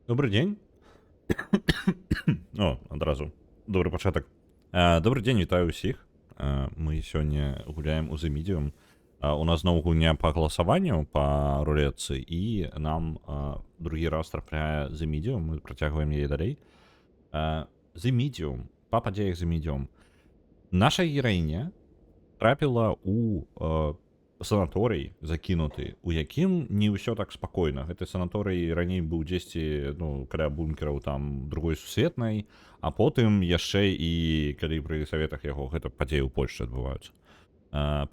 Добрый дзень. О, адразу добры пачатак. Добры дзень, вітаю ўсіх. Мы сёння гуляем у The Medium. У нас зноў гульня па галасаванню па рулетцы, і нам другі раз трапляе The Medium. Мы працягваем яе далей. The Medium, па падзеях The Medium. Наша гераіня трапіла у санаторый закінуты, у якім не ўсё так спакойна. Гэты санаторый раней быў дзесьці, ну, каля бункераў там другой сусветнай, а потым яшчэ і калі пры саветах яго, гэта падзеі ў Польшчы адбываюцца.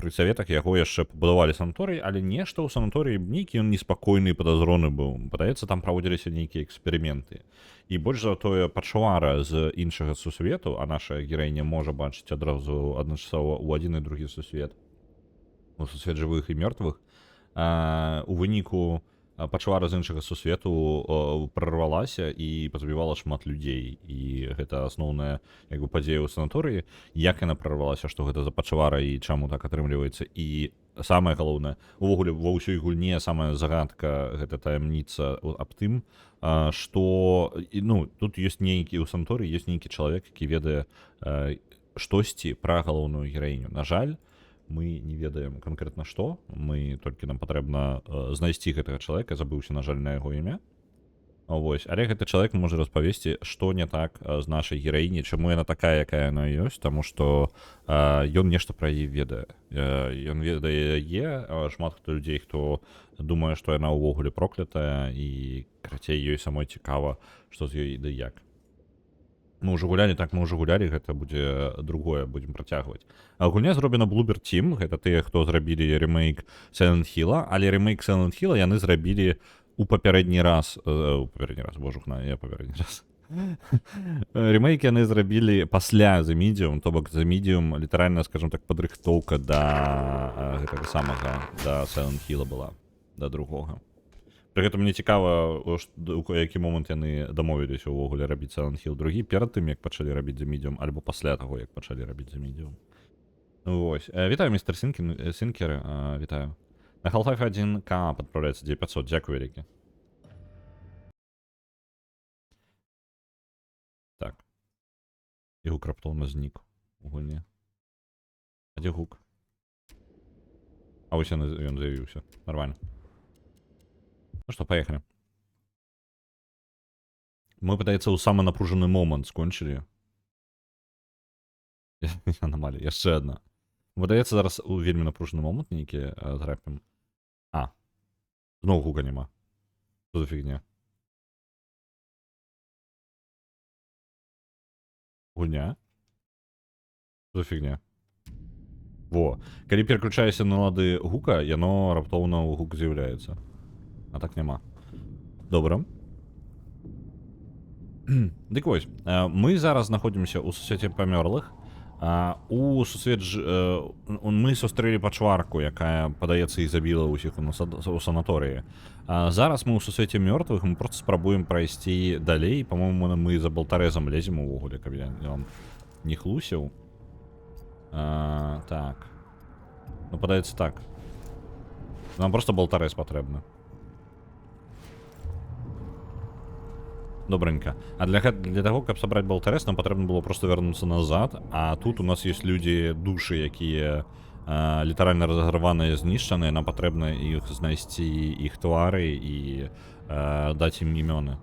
Пры саветах яго яшчэ пабудавалі санаторый, але нешта ў санаторыі нейкі ён неспакойны і падазроны быў. Падаецца, там праводзіліся нейкія эксперыменты. І больш за тое, пачвара з іншага сусвету, а наша гераіня можа бачыць адразу адначасова ў адзін і другі сусвет, у сусвет жывых і мёртвых, у выніку пачвара з іншага сусвету прарвалася і пазабівала шмат людзей. І гэта асноўная як бы падзея ў санаторыі. Як яна прарвалася, што гэта за пачвара і чаму так атрымліваецца. І самае галоўнае, увогуле ва ўсёй гульне самая загадка, гэта таямніца аб тым, што ну, тут ёсць нейкі ў санаторыі, ёсць нейкі чалавек, які ведае штосьці пра галоўную гераіню. На жаль, мы не ведаем канкрэтна што, мы толькі нам патрэбна знайсці гэтага чалавека, забыўся, на жаль, на яго імя. Вось, але гэты чалавек можа распавесці, што не так з нашай гераіняй, чаму яна такая, якая яна ёсць, таму што ён нешта пра яе ведае. Ён ведае яе, шмат хто людзей, хто думае, што яна ўвогуле проклятая, і карацей ёй самой цікава, што з ёй ды як. Мы ўжо гулялі, гэта будзе другое, будзем працягваць. Гульня зроблена Bloober Team, гэта тыя, хто зрабілі ремейк Silent Hill, але ремейк Silent Hill яны зрабілі у папярэдні раз, божухна, я папярэдні раз. Ремейк яны зрабілі пасля The Medium, то бок The Medium літаральна, скажем так, падрыхтоўка да гэтага самага, да Silent Hill была, да другога. Пры гэтым мне цікава, у які момант яны дамовіліся ўвогуле рабіць Silent Hill другі перад тым, як пачалі рабіць The Medium, альбо пасля таго, як пачалі рабіць The Medium. Вось. Вітаю, містер Сінкер, вітаю. На Half-Life 1К падпраўляецца 9500, дзякую вялікі. Так. І гук раптоўна знік у гульні. А дзе гук? А вось ён з'явіўся. Нормально. Ну што, паехалі. Мы, падаецца, ў самы напружаны момант скончылі. Анамалія, яшчэ адна. Выдаецца, зараз у вельмі напружаны момант нейкі трапім. Зноў гука няма. Што за фігня? Гульня? Што за фігня? Во. Калі пераключаюся на лады гука, яно раптоўна ў гук з'яўляецца. А так няма. Добра. Дык вось, мы зараз знаходзімся ў сусвеце памёрлых. У сусвет мы сустрэлі пачварку, якая, падаецца, і забіла ўсіх у санаторыі. Зараз мы ў сусвеце мёртвых, мы проста спрабуем прайсці далей. Па-моему, мы за болтарэзам лезем увогуле, каб я вам не хлусіў. Так. Ну, падаецца так. Нам проста болтарэз патрэбны. Добренько. А для того, каб сабраць болтарэз, нам патрэбна было просто вярнуцца назад. А тут у нас ёсць людзі, душы, якія літаральна разаграваныя, знішчаныя. Нам патрэбна іх знайсці, іх твары і даць ім імёны.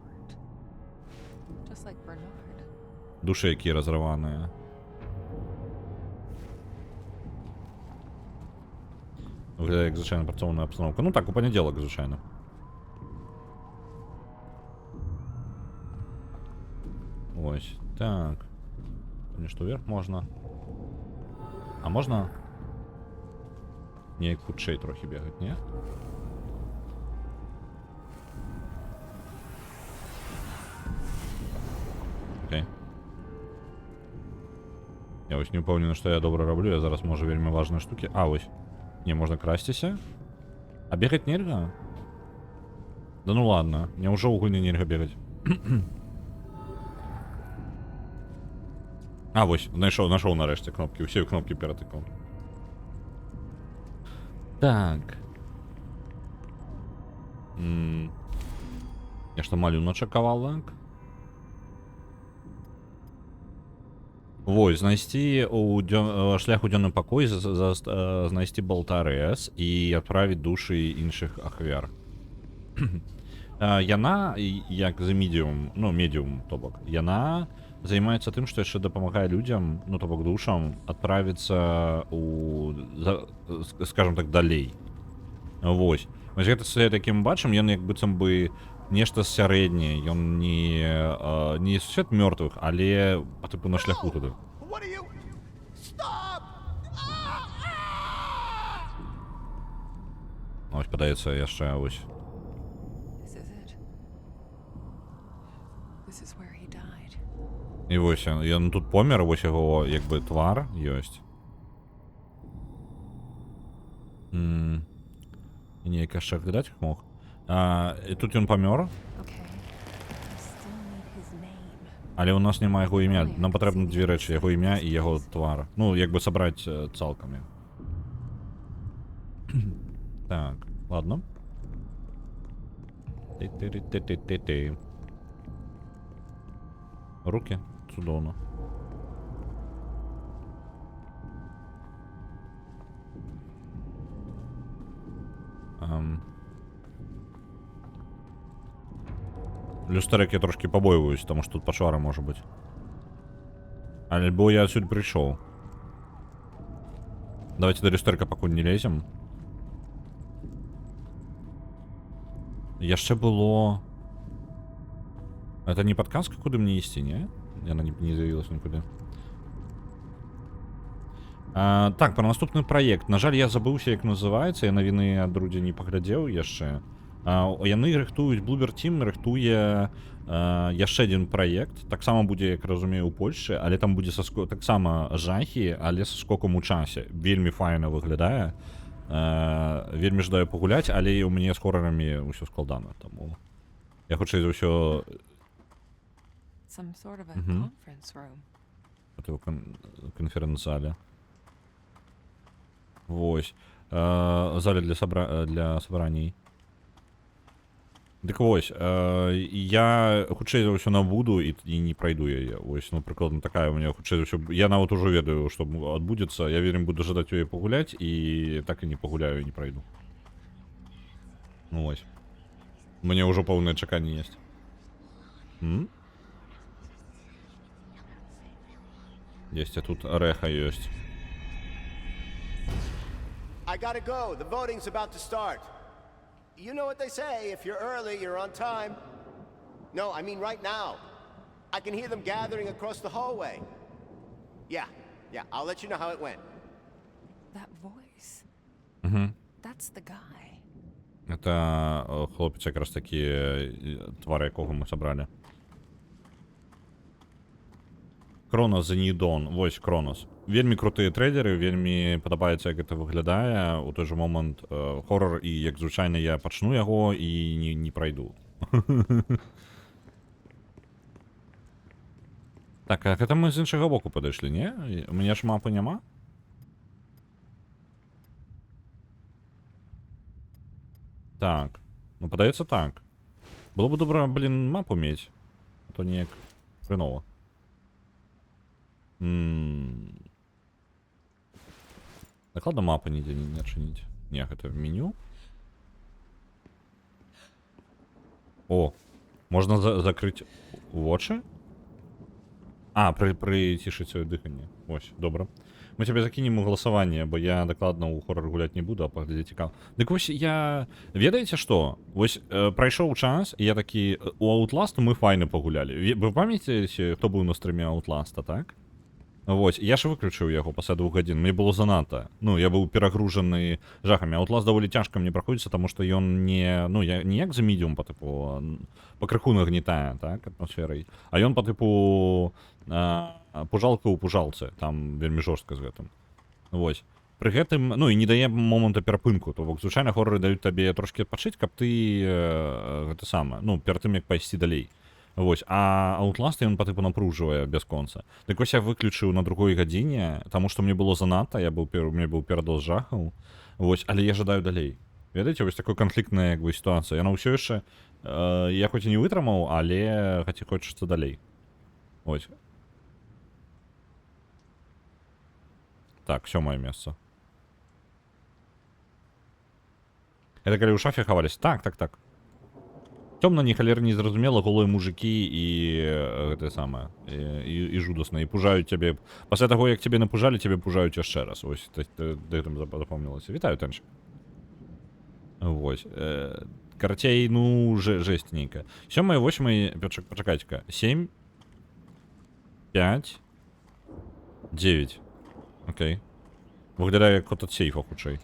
Душы, якія разарваныя. Выглядае як звычайна працоўная абстаноўка. Ну так, у панядзелак звычайна. Ось, так. Нешта вверх можна. А можна неяк хутчэй трохі бегаць, не? Окей. Я вось не ўпэўнены, што я добра раблю, я зараз можа вельмі важныя штукі. Вось. Не, можна красціся. А бегаць нельга? Да ну ладно, няўжо ў гульні нельга бегаць? Вось, нашоў нарэшце кнопкі, усе кнопкі ператыкаў. Так. Нешта малюначак кавалак. Вось, знайсці шлях у дзённы пакой, знайсці Болтарэс і адправіць душы іншых ахвяр. Яна, як за медіум, ну, медіум, то бок, яна займаецца тым, што яшчэ дапамагае людзям, ну, то бок, душам, адправіцца у, скажем так, далей. Вось. Вось гэта свет, які мы бачым, ён як быццам бы нешта сярэдняе, ён не свет мёртвых, але па тыпу на шляху туды. Ось, падаецца, яшчэ ось. І вось ён тут помер, вось яго як бы твар ёсць. І неяк яшчэ гадаць мог. І тут ён памёр. Але ў нас няма яго імя. Нам патрэбна дзве рэчы, яго імя і яго твар. Ну, як бы сабраць цалкам. Так, ладно. Ты-ты-ты-ты-ты-ты. Руки. Цудоўна. Люстэрак я трошки пабойваюсь, таму што тут пачвара можа быць. Альбо я адсюль прыйшоў. Давайте до люстэрка пакуль не лезем. Яшчэ было... Это не подсказка, куды мне ісці, не? Яна не з'явілася нікуды. Так, про наступны праект. На жаль, я забыўся, як называецца. Я навіны ад Рудзі не паглядзеў яшчэ. Яны рыхтуюць, Bloober Team рыхтуе яшчэ адзін праект. Таксама будзе, як разумею, у Польшчы, але там будзе таксама жахі, але са скокам у часе. Вельмі файна выглядае. Вельмі жадаю пагуляць, але ў мяне з хорарамі ўсё складана. Таму я хутчэй за ўсё... Some sort of a conference room. Это конференц-зале. Вось. Зале для сабраний. Дык вось. Я хутчэй за ўсё набуду і не прайду яе. Вось, ну, прыкладна такая у меня хутчэй за ўсё. Я нават ужо ведаю, што адбудзецца. Я вельмі буду жадаць яе пагуляць і так і не пагуляю і не прайду. Ну вось. Мне ўжо пэўнае чаканне ёсць. Есть, а тут рэха ёсць. I gotta go. The voting's about to start. You know what they say, if you're early, you're on time. No, I mean right now. I can hear them gathering across the hallway. Yeah, I'll let you know how it went. That voice. That's the guy. Это хлопец якраз такі, твар якога мы сабралі. Кронос за Нідон, вось Кронос. Вельмі крутыя трейдеры, вельмі падабаецца, як гэта выглядае. У той жа момант хоррор, і як звычайна я пачну яго і не прайду. Так, а гэта мы з іншага боку падышлі, не? У мяне ж мапы няма? Так, ну падаецца так. Было бы добра, блін, мапу мець. А то неяк хрэнова. Дакладна мапы нідзе не адчыніць. Не, гэта меню. О, можна закрыць вочы? Прыцішыць сваё дыханне. Ось, добра. Мы цябе закінем у галасаванне, бо я дакладна ў хоррор гуляць не буду, а паглядзець цікава. Дык вось я... Ведаеце што? Вось прайшоў час, і я такі... У Outlast мы файна пагулялі. Вы памятаеце, хто быў на стрыме Outlasta, так? Вось, я ж выключыў яго пасля 2 гадзін, мне было занадта. Ну, я быў перагружаны жахамі. Outlast даволі цяжка мне праходзіцца, таму што ён не... Ну, я не як за медіум, па тыпу, па крыху нагнетае, так, атмасферай. А ён па тыпу пужалка ў пужалцы, там вельмі жорстка з гэтым. Вось. Пры гэтым, ну, і не дае моманта перапынку, то бок, звычайна хорроры даюць табе трошкі адпачыць, каб ты гэта сама, ну, перад тым, як пайсці далей. Вось, а Outlast ён па тыпу напружвае бясконца. Дык вось я выключыў на 2 гадзіне, таму што мне было занадта, мне быў перадоз жахаў. Вось, але я жадаю далей. Ведаеце, вось такой канфліктная як бы сітуацыя. Яна ўсё яшчэ я хоць і не вытрымаў, але хочацца далей. Ось. Так, 7-е месца. Это калі ў шафе хаваліся? Так. Цёмна, ні халеры не зразумела, голыя мужыкі і гэтае самае. І жудасна, і пужаюць цябе. Пасля таго, як цябе напужалі, цябе пужаюць яшчэ раз. Вось, гэтым запомнілася. Вітаю, Тэнчык. Вось. Карацей, ну, жесть нейкая. 7-е, 8-е, пачакайце-ка. 7, 5, 9. Окей. Выглядае як код ад сейфа, хутчэй.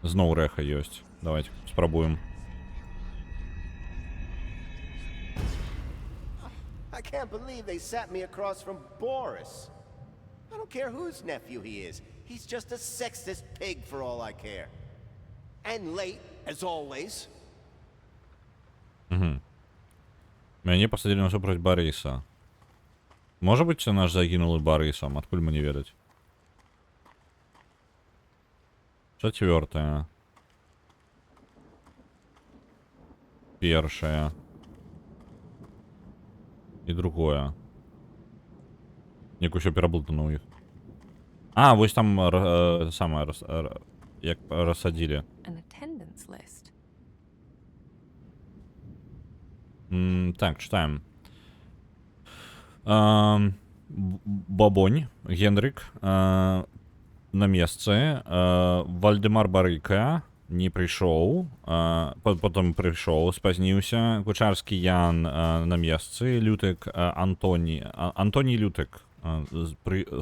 Зноў рэха ёсць. Давайте спрабуем. I can't believe they sat me across from Boris. I don't care whose nephew he is. He's just a sexist pig for all I care. And late, as always. Мяне пасадзілі насупраць Барыса. Можа быць, це наш загінулы Барысам, адкуль мне ведаць? 4-е. 1-е. І 2-е. Як усё пераблытана ў іх. А, вось там самае, як рассадзілі. An attendance list. Так, читаем. Бабонь, Генрик, на месцы. Вальдемар Барыка не прыйшоў. Потом прыйшоў, спазніўся. Кучарскі Ян на месцы. Лютык Антоні. Антоні Лютык.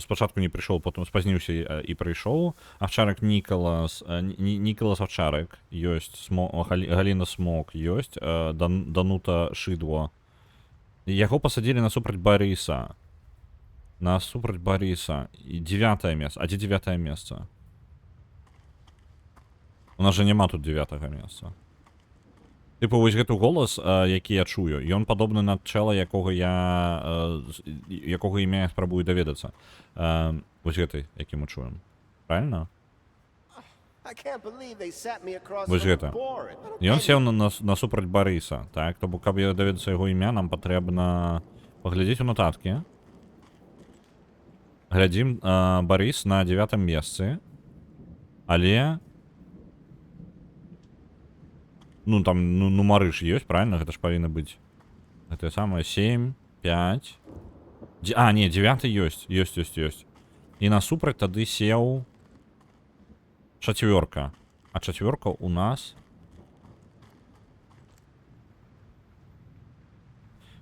Спачатку не прыйшоў, потом спазніўся і прыйшоў. Авчарак Нікалас. Нікалас Авчарак ёсць. Галіна Смок ёсць. Данута Шыдво. Яго пасадзілі насупраць Барыса. Насупраць Барыса. І 9-е месца. А дзе 9-е месца? У нас жа няма тут 9-го месца. Типу, вось гэты голас, які я чую, ён падобны на чэла, якога імя я спрабую даведацца. Вось гэты, які мы чуем. Правильно? Вось гэта. Ён сеў насупраць Барыса, так? То бок, каб я даведацца яго імя, нам патрэбна паглядзець у нотаткі. Глядзім, Барыс на 9-м месцы. Але... Ну, там нумары ж ёсць, правильно? Гэта ж павінна быць. Гэта самае 7, 5... А, не, 9-й ёсць. Ёсць. І насупраць тады сеў... 4-ка. А 4-ка у нас...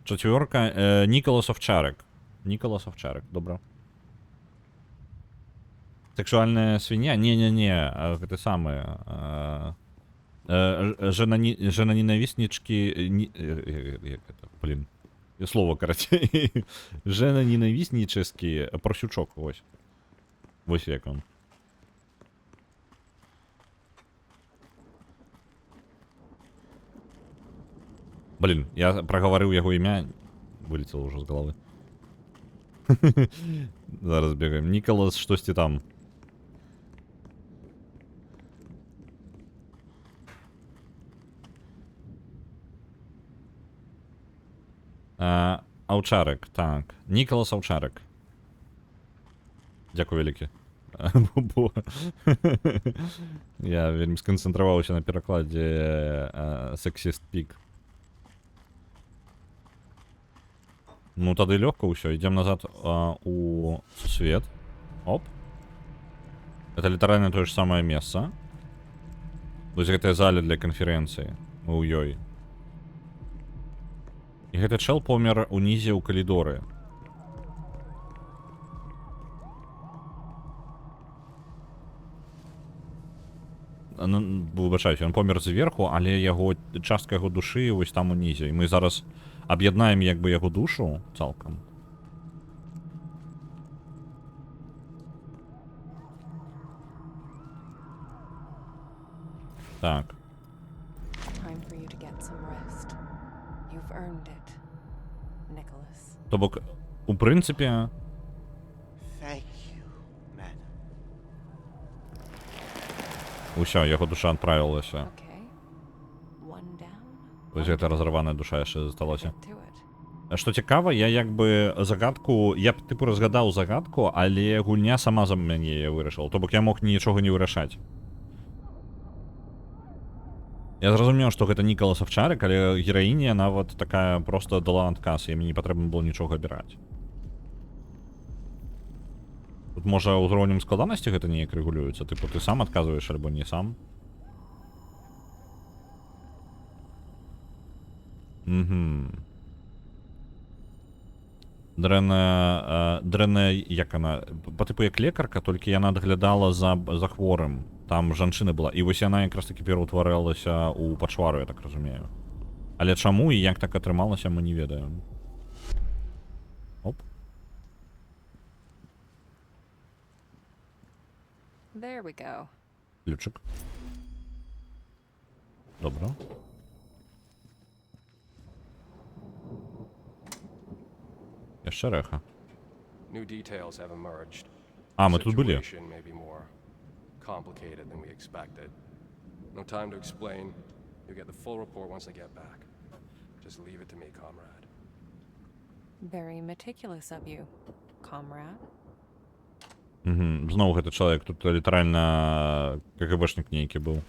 4-ка Нікалас Авчарак. Нікалас Авчарак, добра. Сексуальная свинья? Не-не-не, гэта самае... Жена-ненавистнички... Блин. Слово, короче. Жена-ненавистнический просючок. Ось. Ось як он. Блин, я проговорил яго імя. Вылетело уже с головы. Зараз бегаем. Нікалас, штосьці там. Авчарак, так. Нікалас Авчарак. Дякую вялікі. Я вельмі сканцэнтраваўся на перакладзе сексіст пік. Ну тады лёгка ўсё, ідзем назад у сусвет. Оп. Это літаральна тое ж самае месца. Вось гэтая зала для канферэнцыі. Мы ў ёй. І гэты чэл помер унізе ў калідоры. Выбачаюся, ён помер зверху, але яго частка яго душы вось там унізе. І мы зараз аб'яднаем як бы яго душу цалкам. Так. То бок, у прынцыпе... Усё, яго душа адправілася. Okay. One down. Вось гэта разрываная душа яшчэ засталася. Get to it. Што цікава, я як бы загадку, я б тыпу разгадаў загадку, але гульня сама за мяне яе вырашыла. То бок я мог нічога не вырашаць. Я зразумеў, што гэта Нікалас Авчарык, але гераіня нават такая просто дала адказ, і мне не патрэбна было нічога абіраць. Тут можа ўзроўнем складанасці гэта неяк рэгулюецца, тыпу ты сам адказваеш альбо не сам. Дрэнная, як она, па тыпу як лекарка, толькі яна даглядала за хворым. Там жанчына была, і вось яна якраз таки пераўтварылася ў пачвару, я так разумею. Але чаму і як так атрымалася, мы не ведаем. Оп. There we go. Ключик. Добро. Яшчэ рэха. New details have emerged. А, мы тут былі. Situation may be more complicated than we expected. No time to explain. You'll get the full report once I get back. Just leave it to me, comrade. Very meticulous of you, comrade. Зноў гэты чалавек тут літаральна КГБшнік нейкі быў.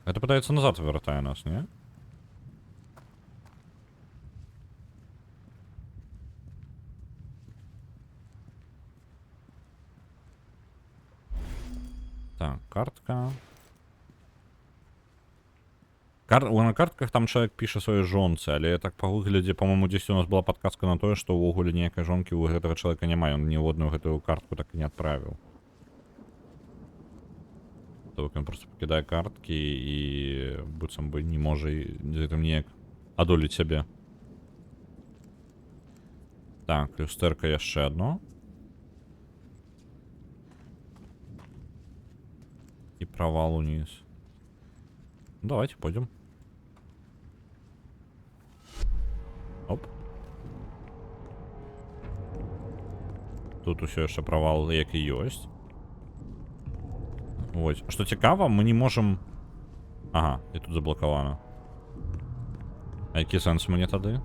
Это пытаецца назад вяртае нас, не? Так, картка. На картках там чалавек піша сваёй жонцы, але так па выглядзе, па-моему, дзесьці у нас была падказка на тое, што ўвогуле ніякай жонкі ў гэтага чалавека няма, ён ніводную гэтую картку так і не адправіў. То ён просто пакідае карткі і быццам бы не можа з гэтым неяк адолець сябе. Так, люстэрка яшчэ адно. И провал униз. Давайте пойдем. Оп. Тут усё яшчэ провал, як і ёсць. Вось. Што цікава, мы не можам... Ага, і тут заблакавана. А які сэнс мне тады?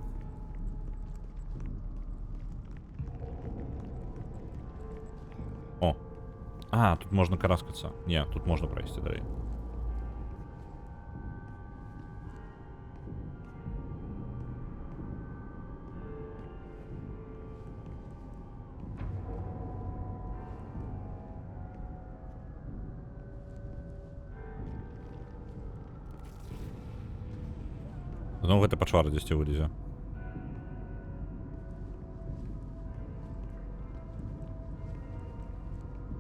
О. А, тут можно караскаться. Не, тут можно пройти далее. Ну, гэта пачвара дзесьці вылезе.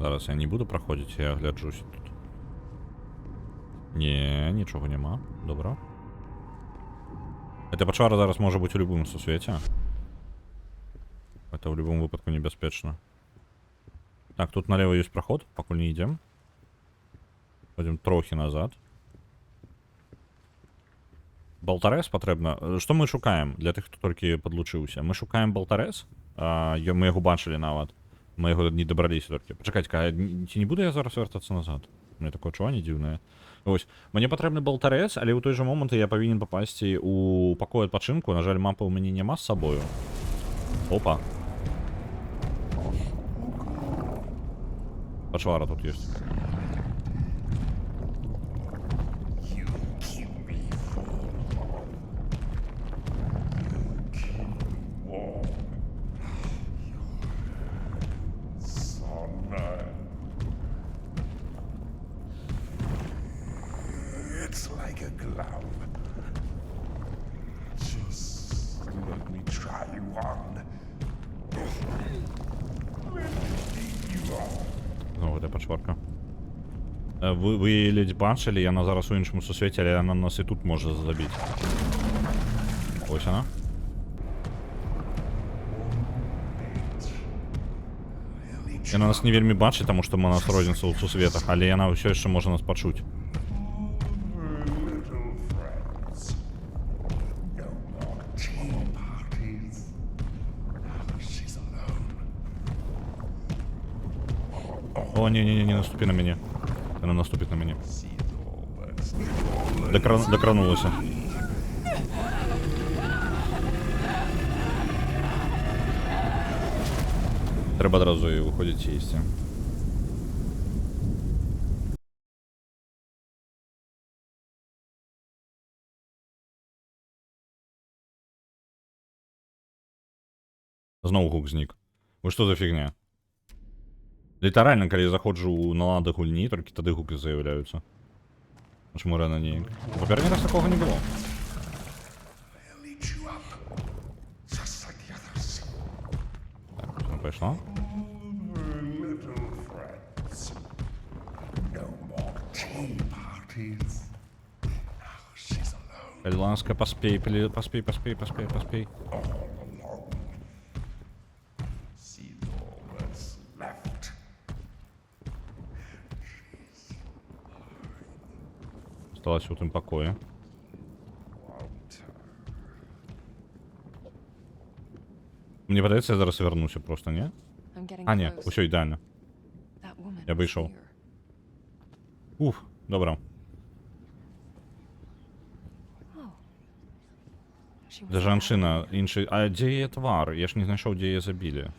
Зараз я не буду праходзіць, я гляджусь тут. Не, нічога няма. Добра. Эта пачвара зараз можа быць у любым сусвеце. Это в любом выпадку небяспечна. Так, тут налево ёсць праход, пакуль не ідзем. Пойдем трохі назад. Болтарэс патрэбна. Што мы шукаем для тых, хто толькі падлучыўся? Мы шукаем болтарэс. Мы яго бачылі нават. Мы яго не дабраліся толькі. Пачакайце, ці не буду я зараз вяртацца назад? У мяне такое адчуванне дзіўнае. Вось, мне патрэбны болтарэс, але ў той жа момант я павінен папасці ў пакой адпачынку. На жаль, мапы ў мяне няма з сабою. Опа. Пачвара тут ёсць. It's like a glove. Just let me try you on. Знову йде пачварка. Ви ледь бачили, яна зараз у іншому сусвіті, але вона нас і тут може забити. Ось вона. Яна нас не вельмі бачить, тому що ми нас розняться у сусвітах, але яна все ще може нас почути. Little friends. No more tea parties. Now she's alive. О, не, не наступи на меня. Она наступит на меня. Докранулася. Треба одразу і виходить їсти. Знову гук знік. Ви що за фігня? Літарально, коли я заходжу на лади гульні, тільки тоді гуки з'являються. Чому рано ніяк? Попередній раз такого не було. I'll eat you up. Just like the others. Так, все пішло. Little friends. No more tea parties. Now she's alone Будь ласка, поспій. All alone. See all that's left. Осталась у тим покої. Want her. Мені подається, я зараз вернуся просто, ні? I'm getting А, ні, close. усе ідеально. That woman Я was вийшов. here. Уф, добре. She was Де out жаншина, інший... А де є твар? Я ж не знайшов, де її забили.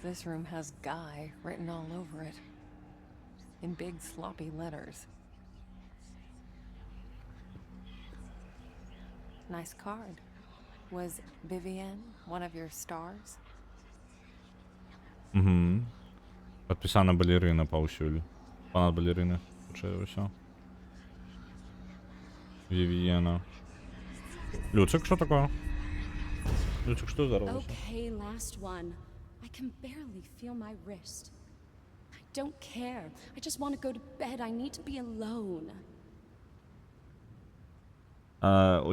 This room has Guy written all over it. In big sloppy letters. Nice card. Was Vivienne one of your stars? Угу. Підписана балерина повсюль. Фанат балерини. Це все. Вівієна. Люцик, що таке? Люцик, що зараз? Okay, last one. I can barely feel my wrist. I don't care. I just want to go to bed. I need to be alone.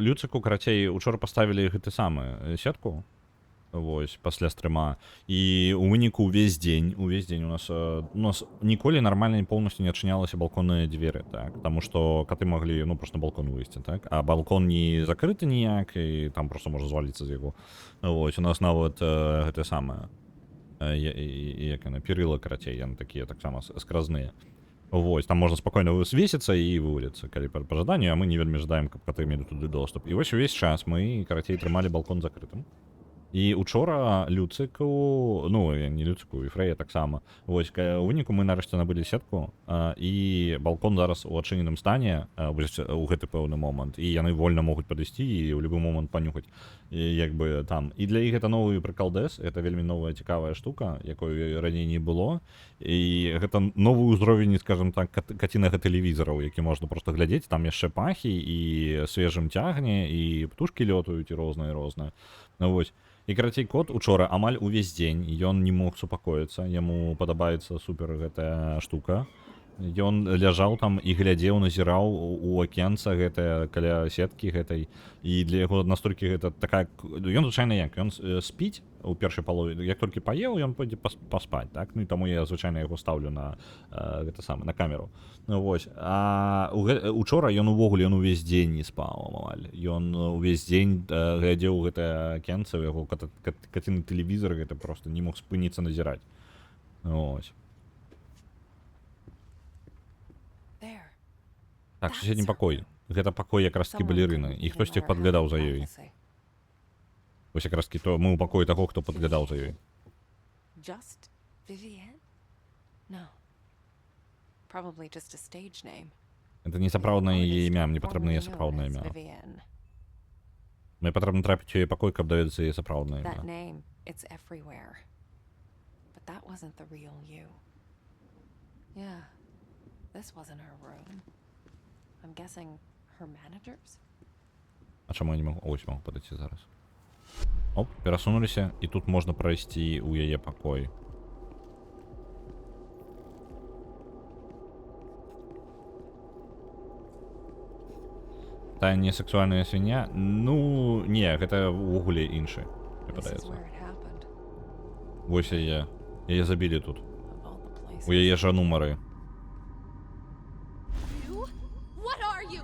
Люцику, карацей, учора поставили гэты самы сетку. Вось, пасля стрыма. І у выніку увесь дзень у нас ніколі нармальна поўнасцю не адчынялася балконныя дзверы, так? Таму што каты маглі, ну, просто на балкон выйсці, так? А балкон не закрыты ніяк, і там просто можна зваліцца з яго. Вось, у нас нават гэта самае, як яны, перыла, карацей, яны такія таксама скразныя. Вось, там можна спакойна свесіцца і вываліцца, калі па жаданню, а мы не вельмі жадаем, каб каты мелі туды доступ. І вось увесь час мы, карацей, трымалі балкон закрытым. І учора Люцику, ну, не Люцику, і Фрэя таксама. Вось, у выніку мы нарэшце набылі сетку, і балкон зараз у адчыненым стане у гэты пэўны момант, і яны вольна могуць падысці і ў любы момант панюхаць, як бы там. І для іх гэта новы прыкалдэс, гэта вельмі новая цікавая штука, якой раней не было, і гэта новы ўзровень, скажем так, кацінага тэлевізараў, які можна просто глядзець, там яшчэ пахі, і свежым цягне, і птушкі лётаюць, і рознае. Ну, вось. І, карацей, кот учора амаль увесь дзень, ён не мог супакоіцца, яму падабаецца супер гэтая штука. Ён ляжаў там і глядзеў, назіраў у акенца гэтае, каля сеткі гэтай, і для яго настолькі гэта такая... Ён звычайна як? Ён спіць у першай палове, як толькі паеў, ён пойдзе паспаць, так? Ну і таму я звычайна яго ставлю на гэта самае, на камеру. Ну вось, а учора ён увогуле, ён увесь дзень не спаў амаль. Ён увесь дзень глядзеў гэтае акенца, яго каціны тэлевізар, гэта просто не мог спыніцца назіраць. Вось. There. Так, суседні пакой. Гэта пакой якраз такі балерыны, і хтосьці падглядаў за ёй. Вось якраз такі то мы ў пакоі таго, хто падглядаў за ёй. Just Vivienne? No. Probably just a stage name. Гэта не сапраўднае Or at яе least імя, мне патрэбна яе formerly known сапраўднае as імя. Vivienne. Мне патрэбна трапіць у яе пакой, каб даведацца яе сапраўднае That імя. name, it's everywhere. But that wasn't the real you. Yeah, this wasn't her room. I'm guessing her manager's? А чаму я не магу? Ось магу падыйці зараз. Оп, перасунуліся, і тут можна прайсці ў яе пакой. Тая не сексуальная свіння? Ну, не, гэта ўвогуле іншы, мне This is падаецца. where it happened. Вось яе. Яе забілі тут. Of all the places. У яе жа нумары. You? What are you?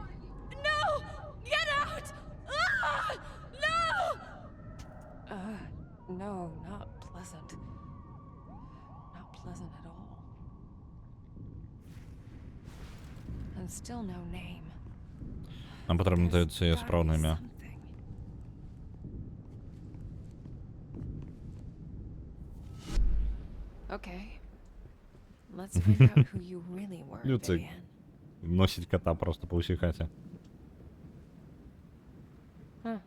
No! Get out! Ah! No! No, not pleasant. Not pleasant at all. And still no name. Нам потрібно There's це gotta справне be ім'я. something. Okay. Let's figure out who you really were, Люцик. Vivian. Носить кота просто по усій хаті. Huh.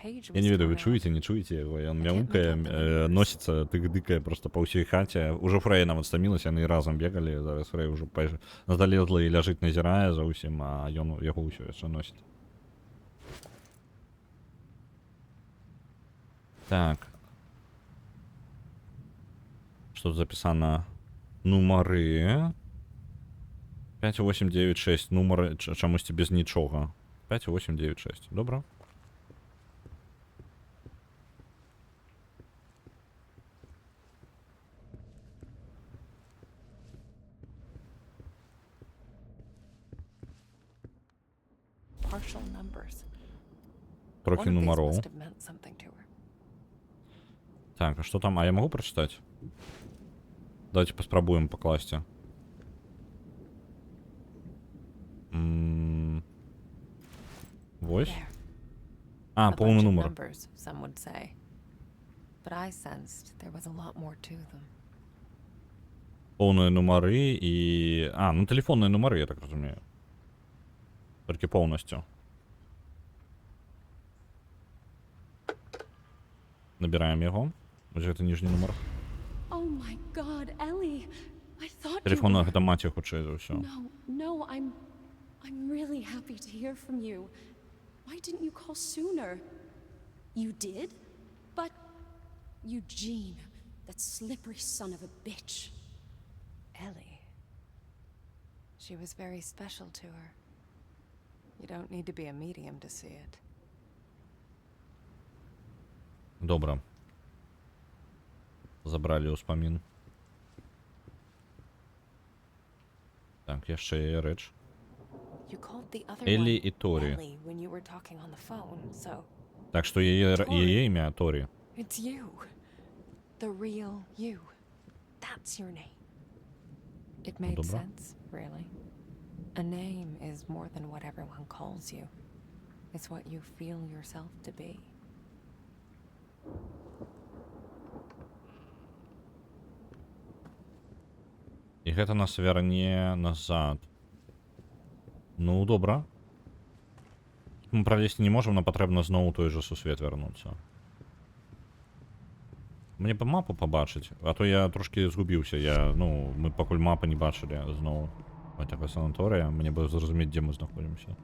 Page Я was не веду, torn вы out. чуете, не чуете его? И он I can't мяукая, make out the numbers. носится, тык-дыкая просто по усій хаті. Уже Фрей нам отстамилась, яны разом бегали, зараз Фрей уже залезла і ляжить назирає за усім, а ён яго ўсё яшчэ носіць. Так. Что тут записано? Нумары. 5, 8, 9, 6. Нумары чамусьці без нічога. 5, 8, 9, 6. Добра. Partial numbers. Трохи One of these нумаров. must have meant something to her. Так, а что там? А я могу прочитать? Давайте поспробуем покласти. Вось. There. А, A полный bunch of номер. numbers, some would say. But I sensed there was a lot more to them. Повные номери і... А, ну телефонні номери, я так розумію. Тільки повністю. Набираємо його. Ось це нижній номер. Oh my god, Ellie! I thought Телефонна you were... гэта маці хутчэй за ўсё. No, I'm really happy to hear from you. Why didn't you call sooner? You did? But Eugene, that slippery son of a bitch. Ellie. She was very special to her. You don't need to be a medium to see it. Добра. Забралі ўспамін. Так, яшчэ є рэч. You called the other Ellie one і Торі. Ellie when you were talking on the phone, so Так што яе імя Торі. it's you. The real you. That's your name. It made dobra. sense, really. A name is more than what everyone calls you. It's what you feel yourself to be. І гэта нас вярне назад. Ну, добра. Мы пралезці не можам, нам патрэбна зноў у той жа сусвет вярнуцца. Мне б мапу пабачыць, а то я трошки згубіўся. Ну, мы пакуль мапы не бачылі зноў гэтага санаторыя, мне бы зразумець, дзе мы знаходзімся.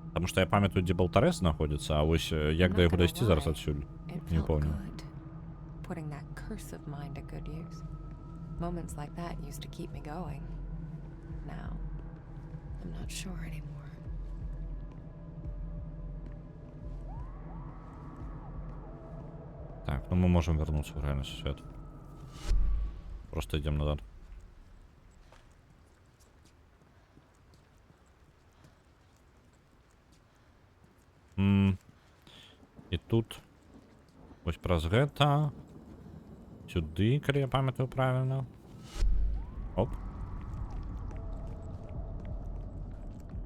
Потому что я памятаю, дзе Балтарэс знаходзіцца, а вось як I'm да not яго gonna дайсці зараз lie, адсюль? It Не felt помню. good. Putting that curse of mine to good use. Moments like that used to keep me going. Now, I'm not sure anymore. Так, ну мы можем вернуться в реальный свет. Просто идем назад. І тут ось праз гэта сюды, калі я памятаю правильно. Оп.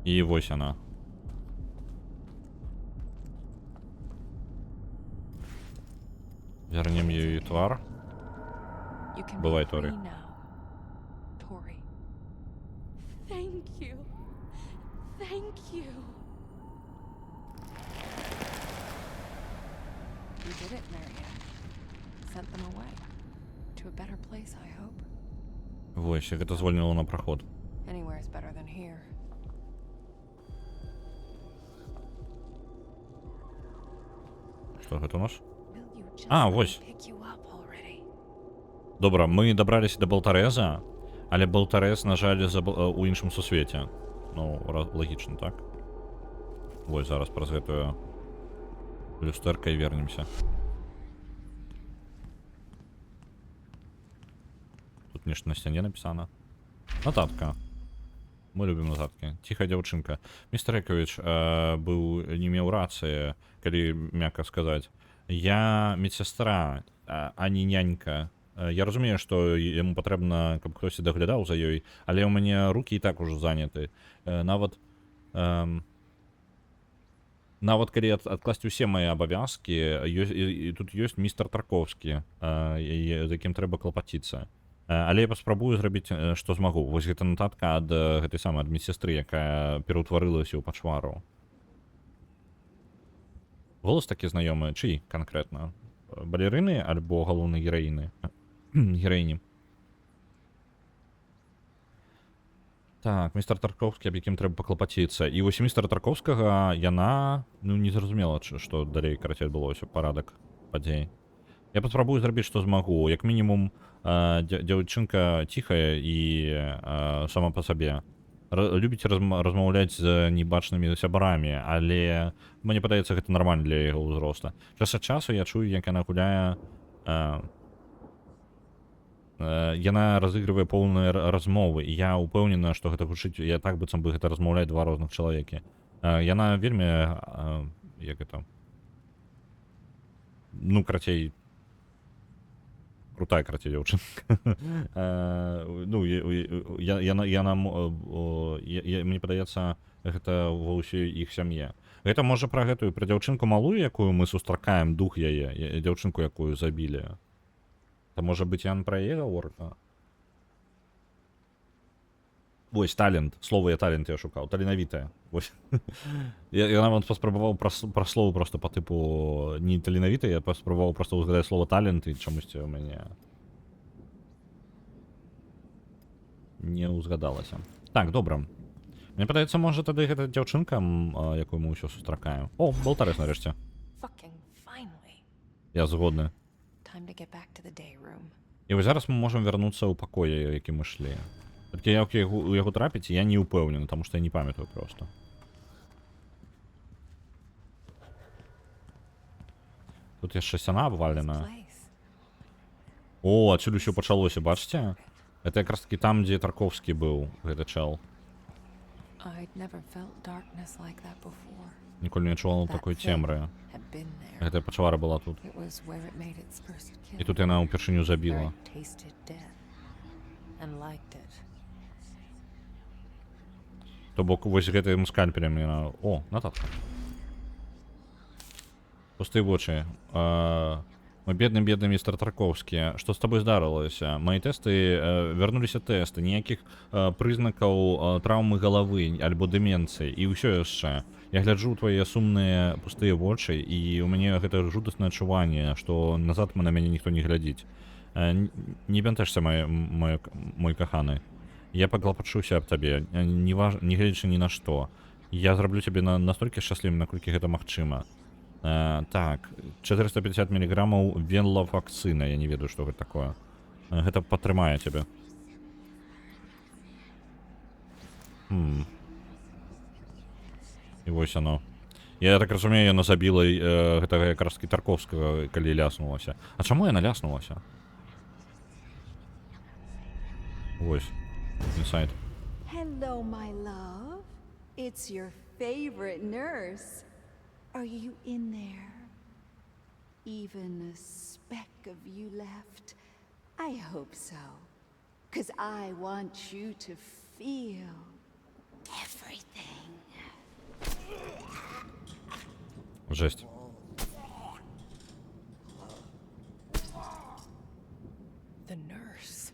І вось яна. Вернем її твар. You can Бывай, be Тори. free now, Tori. Thank you. Thank you. You did it, Marianne. Sent them away. To a better place, I hope. Вось, як гэта звольніло на праход. Anywhere's better than here. Што гэта у нас? Will you just А, let me вось. pick you up already? Добра, мы дабраліся до Балтарэза, але Балтарэз, на жаль, у іншым сусвеце. Ну, лагічна, так? Вось, зараз праз гэтую люстэрка і вернемся. Тут нешта на сцяне напісана. Нататка. Мы любім нататкі. Ціхая дзяўчынка. Містер Эковіч быў не меў рацыі, калі мякка сказаць. Я медсестра. ані нянька. Я розумію, што яму патрэбна, каб хтосьці даглядаў за ёй, але ў мяне рукі і так ужо заняты. Нават калі адкласці ўсе мае абавязкі, тут ёсць містер Тарковскі, з якім трэба клапаціцца. Але я паспрабую зрабіць, што змагу. Вось гэта нататка ад гэтай самай ад медсястры, якая пераўтварылася ў пачвару. Голас такі знаёмы, чый канкрэтна? Балерыны альбо галоўнай гераіні? Так, містер Тарковскі, аб якім трэба паклапаціцца. І вось містера Тарковскага яна, не зразумела, што далей, карацей, адбылося, парадак падзей. Я паспрабую зрабіць, што змагу. Як мінімум, дзяўчынка ціхая і сама па сабе. Любіць размаўляць з небачнымі сябрамі, але мне падаецца, гэта нармальна для яго ўзроста. Час ад часу я чую, як яна гуляе, яна разыгрывае поўныя размовы, і я ўпэўнена, што гэта гучыць, я так быццам бы гэта размаўляе два розных чалавекі. Яна вельмі, як гэта, крацей, крутая, карацей, дзяўчынка. Мне падаецца, гэта ва ўсёй іх сям'е. Гэта можа пра гэтую, пра дзяўчынку малую, якую мы сустракаем, дух яе, дзяўчынку, якую забілі. Это можа быць ян пра яе гаворка? Вось, талент. Слово я талент я шукаў. Таленавітая. Вось. Я нават паспрабаваў пра слово просто па тыпу не таленавітая, я паспрабаваў просто ўзгадаць слово талент, і чамусьці ў мяне не ўзгадалася. Так, добра. Мне падаецца, можа тады гэта дзяўчынка, якую мы ўсё сустракаем. О, Болтарэс нарэшце. Fucking finally. Я згодны. Time to get back to the day room. І вось зараз мы можам вярнуцца ў пакоі, які мы шлі. Толькі як у яго трапіць, я не ўпэўнены, таму што я не памятаю проста. Тут яшчэ сцяна абваленая. Place. О, адсюль усё пачалося, бачыце? Это якраз таки там, дзе Тарковскі быў, гэты чэл. I'd never felt darkness like that before. Ніколі не чувала такой цемры. Had been there. Гэтая пачвара была тут. It was where it made its first kill. І тут яна ўпершыню Where забіла. it tasted death and liked it. То бок вось гэтым скальпелем яна... О, нататка. Пустыя вочы. Мой бедны містер Тарковскі, што з табой здарылася? Мои тэсты, вярнуліся тэсты, ніякіх прызнакаў траўмы галавы альбо дэмэнцыі, і ўсё яшчэ. Я гляджу твае сумныя пустыя вочы, і ў мяне гэта жудаснае адчуванне, што назад на мяне ніхто не глядзіць. Не бянтэжся, мой каханы. Я паклапачуся аб табе, не гледзячы ні на што. Я зраблю цябе настолькі шчаслівым, наколькі гэта магчыма. Так, 450 миллиграммов венлафакцина, я не ведаю, што гэта такое. Гэта падтрымае цябе. І вось оно. Я так разумею, яна забіла гэтага якраз таки Тарковскага, калі ляснулася. А чаму яна ляснулася? Вось. Inside. Hello, my love. It's your favorite nurse. Are you in there? Even a speck of you left? I hope so. 'Cause I want you to feel everything. Жесть. The nurse.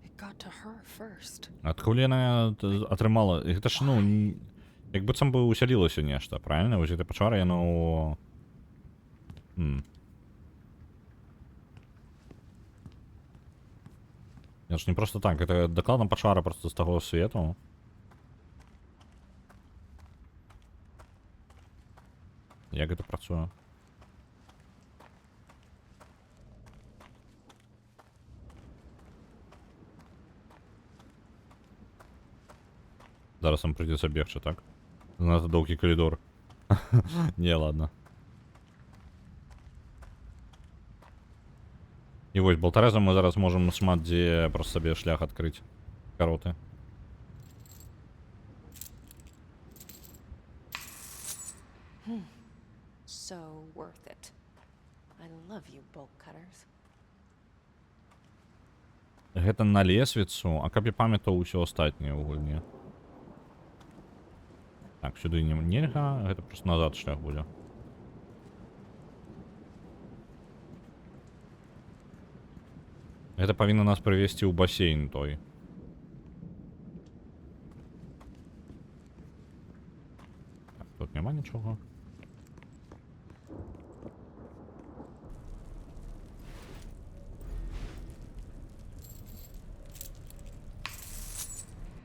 It got to her first. Адкуль яна атрымала? Гэта ж, як быццам бы усялілася нешта, правильно? Вось гэта пачвара, яно... Это ж не просто так, это дакладна пачвара просто з таго свету. Як гэта працуе? Зараз нам придется бегче, так? Надо доўгі коридор. Не, ладно. І вось, болтарэзам мы зараз можем шмат дзе просто сабе шлях адкрыць. Кароты. So worth it. I love you, bolt cutters. Гэта на лесвіцу, а каб я памятаў усё астатняе ў гульні. Так, сюды нельга, гэта просто назад шлях будзе. Гэта павінна нас прывесці ў басейн той. Так, тут няма нічога.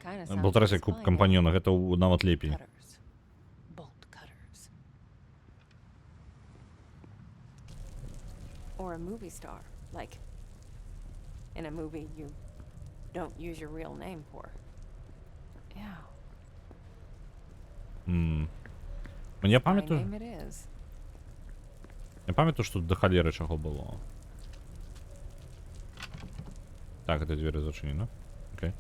Kinda sounds Болтарась like як куб spine кампаньона, гэта нават лепей. cutters. Bolt cutters. Or a movie star, like in a movie you don't use your real name for. Yeah. Я My памятаю, name it is. я памятаю, што тут да халеры чаго было. Так, гэта дзверы зачынена. Окей.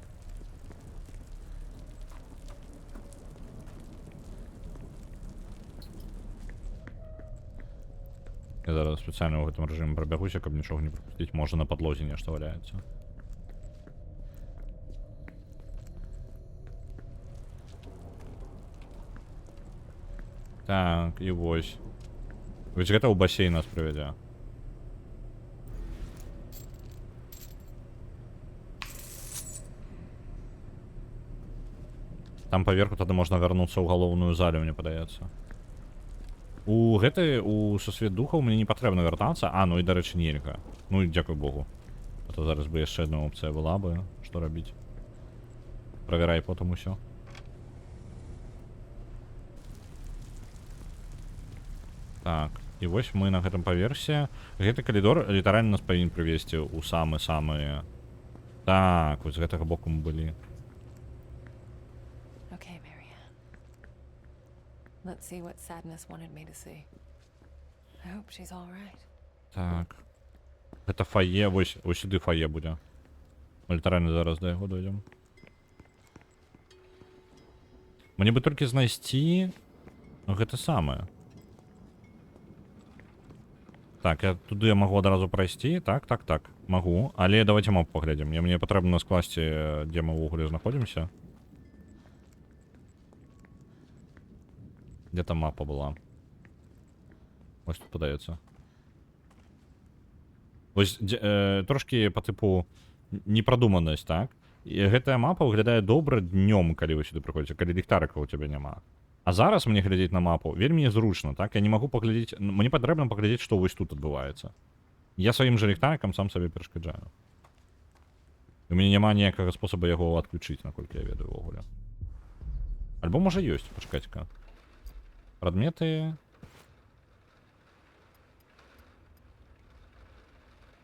Я зараз спецыяльна ў гэтым рэжыме прабягуся, каб нічога не прапусціць. Можа на падлозе нешта валяецца. Так, і вось. Вось гэта ў басейн нас прывядзе. Там паверху тады можна вярнуцца ў галоўную залю, мне падаецца. У сусвет духаў мне не патрэбна вяртацца. А, ну і дарэчы, нельга. Ну і дзякуй Богу. А то зараз бы яшчэ адна опцыя была бы. Што рабіць? Правярай потым усё. Так, і вось мы на гэтым паверсе. Гэты калідор літаральна нас павінен прывесці ў самы-самыя... Так, вось з гэтага боку мы былі. Okay, Marianne. Let's see what Sadness wanted me to see. I hope she's all right. Так. Гэта фае, вось сюды фае будзе. Мы літаральна зараз да яго дойдзем. Мне бы толькі знайсці гэта самае. Так, туды я магу адразу прайсці. Так, магу. Але давайте мапу паглядзім. Мне патрэбна скласці, дзе мы ўвогуле знаходзімся. Дзе там мапа была? Вось тут падаецца. Вось трошкі па тыпу непрадуманасць, так? І гэтая мапа выглядае добра днём, калі вы сюды прыходзіце, калі ліхтарыка ў цябе няма. А зараз мне глядзець на мапу вельмі незручна, так? Я не магу паглядзець, мне патрэбна паглядзець, што вось тут адбываецца. Я сваім жа ліхтарыкам сам сабе перашкаджаю. У мяне няма ніякага спосаба яго адключыць, наколькі я ведаю ўвогуле. Альбо можа ёсць, пачакайце-ка. Прадметы.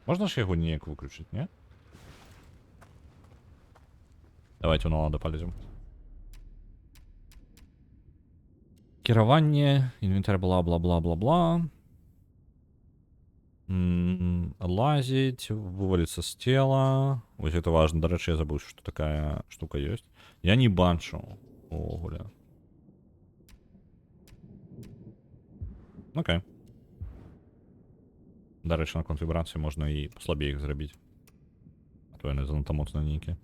Можна ж яго неяк выключыць, не? Давайте ў налада палезем. Кіраванне, інвентар, бла-бла-бла-бла-бла. Лазіць, вываліцца з цела. Вось гэта важна. Дарэчы, я забыў, што такая штука ёсць. Я не бачу увогуле. Окей. Дарэчы, наконт вібрацыі можна і слабей іх зрабіць. А то яны занадта моцна нейкія.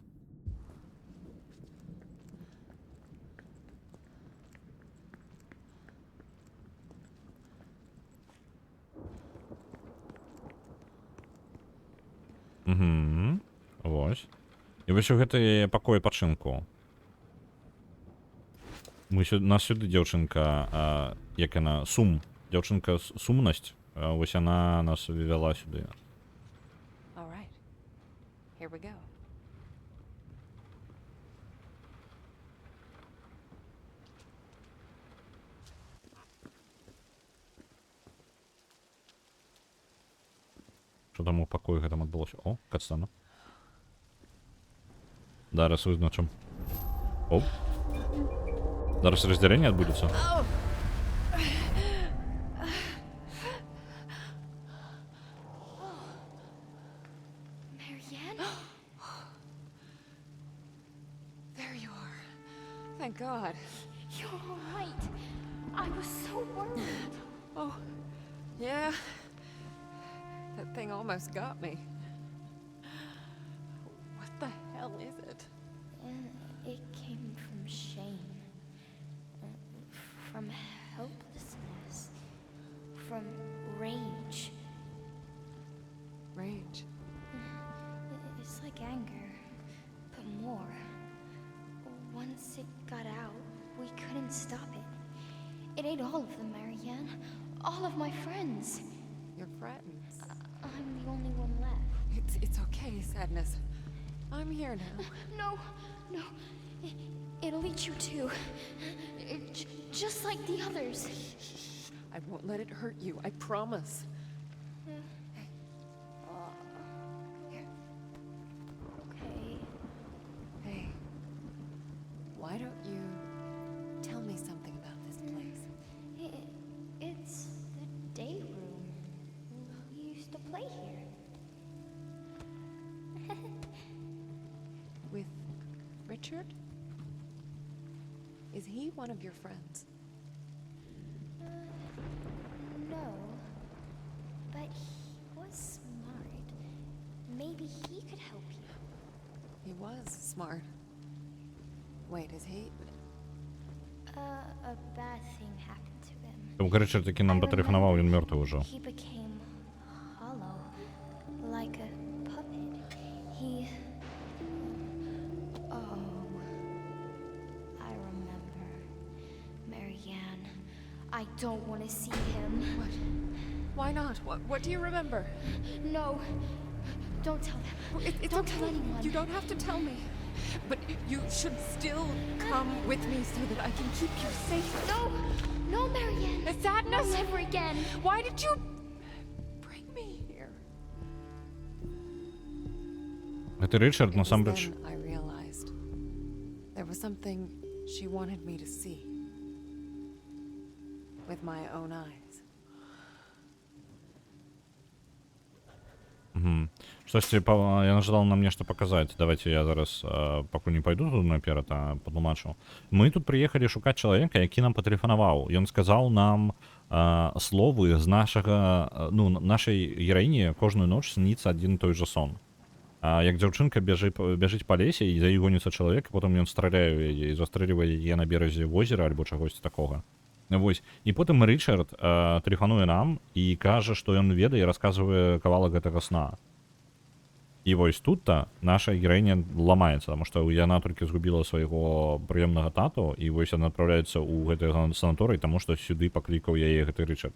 Вось. І вось у гэтай пакоі пачынку. Нас сюды дзяўчынка, як яна, дзяўчынка сумнасць, вось яна нас вывяла сюды. All right. Here we go. Що там у пакоі гэтым адбылося? О, катсцена. Зараз вызначым. Оп. Зараз раздзяленне адбудзецца. Marianne? There you are. Thank God. You're all right. I was so worried. Oh, yeah. That thing almost got me. What the hell is it? It came from shame, from helplessness, from rage. Rage. It's like anger, but more. Once it got out, we couldn't stop it. It ate all of them, Marianne. All of my friends. Your friends. I'm the only one left. It's okay, Sadness. I'm here now. No. It'll eat you too. Just like the others. I won't let it hurt you, I promise. Okay. Hey, why don't you tell me something about this place? It's the day room. We used to play here. With Richard? Is he one of your friends? No. But he was smart. Maybe he could help you. He was smart. Wait, is he? A bad thing happened to him. Тому Ричард таки нам потелефонував, він мертвий уже. He became hollow, like a puppet. He... Oh, I remember. Marianne, I don't want to see him. What? Why not? What do you remember? No, don't tell them. It's Don't okay. tell anyone. You don't have to tell me. But you should still come with me so that I can keep you safe. No, Marianne. The sadness. No, never again. Why did you bring me here? Это Ричард, It was насамрэч. then I realized there was something she wanted me to see with my own eyes. Штось типа, я нажадал нам нешта показаць. Давайте я зараз пакуль не пайду тут наперад, а патлумачу. Мы тут прыехалі шукаць чалавека, які нам патэлефанаваў. Ён сказаў нам словы з нашага, нашай гераіні кожную ноч сніцца адзін і той жа сон. Як дзяўчынка бяжыць па лесе і за ёй гоніцца чалавек, і потым ён страляе ў яе і застрэльвае яе на беразе возера альбо чагосьці такога. Вось. І потым Ричард тэлефануе нам і кажа, што ён ведае і расказвае кавалак гэтага сна. І вось тут-то наша гераіня ламаецца, таму што яна толькі згубіла свайго прыемнага тату, і вось яна адпраўляецца ў гэты санаторый, таму што сюды паклікаў яе гэты Ричард.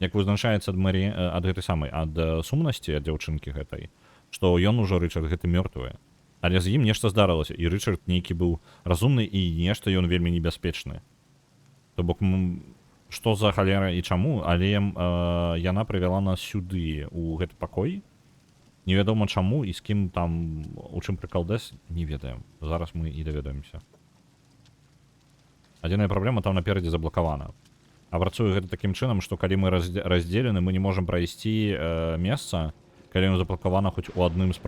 Як вызначаецца ад гэтай самай, ад сумнасці ад дзяўчынкі гэтай, што ён ужо Ричард гэты мёртвы. Але з ім нешта здарылася, і Ричард нейкі быў разумны, і нешта ён вельмі небяспечны. То бок, што за халера і чаму, але яна прывяла нас сюды, у гэты пакой. Невядома чаму і з кім там, у чым прыкалдэс, не ведаем. Зараз мы і даведаемся. Адзіная праблема там наперадзе заблакавана. А працуе гэта такім чынам, што калі мы раздзелены, мы не можам прайсці месца, калі яно заблакавана хоць у адным з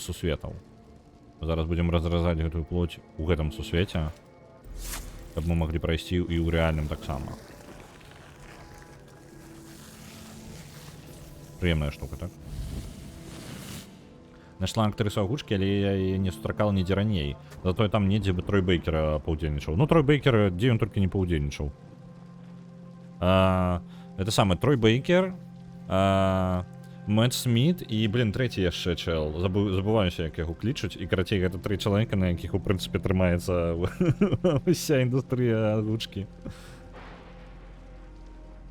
сусветаў. Зараз будзем разразаць гэтую плоць у гэтым сусвеце, каб мы маглі прайсці і ў рэальным таксама. Прыемная штука, так? Нашла актрысу агучкі, але я яе не сустракал нідзе раней. Затое там недзе бы Трой Бейкер паўдзельнічаў. Ну, Трой Бейкер, дзе ён толькі не паўдзельнічаў. Это самае, Трой Бейкер, Мэтт Сміт і, трэці яшчэ чэл. Забываюся, як яго клічуць. І, карацей, гэта 3 чалавека, на якіх, у прынцыпе, трымаецца ўся індустрыя агучкі.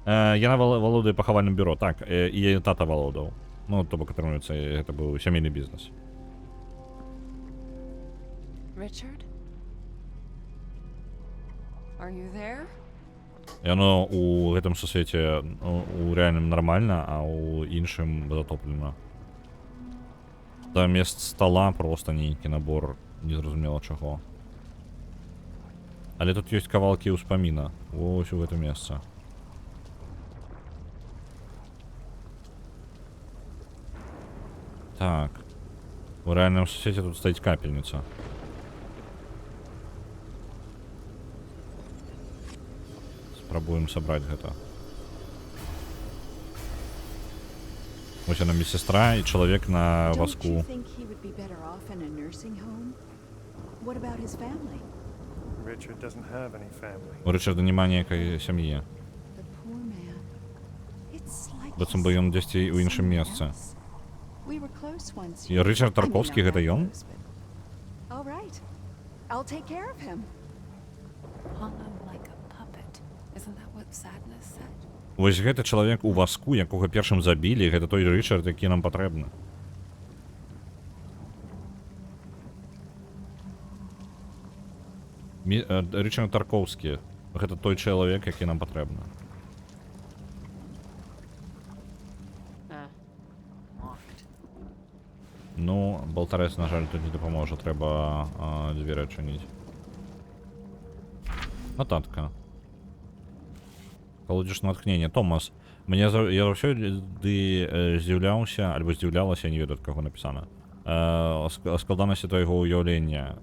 Яна валодае пахавальным бюро, так, і яе тата валодаў. Ну, то бок, атрымліваецца, гэта быў сямейны бізнес. Richard? Are you there? Яно у гэтым сусвеце у рэальным нармальна, а ў іншым затоплена. Замест стола проста нейкі набор незразумела чаго. Але тут ёсць кавалкі ўспаміна. Вось у гэтым месцы. Так. У рэальным сусвеце тут стаіць капельніца. Спрабуем сабраць гэта. Вось яна медсестра і чалавек на Don't you вазку. think he would be better off in a nursing home? What about his family? Richard doesn't have any family. У Рычарда няма ніякай сям'і. The poor man. It's like Быццам he's бы ён дзесьці ў іншым someone месцы. else. We were close once. І Рычард Тарковскі гэта ён? All right. I'll take care of him. Hollow like a puppet. Isn't that what sadness said? Вось гэты чалавек у вазку, якога першым забілі, гэта той Рычард, які нам патрэбны. Рычард Тарковскі. Гэта той чалавек, які нам патрэбны. Locked. Ну, болтарэс, на жаль, тут не дапаможа. Трэба дзверы адчыніць. Нотатка. Колодзеж натхнення. Томас, я заўсёды здзіўляўся, альбо здзіўлялася, не ведаю, ад каго напісана. Складанасці твайго ўяўлення.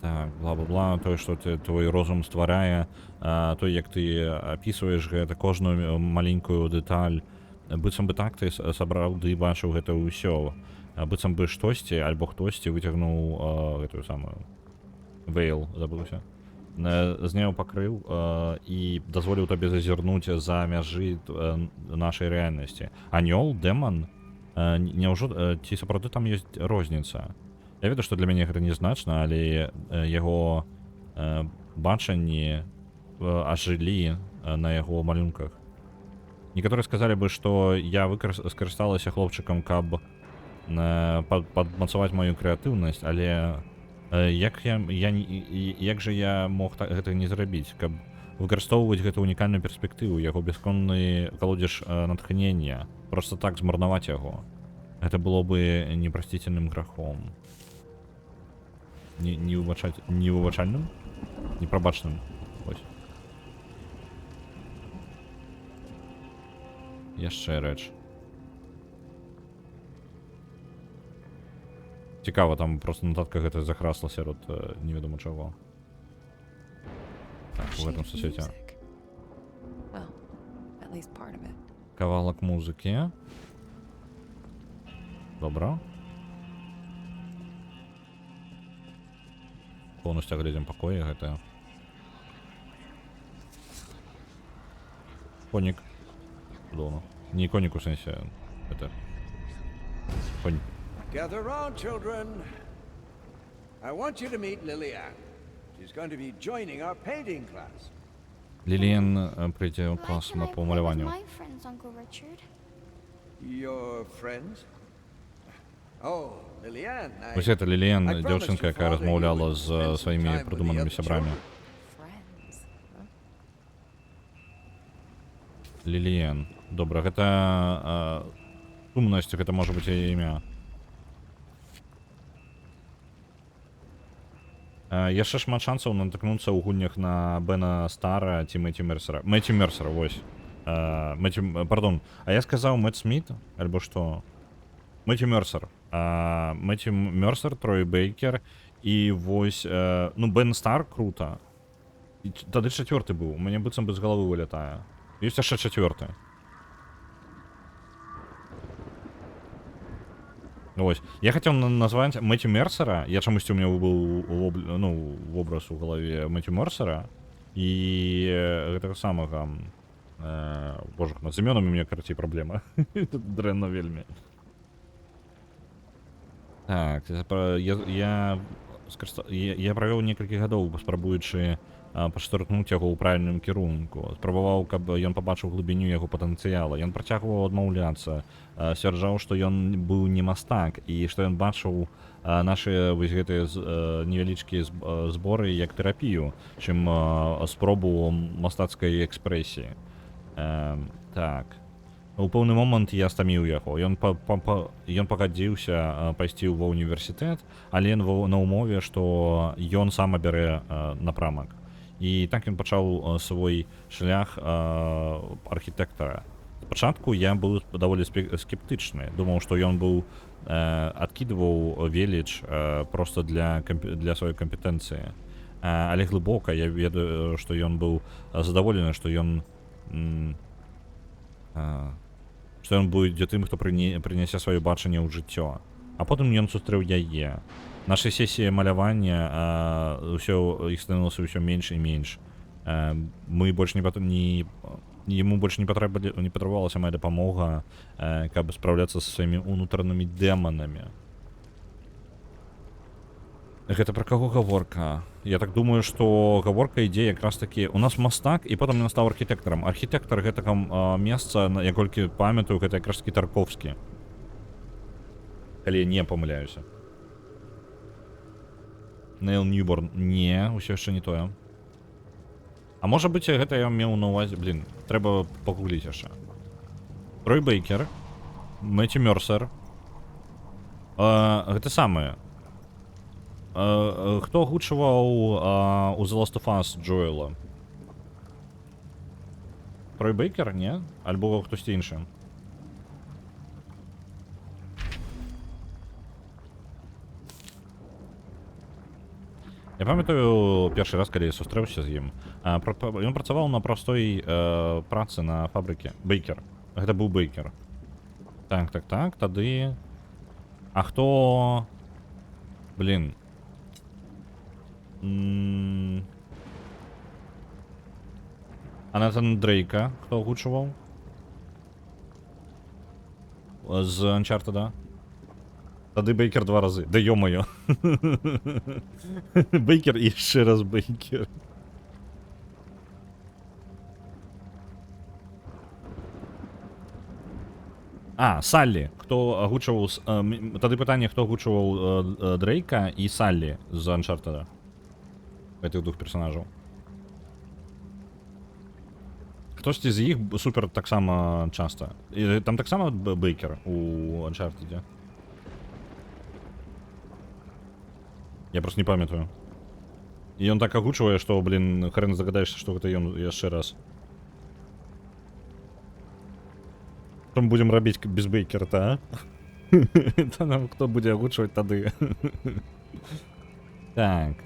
Так, бла-бла-бла, тое, што твой розум стварае, той, як ты апісваеш гэта, кожную маленькую дэталь. Быццам бы так ты сапраўды бачыў гэта ўсё. Быццам бы штосьці, альбо хтосьці выцягнуў гэтую самую вейл, забыўся. Зняў пакрыў і дазволіў табе зазірнуць за мяжы нашай рэальнасці. Анёл, дэман, няўжо ці сапраўды там ёсць розніца? Я ведаю, што для мяне гэта незначна, але яго бачанні ажылі на яго малюнках. Некаторыя сказалі бы, што я скарысталася хлопчыкам, каб падмацаваць маю крэатыўнасць, але як жа я мог гэта не зрабіць, каб выкарыстоўваць гэту унікальную перспектыву, яго бясконны колодзеж натхнення, проста так змарнаваць яго. Гэта было бы непрасціцельным грахом. Невыбачальным? Непрабачным. Ось. Яшчэ рэч. Цікава, там просто нотатка гэта захрасла сярод невядома чаго. Так, у гэтым сусвеце. Well, at least part of it. Кавалак музыкі. Добра. Полностью оглядзім пакоі гэта. Конік. Дома. Не конік у сэнсе. Это. Конік. Gather round, children. I want you to meet Lillian. She's going to be joining our painting class. Ліліан прийде у клас по малюванню. My friends, Uncle Richard. Your friends? Oh, Lillian. Ось гэта Ліліан, дзяўчынка, якая размаўляла з сваімі прыдуманымі сябрамі. Friends. Huh? Ліліан. Добра, гэта сумнасць, гэта можа быць яе імя. Яшчэ шмат шансаў натыкнуцца ў гульнях на Бена Стара ці Мэццю Мерсера. Мэццю Мерсера, вось. Пардон, а я сказаў Мэтт Сміт, альбо што? Мэццю Мерсер. Мэццю Мерсер, Трой Бейкер і вось, ну, Бен Стар крута. І тады чацвёрты быў, у мяне быццам бы з галавы вылятае. Ёсць яшчэ чацвёрты. Ось. Я хацеў назваць Мэццю Мерсера. Я чамусьці у меня быў вобраз у галаве Мэццю Мерсера. І гэтага самага... Боже, з імёнамі у меня, карацей, праблема. Дрэнна вельмі. Так, я правёў некалькі гадоў, спрабуючы паштурхнуць яго ў правільным кірунку. Спрабаваў, каб ён пабачыў глыбіню яго патэнцыяла. Ён працягваў адмаўляцца, сцвярджаў, што ён быў не мастак і што ён бачыў нашы вось гэтыя невялічкія зборы як тэрапію, чым спробу мастацкай экспрэсіі. Так. У пэўны момант я стаміў яго. Ён пагадзіўся пайсці ва ўніверсітэт, але на ўмове, што ён сам абярэ напрамак. І так ён пачаў свой шлях архітэктара. Спачатку я быў даволі скептычны. Думаў, што ён быў адкідваў веліч проста для сваёй кампетэнцыі. Але глыбока я ведаю, што ён быў задаволены, што ён што ён будзе тым, хто прынясе сваё бачанне ў жыццё. А потым ён сустрэў яе. Наша сесія малявання, ўсё іх становілася ўсё менш і менш. Мы больш яму больш не патрабавалася моя дапамога, каб спраўляцца са сваімі унутранымі дэманамі. Гэта пра каго гаворка? Я так думаю, што гаворка ідзе якраз такі... У нас мастак, і потым ён стаў архітэктарам. Архітэктар гэтага месца, я колькі памятаю, гэта якраз такі Тарковскі. Калі я не памыляюся. Нейл Ньюборн. Не, усё яшчэ не тое. А можа быць, гэта я меў на увазе... Блін, трэба пагугліць яшчэ. Трой Бейкер, Мэццю Мёрсер. Гэта самае. Хто агучваў у The Last of Us Джоэла? Трой Бейкер, не? Альбо хтосьці іншы? Я памятаю першы раз, калі я сустрэўся з ім. Ён працаваў на простой працы на фабрыке. Бейкер. Гэта быў Бейкер. Так, тады... А хто... Блін. А Натан Дрейка хто агучваў? З Uncharted. Тады Бейкер 2 разы. Да ё-моё. Бейкер і яшчэ раз Бейкер. Саллі. Хто агучваў... Тады пытанне, хто агучваў Дрейка і Саллі з Uncharted. Гэтых двух персонажаў. Хтосьці з іх супер таксама часта. І там таксама Бейкер у Uncharted. Я просто не памятаю. І ён так агучвае, што, блін, хрен здагадаешся, што гэта ён яшчэ раз. Што мы будзем рабіць без Бейкера-то, а? Та нам хто будзе агучваць тады? Так.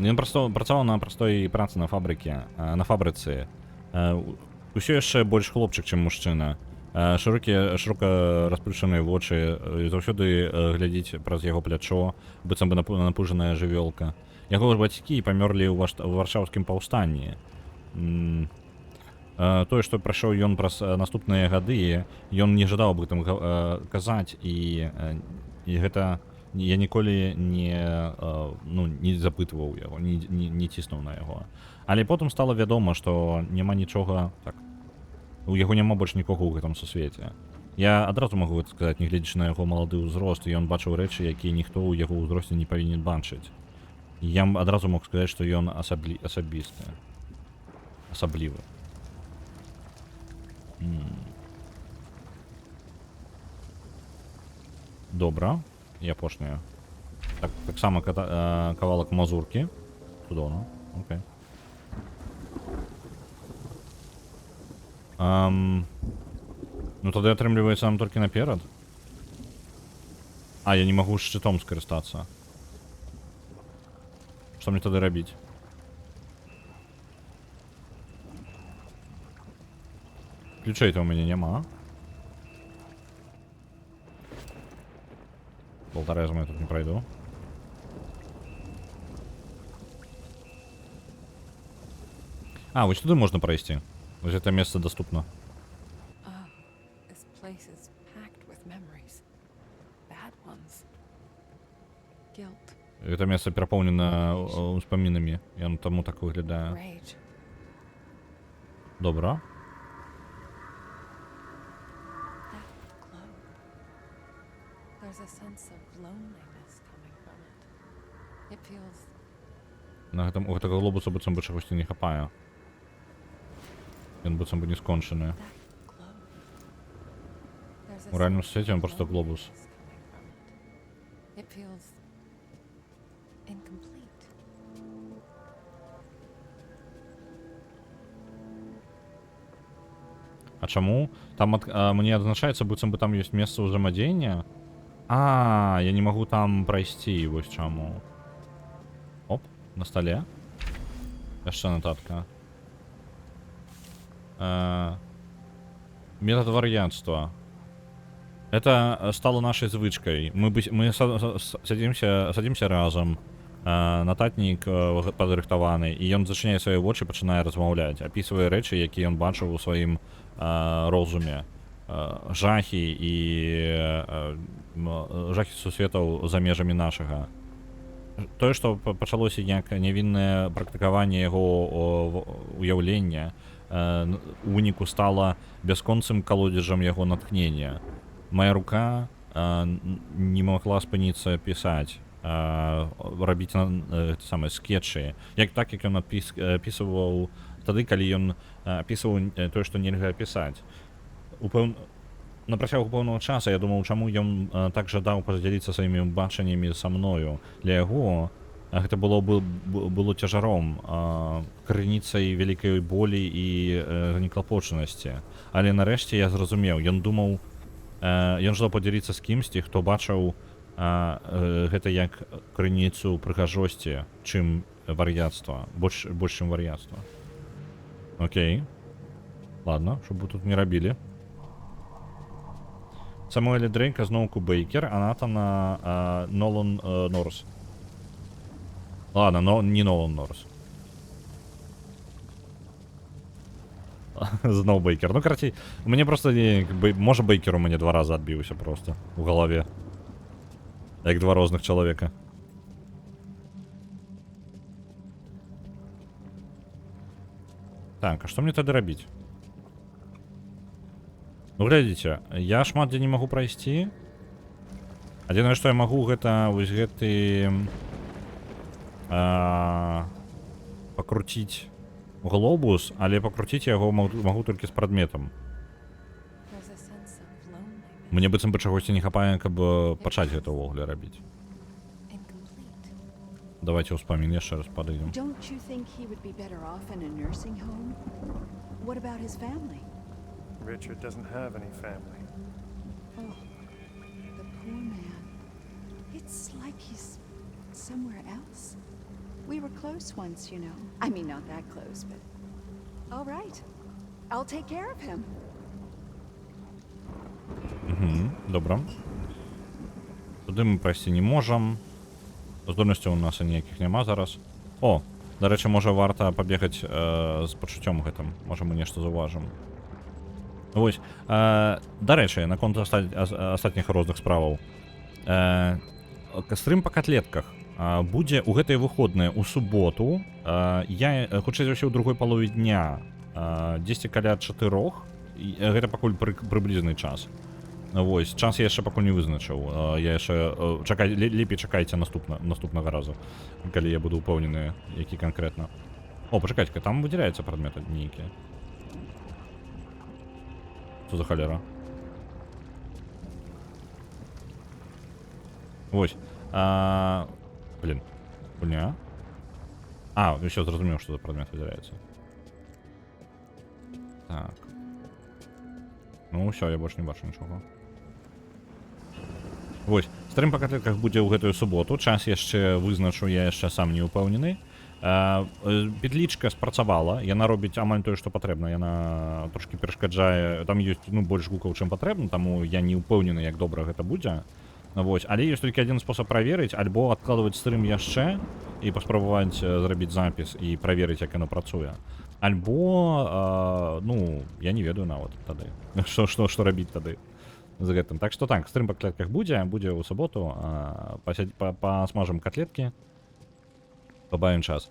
Ён працаваў на простой працы на фабрыцы. Усё яшчэ больш хлопчык, чым мужчына. Шырока расплюшаныя вочы, заўсёды глядзіць праз яго плячо, быццам бы напужаная жывёлка. Яго бацькі памёрлі ў варшаўскім паўстанні. Тое, што прайшоў ён праз наступныя гады, ён не жадаў аб гэтым казаць, і гэта я ніколі не запытваў яго, не ціснуў на яго. Але потым стала вядома, што няма нічога, так, у яго няма больш нікога ў гэтым сусвеце. Я адразу магу гэта сказаць, не гледзячы на яго малады ўзрост, ён бачыў рэчы, якія ніхто ў яго ўзросце не павінен бачыць. Я адразу мог сказаць, што ён асабісты. Асаблівы. Добра. І апошняя. Таксама кавалак мазуркі. Цудоўна. Окей. Ну тады атрымліваецца нам толькі наперад. Я не магу шчытом скарыстацца. Што мне тады рабіць? Ключей-то у мяне няма. Болторезом я тут не пройду. Вось туды можна пройсці. Вось это месца доступно. Это месца перапоўнена успамінамі. Ён таму так выглядае. Добра. На гэтым у гэтага глобуса быццам бы чагосьці не хапае. Ён быццам бы не скончаны. У рэальным свеце ён просто глобус. А чаму? Там мне адзначаецца, быццам бы там ёсць месца ўзаемадзеяння. Я не магу там прайсці, вось чаму. Оп, на стале. Яшчэ нататка. Метод вар'янства. Это стало нашей звычкой. Мы садимся разом. Нататнік падрыхтаваны, і ён зачыняе свае вочы, пачынае размаўляць, апісвае рэчы, якія ён бачыў у сваім розуме. Жахі і жахі сусветаў за межамі нашага. Тое, што пачалося як нявіннае практыкаванне яго уяўлення, у выніку стала бясконцым калодзежам яго натхнення. Моя рука не магла спыніцца пісаць, рабіць самыя скетчы, як ён апісваў тады, калі ён апісваў тое, што нельга апісаць. На працягу пэўнага часу я думаў, чаму ён так жадаў падзяліцца сваімі бачаннямі са мною. Для яго гэта было цяжаром, крыніцай вялікай болі і неклапочанасці. Але нарэшце я зразумеў, ён жадаў падзяліцца з кімсьці, хто бачыў гэта як крыніцу прыгажосці, чым вар'яцтва, больш чым вар'яцтва. Окей. Ладно, щоб вы тут не рабілі. Самуэль Дрейка зноўку Бейкер, а Натана Нолан Норрис. Ладно, но не Нолан Норрис. Зноў Бейкер. Ну, карацей, мне просто, можа Бейкер у мяне 2 раза адбіўся просто у галаве. Як 2 розных чалавека. Так, а што мне тады рабіць? Ну, глядзіце, я шмат дзе не магу прайсці. Адзінае, што я магу, гэта вось гэты пакруціць глобус, але пакруціць яго магу толькі з прадметам. Мне быццам бы чагосьці не хапае, каб пачаць гэта ўвогуле рабіць. Давайте ўспамін яшчэ раз падыдзем. Don't you think he would be better off in a nursing home? What about his family? Richard doesn't have any family. Oh, the poor man. It's like he's somewhere else. We were close once, you know. I mean, not that close, but... All right. I'll take care of him. Добра. Туди ми прайсці не можам. Здольнасцяў у нас ніякіх няма зараз. О, дарэчы, можа варта пабегаць з пачуццём гэтым. Можа мы нешта заўважым. Вось, дарэчы, наконт астатніх розных справаў. Стрым па катлетках будзе ў гэтыя выходныя ў суботу. Я хутчэй за ўсё ў другой палове дня. Дзесьці каля 4. Гэта пакуль прыблізны час. Вось, час я яшчэ пакуль не вызначыў. Я яшчэ лепей чакайце наступнага разу, калі я буду упэўнены, які канкрэтна. О, пачакайце, там выдзяляецца прадмет нейкі. Што за халера? Вось. Блин. Гульня. Усё, зразумеў, што за прадмет выдзяляецца. Так. Ну, ўсё, я больш не бачу нічога. Вось, стрым па катлетках будзе ў гэтую суботу. Час яшчэ вызначу, я яшчэ сам не упэўнены. Петлічка спрацавала, яна робіць амаль тое, што патрэбна. Яна трошки перашкаджае, там ёсць больш гукаў, чым патрэбна, таму я не упэўнены, як добра гэта будзе. Вось, але ёсць толькі адзін спосаб праверыць, альбо адкладваць стрым яшчэ і паспрабаваць зрабіць запіс і праверыць, як яно працуе. Альбо, я не ведаю нават тады, што рабіць тады з гэтым. Так што так, стрым па катлетках будзе ў суботу, пасмажым катлеткі, пабавім час.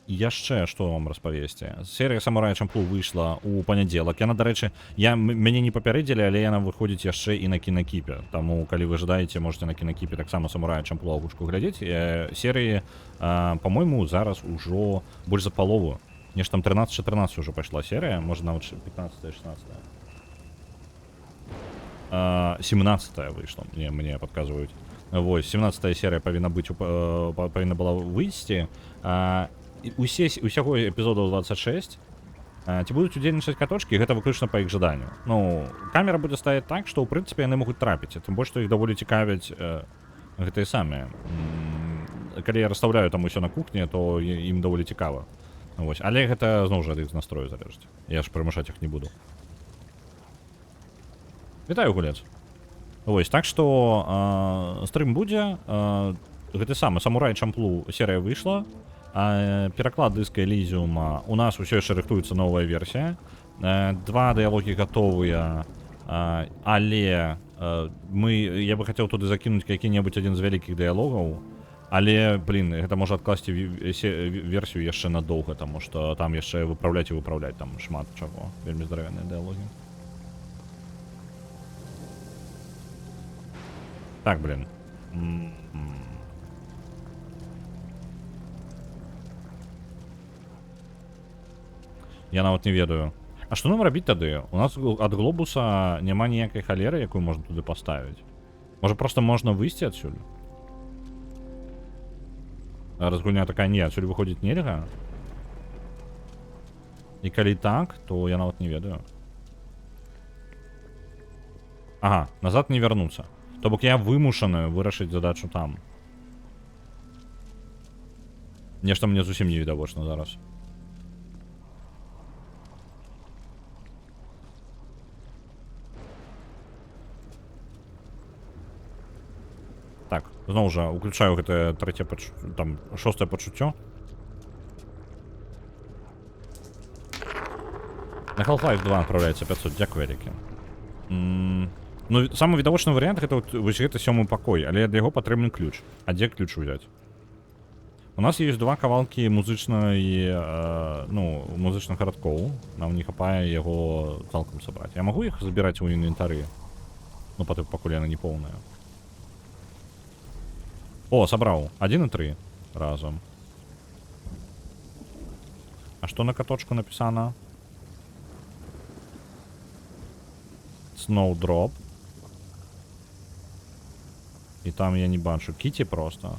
Яшчэ што вам распавесці? Серыя Самурая Чамплу выйшла ў панядзелак. Яна, дарэчы, мяне не папярэдзілі, але яна выходзіць яшчэ і на кінакіпе. Таму, калі вы жадаеце, можете на кінакіпе таксама Самурая Чамплу агучку глядзець. Серыі, па-мойму, зараз ужо больш за палову. Нешта там 13-14 ўжо пайшла серыя, можа нават 15-16. 17 выйшла, мне падказваюць. Вось, 17 серія павінна была выйсці. Усяго эпізодаў 26. Ці будуць удзельнічаць каточкі, гэта выключна па іх жаданню. Камера будзе стаяць так, што ў прынцыпе яны могуць трапіць. Тым больш, што іх даволі цікавяць гэтыя самыя. Калі я расстаўляю там усё на кухні, то ім даволі цікава. Вось, але гэта зноў жа ад іх настрою залежыць. Я ж прымушаць іх не буду. Вітаю, гулец. Вось, так што стрым будзе. Гэты самы Самурай Чамплу серыя выйшла. Пераклад дыска Элізіума. У нас усё яшчэ рыхтуецца новая версія. 2 дыялогі гатовыя. Але я бы хацеў туды закінуць які-небудзь адзін з вялікіх дыялогаў. Але, блін, гэта можа адкласці версію яшчэ надоўга, таму што там яшчэ выпраўляць і выпраўляць там шмат чаго. Вельмі здаравенныя дыялогі. Так, блин. Я нават не ведаю. А што нам рабіць тады? У нас ад глобуса няма ніякай халеры, якую можна туды паставіць. Можа, проста можна выйсці адсюль? Раз гульня такая, не, адсюль выходзіць нельга. І калі так, то я нават не ведаю. Ага, назад не вярнуцца. То бок я вымушаны вырашыць задачу там. Нешта мне зусім не відавочна зараз. Так, зноў жа, уключаю гэтае трэцяе пачуццё, там, 6-е пачуццё. На Half-Life 2 адпраўляецца 500, дзякую вялікі. Ну, самы відавочны варыянт гэта вось гэта 7-й пакой, але ад яго патрэбны ключ. А дзе ключ узяць? У нас ёсць 2 кавалкі музычнай, ну, музычных радкоў. Нам не хапае яго цалкам сабраць. Я магу іх забіраць у інвентары? Ну, пакуль яна не поўная. О, сабраў. 1 і 3 разам. А што на каточку напісана? Snowdrop. І там я не бачу. Кіті просто.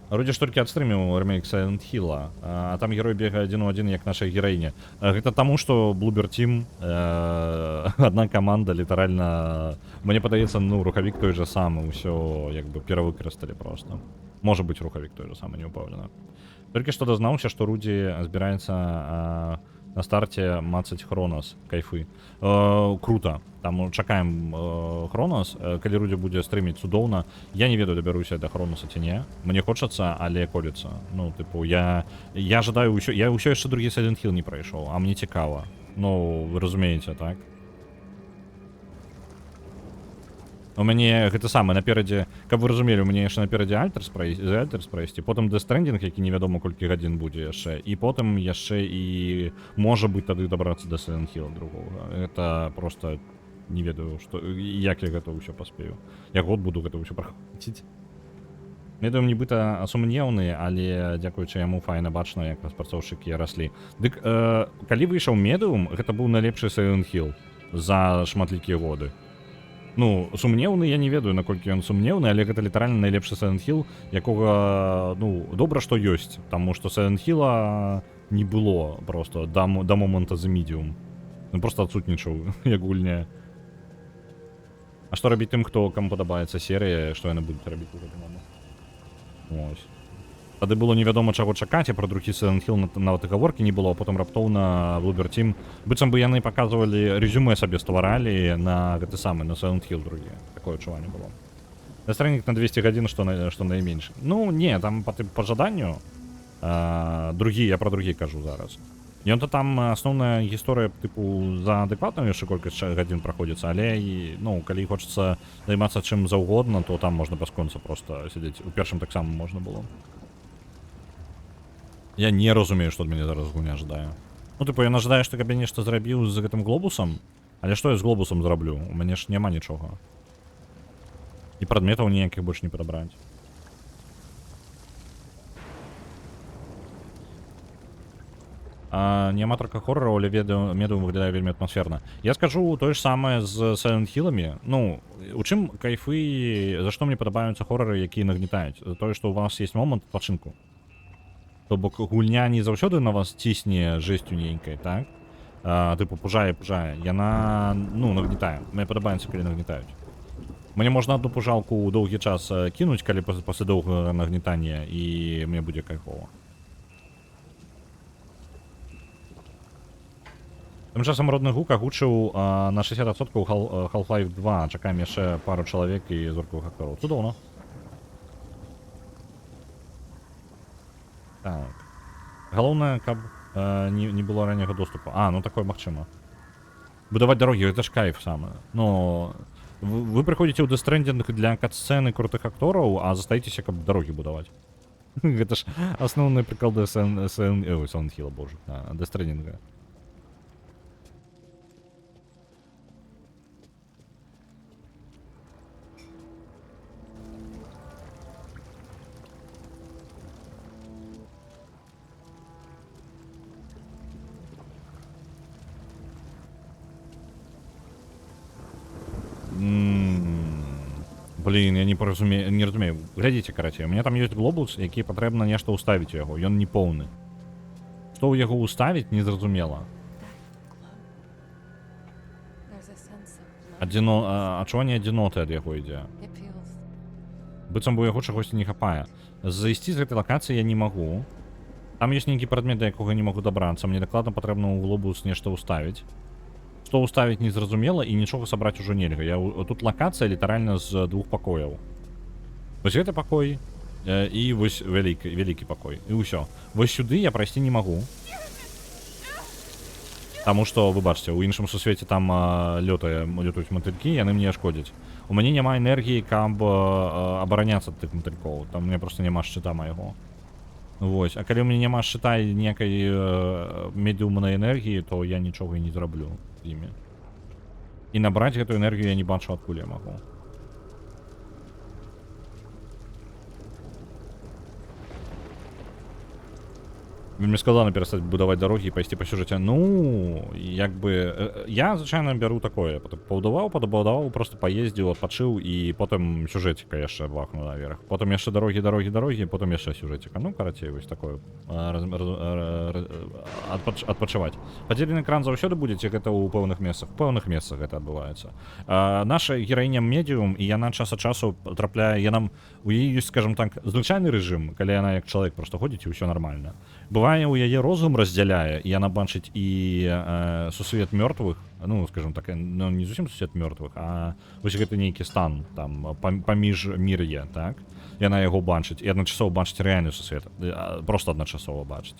Вроде ж толькі адстрыміў ремейк Silent Hill, а там герой бегае адзін у адзін, як наша гераіня. Гэта таму, што Bloober Team, адна каманда, літаральна, мне падаецца, ну, рухавік той же самы, усё, як бы, перавыкарысталі просто. Можа быць, рухавік той же самы, не ўпэўнена. Толькі што дазнаўся, што Рудзі збіраецца на старце мацаць Хронос, кайфы. Круто. Там чакаем Хронос. Калі Рудзі будзе стрыміць цудоўна. Я не ведаю, дабяруся да Хроноса ці не. Мне хочацца, але колецца. Ну, тыпу, я жадаю ўсё... Я ўсё яшчэ другі Silent Hill не прайшоў, а мне цікава. Ну, вы разумееце, так? У мяне гэта самае наперадзе, каб вы разумелі, у мяне яшчэ наперадзе Альтэрс прайсці, потым Death Stranding, які невядома колькі гадзін будзе яшчэ, і потым яшчэ і можа быць тады дабрацца да Silent Hill другога. Гэта просто не ведаю, што, як я гэта ўсё паспею. Я год буду гэта ўсё праходзіць. Медыум нібыта сумнеўны, але дзякуючы яму файна бачна, як распрацоўшчыкі раслі. Дык, калі выйшаў Медыум, гэта быў найлепшы Silent Hill за шматлікія годы. Ну, сумнеўны, я не ведаю, наколькі ён сумнеўны, але гэта літаральна найлепшы Silent Hill, якога, ну, добра, што ёсць, таму што Silent Hill'a не было просто да момента The Medium. Ён просто адсутнічаў, як гульня. А што рабіць тым, каму падабаецца серыя, што яны будуць рабіць у гэты момент? Ось. Тады было невядома, чаго чакаць, а пра другі Silent Hill нават і гаворкі не было, а потым раптоўна Bloober Team, быццам бы яны паказвалі, резюме сабе стваралі на гэты самы, на Silent Hill другі. Такое адчуванне было. Death Stranding на 200 гадзін, што найменш. Ну, не, там па жаданню. Другі, я пра другі кажу зараз. Ён-то там асноўная гісторыя, тыпу, за адэкватную яшчэ колькасць гадзін праходзіцца, але, ну, калі хочацца займацца чым заўгодна, то там можна пасконца проста сядзець. У першым таксама можна было. Я не разумею, што ад мяне зараз гульня жадае. Ну, тыпу, яна жадае, што каб я нешта зрабіў з гэтым глобусам, але што я з глобусам зраблю? У мяне ж няма нічога. І прадметаў ніякіх больш не падабраць. Неаматарка хоррораў, але Медыум выглядае вельмі атмасферна. Я скажу тое ж самае з Silent Hill'амі. Ну, у чым кайфы, за што мне падабаюцца хорроры, якія нагнетаюць? За тое, што у вас есть момант адпачынку. То бок гульня не заўсёды на вас цісне жэсцю нейкай, так? Тыпу, пужае. Яна, ну, нагнетае. Мне падабаецца, калі нагнетаюць. Мне можна адну пужалку ў доўгі час кінуць, калі пасля доўгага нагнетання, і мне будзе кайфова. Тым часам родны гук агучыў на 60% Half-Life 2. Чакаем яшчэ пару чалавек і зоркавых актораў. Цудоўна. Так. Галоўнае, каб не было ранняга доступу. Ну такое магчыма. Будаваць дарогі, гэта ж кайф самае. Но вы прыходзіце ў Death Stranding для кат-сцэны крутых актораў, а застаецеся, каб дарогі будаваць. Гэта ж асноўны прыкол Silent Hill, боже, Death Stranding. Блин, я не разумею. Глядзіце, карацей, у меня там ёсць глобус, які патрэбна нешта ўставіць у яго. Ён не поўны. Што ў яго ўставіць, незразумела. Адчуванне адзіноты ад яго ідзе. Быццам бы у яго чагосьці не хапае. Зайсці з гэтай лакацыі я не магу. Там ёсць нейкі прадмет, да якога не магу дабрацца. Мне дакладна патрэбна ў глобус нешта ўставіць. Што ўставіць незразумела і нічога сабраць ужо нельга. Тут лакацыя літаральна з 2 пакояў. Вось гэты пакой і вось вялікі пакой. І ўсё. Вось сюды я прайсці не магу. Таму што, вы бачыце, у іншым сусвеце там лётаюць матылькі, яны мне шкодзяць. У мяне няма энергіі, каб абараняцца ад тых матылькоў. Там мне проста няма шчыта майго. Вось. А калі ў мяне няма шчыта і некай медыумнай энергіі, то я нічога і не зраблю з імі. І набраць гэтую энергію я не бачу, адкуль я магу. Вельмі складана перастаць будаваць дарогі і пайсці па сюжэце. Ну, як бы... Я, звычайна, бяру такое. Пабудаваў, просто паездзіў, адпачыў, і потым сюжэціка яшчэ бахну наверх. Потым яшчэ дарогі, потым яшчэ сюжэціка. Ну, карацей, вось такое. Адпачываць. Падзелены экран заўсёды будзе, ці гэта ў пэўных месцах? У пэўных месцах гэта адбываецца. Наша гераіня медіум, і яна час ад часу трапляе... У яе ёсць, скажем так, звычайны рэжым, калі яна як чалавек просто ходзіць, і ўсё нармальна. Бывае, у яе розум раздзяляе, і яна бачыць і сусвет мёртвых, ну, скажем так, ну, не зусім сусвет мёртвых, а вось гэты нейкі стан, там, паміж мір'е, так? Яна яго бачыць, і адначасова бачыць рэальны сусвет, просто адначасова бачыць.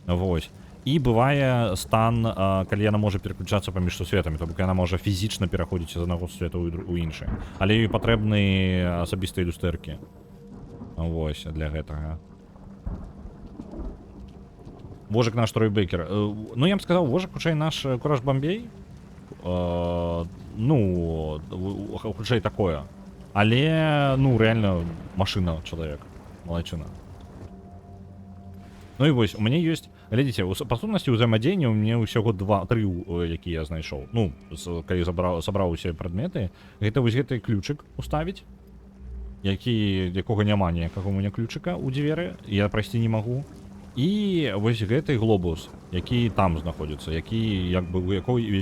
Вось. І бывае стан, калі яна можа пераключацца паміж сусветамі, то бок яна можа фізічна пераходзіць з аднаго сусвета ў іншы. Але ёй патрэбны асабістыя люстэркі. Вось, для гэтага. Вожык наш Трой Бейкер. Ну, я б сказаў, вожык, хутчэй, наш Кураж Бамбей. Ну, хутчэй такое. Але, ну, рэальна, машына, чалавек. Малайчына. Ну і вось, у мяне ёсць, глядзіце, па сутнасці ўзаемадзеяння у мяне ўсяго 2-3, якія я знайшоў. Ну, калі сабраў усе прадметы, гэта вось гэты ключык уставіць, якога няма ніякага у мяне ключыка ў дзверы, я прайсці не магу. І вось гэты глобус, які там знаходзіцца, які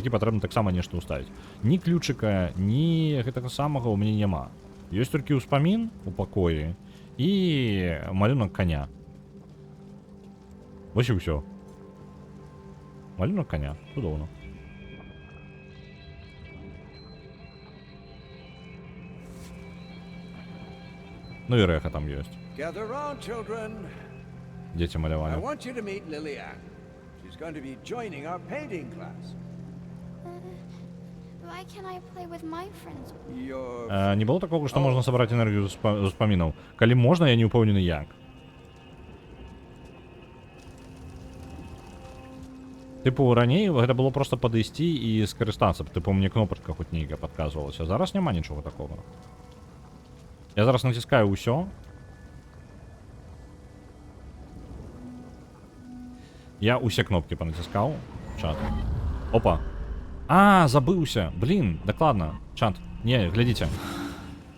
патрэбна таксама нешта ўставіць. Ні ключыка, ні гэтага самага ў мяне няма. Ёсць толькі ўспамін у пакоі і малюнак коня. Вось і ўсё. Малюнак коня. Цудоўна. Ну і рэха там ёсць. Дзеці малявалі. I want you to meet Lilian. She's going to be joining our painting class. Why can't I play with my friends? Не было такого, што можна сабраць энергію з успамінаў. Калі можна, я не ўпэўнены як. Типу, раней гэта было просто падысці і скарыстацца. Типу, мне кнопачка хоць нейкая падказвалася. Зараз няма нічога такого. Я зараз націскаю ўсё. Я усе кнопкі панаціскаў. Чат. Опа. Забыўся. Блин, дакладна. Чат. Не, глядзіце.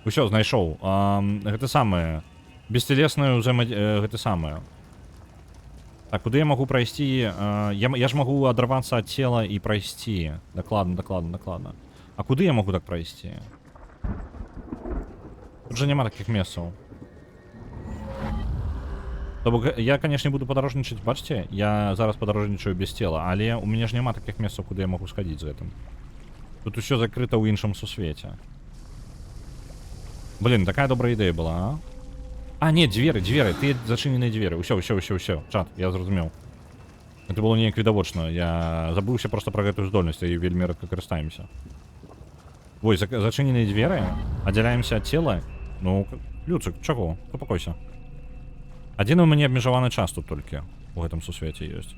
Усё, знайшоў. Гэта самае. Бестелесную гэта самае. Так, куды я магу прайсці? Я ж магу адрвацца ад цела і прайсці. Дакладна. А куды я магу так прайсці? Тут жа няма такіх месцаў. То бок я, канешне, буду падарожнічаць, бачце, я зараз падарожнічаю без цела, але у мяне ж няма такіх месцаў, куды я магу схадзіць з гэтым. Тут усё закрыта ў іншым сусвеце. Блин, такая добрая ідэя была, а? А, не, дзверы, ты зачыненыя дзверы. Усё, чат, я зразумеў. Это было неяк відавочна. Я забыўся просто пра гэтую здольнасць і вельмі рэдка карыстаемся. Вось, зачыненыя дзверы, аддзяляемся ад цела. Ну, Люцык, чаго? Папакойся. Адзін у мяне абмежаваны час тут толькі у гэтым сусвеце ёсць.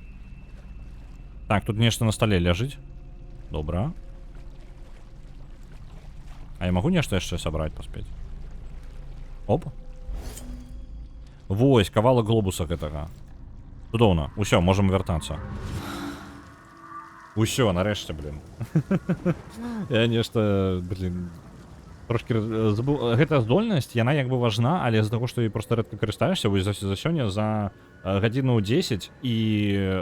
Так, тут нешта на стале ляжыць. Добра. А я магу нешта яшчэ сабраць паспець? Оп. Вось, кавалак глобуса гэтага. Цудоўна. Усё, можам вяртацца. Усё, нарэшце, блин. Я нешта, блин, трошки забыў. Гэта здольнасць, яна як бы важна, але з-за таго, што я проста рэдка карыстаешся, вось за сёння за гадзіну 10 і,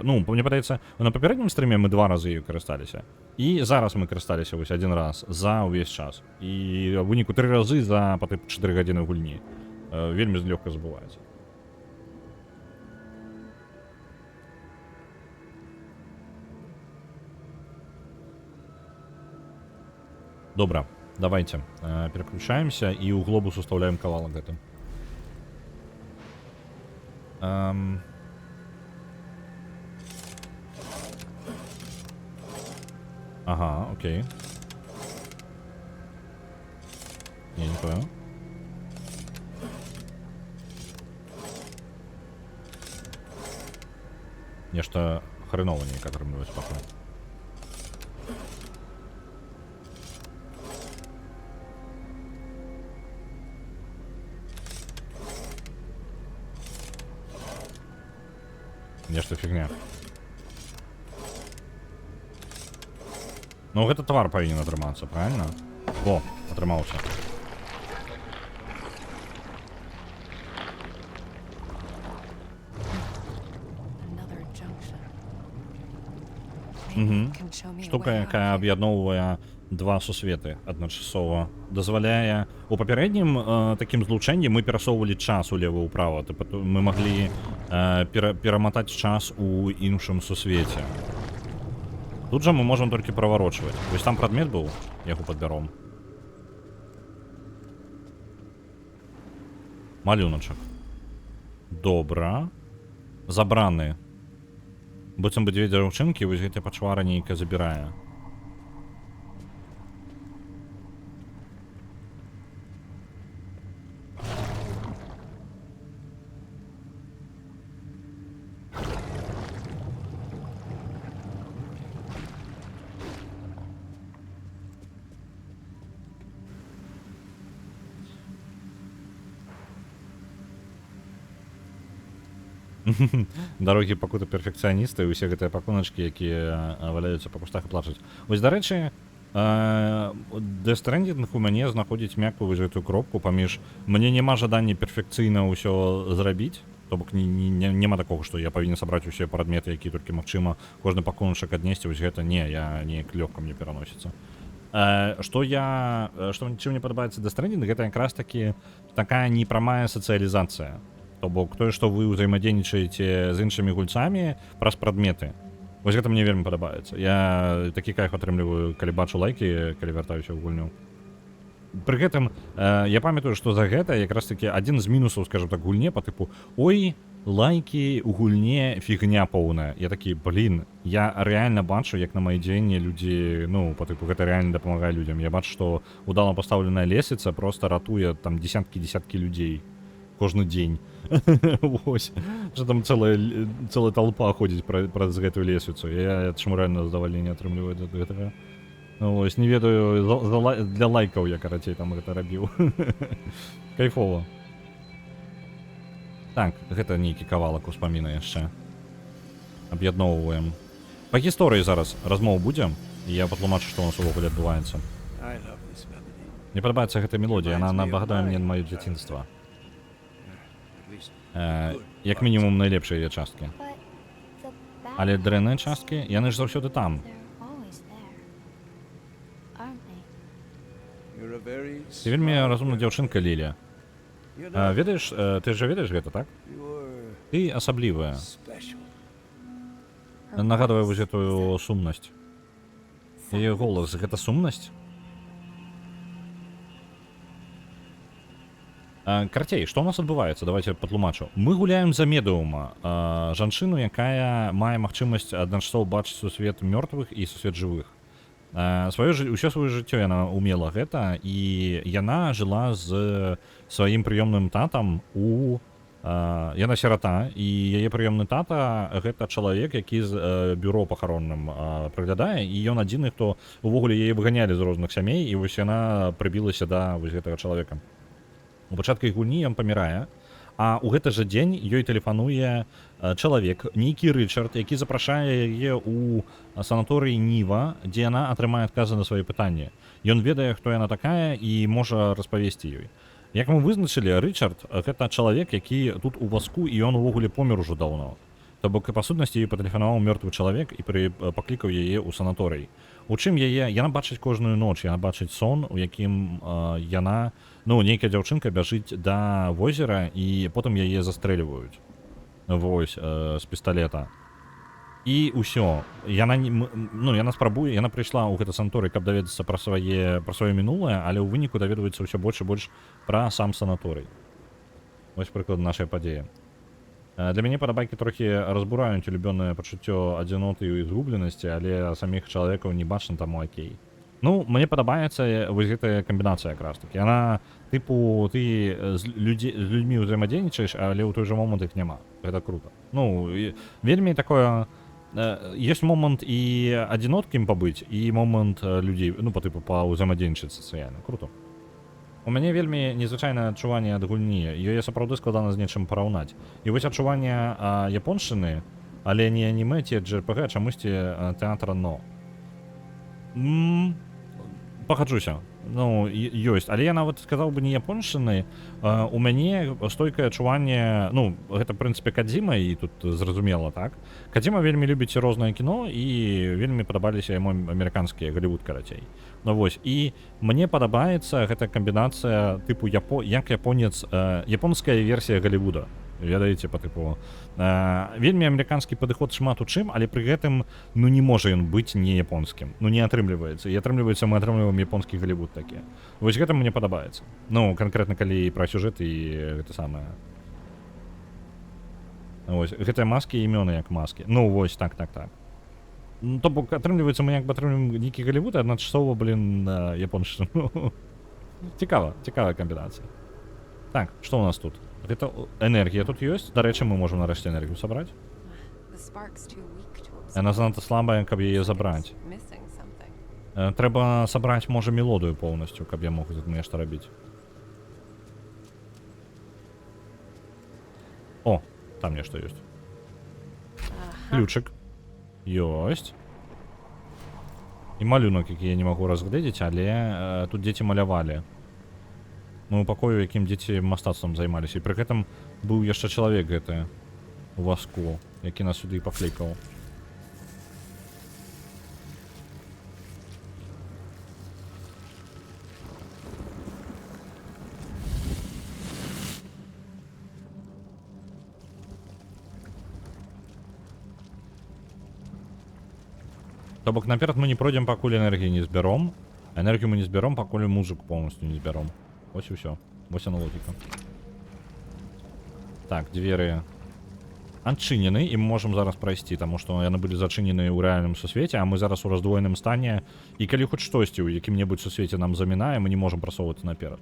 ну, мне падаецца, на папярэднім стрыме мы 2 разы ёй карысталіся. І зараз мы карысталіся вось 1 раз за ўвесь час. І ў выніку 3 разы за па 4 гадзіны гульні. Вельмі лёгка забываецца. Добра, давайте переключаемся и у глобуса уставляем кавалок гэтым. Ага, окей. Я не понял. Нечто хреново некоторым мне спокойно. Нечто фигня. Ну, гэта твар павінен атрымацца, правильно? О, атрымаўся. Штука, якая аб'ядноўвае 2 сусветы адначасова, дазваляе у папярэднім такім злучэнні мы перасоўвалі час улева-ўправа, мы маглі пераматаць час у іншым сусвеце. Тут жа мы можам толькі праварочваць. Вось там прадмет быў, яго падбяром. Малюначак. Добра. Забраны. Быццам бы 2 дзяўчынкі, вось гэтая пачвара нейкая забірае. Дарогі пакуты перфекцыяністы, усе гэтыя пакуначкі, якія валяюцца па кустах і плачуць. Вось, дарэчы, Death Stranding у мяне знаходзіць мяккую вось гэтую кропку паміж мне няма жадання перфекцыйна ўсё зрабіць, то бок няма такога, што я павінен сабраць усе прадметы, якія толькі магчыма, кожны пакуначак аднесці, вось гэта не, я неяк лёгка мне пераносіцца. Што мне падабаецца Death Stranding, гэта якраз такі такая непрамая сацыялізацыя. То бок тое, што вы ўзаемадзейнічаеце з іншымі гульцамі праз прадметы. Вось гэта мне вельмі падабаецца. Я такі кайф атрымліваю, калі бачу лайкі, калі вяртаюся ў гульню. Пры гэтым я памятаю, што за гэта якраз такі адзін з мінусаў, скажам так, гульне па тыпу ой, лайкі ў гульне фігня поўная. Я такі, блін, я рэальна бачу, як на майдзене людзі, ну, па тыпу гэта рэальна дапамагае людзям. Я бачу, што удала пастаўленая лесвіца проста ратуе там дзесяткі людзей кожны дзень. Вось. Что там целая толпа ходзіць праз гэтую лесвіцу. Я чаму рэальна задавальненне атрымліваю ад гэтага. Вось, не ведаю, для лайкаў я, карацей, там гэта рабіў. Кайфова. Так, гэта нейкі кавалак успаміна яшчэ. Аб'ядноўваем. Па гісторыі зараз размоў будзем, і я патлумачу, што ў нас увогуле адбываецца. Мне падабаецца гэтая мелодія, яна нагадае мне маё дзяцінства. Як мінімум найлепшыя яе часткі. Але дрэнныя часткі, яны ж заўсёды там. Ты вельмі разумная дзяўчынка, Лілія. Ведаеш, ты ж ведаеш гэта, так? Ты асаблівая. Special. Her Нагадвае voice, вось гэтую сумнасць. Яе голас, гэта сумнасць? Карцей, што ў нас адбываецца? Давайте патлумачу. Мы гуляем за медыума, жанчыну, якая мае магчымасць адначасова бачыць сусвет мёртвых і сусвет жывых. Усё сваё жыццё яна умела гэта, і яна жыла з сваім прыёмным татам у... Яна сірата, і яе прыёмны тата гэта чалавек, які з бюро пахаронным прыглядае, і ён адзіны, хто увогуле яе выганялі з розных сямей, і вось яна прыбілася да вось гэтага чалавека. У пачатку гульні ён памірае, а ў гэты жа дзень ёй тэлефануе чалавек, нейкі Рычард, які запрашае яе ў санаторыі Ніва, дзе яна атрымае адказы на свае пытанні. Ён ведае, хто яна такая, і можа распавесці ёй. Як мы вызначылі, Рычард гэта чалавек, які тут у вазку, і ён увогуле помер ужо даўно. То бок, па сутнасці, ёй патэлефанаваў мёртвы чалавек і паклікаў яе ў санаторый. У чым яна бачыць кожную ноч, яна бачыць сон, у якім яна, нейкая дзяўчынка бяжыць да возера, і потым яе застрэльваюць. Вось, з пісталета. І ўсё. Яна спрабуе, яна прыйшла ў гэты санаторый, каб даведацца пра сваё мінулае, але ў выніку даведваецца ўсё больш і больш пра сам санаторый. Вось прыклад нашай падзеі. Для мяне падабайкі трохі разбураюць улюбёнае пачуццё адзіноты і згубленасці, але саміх чалавекаў не бачна, таму акей. Мне падабаецца вось гэтая камбінацыя якраз такі. Яна, тыпу, ты з людзьмі ўзаемадзейнічаеш, але ў той жа момант іх няма. Гэта крута. Вельмі такое... Ёсць момант і адзіноткім пабыць, і момант людзей, паўзаемадзейнічаць сацыяльна. Круто. У мяне вельмі незвычайнае адчуванне ад гульні. Яе сапраўды складана з нечым параўнаць. І вось адчуванне японшчыны, але не анімэ ці JRPG, чамусьці тэатра но. Пагаджуся. Ёсць. Але я нават сказаў бы не японшчыны. У мяне стойкае адчуванне, гэта, в прынцыпе, Кадзіма, і тут зразумела, так? Кадзіма вельмі любіць рознае кіно, і вельмі падабаліся яму амерыканскія, Голлівуд, карацей. Вось, і мне падабаецца гэта камбінацыя тыпу як японец, японская версія Голлівуда. Ведаеце, па тыпу. Вельмі амерыканскі падыход шмат у чым, але пры гэтым, не можа ён быць не японскім. Не атрымліваецца. І атрымліваецца, мы атрымліваем японскі Голлівуд такі. Вось гэта мне падабаецца. Канкрэтна, калі пра сюжэт і гэта самае. Вось, гэтыя маскі і імёны як маскі. Вось, так. То бок, атрымліваецца, мы як бы атрымліваем нейкі Голлівуд, а адначасова, японшчыну. Цікавая камбінацыя. Так, што ў нас тут? Гэта энергія тут ёсць. Дарэчы, мы можам нарэшце энергію сабраць. Яна занадта слабая, каб яе забраць. Трэба сабраць, можа, мелодыю поўнасцю, каб я мог тут нешта рабіць. О, там нешта ёсць. Ключык. Ёсць. І малюнак, які я не магу разгледзець, але тут дзеці малявалі. У пакою, якім дзеці мастацтвам займаліся. І пры гэтым быў яшчэ чалавек гэты у вазку, які нас сюды паклікаў. То бок, наперад мы не пройдзем, пакуль энергіі не збяром. Энергію мы не збяром, пакуль музыку поўнасцю не збяром. Вось і ўсё. Вось яна логіка. Так, дзверы адчынены, і мы можам зараз прайсці, таму што яны былі зачынены ў рэальным сусвеце, а мы зараз у раздвоеным стане, і калі хоць штосьці ў якім-небудзь сусвеце нам замінае, мы не можам прасоўвацца наперад.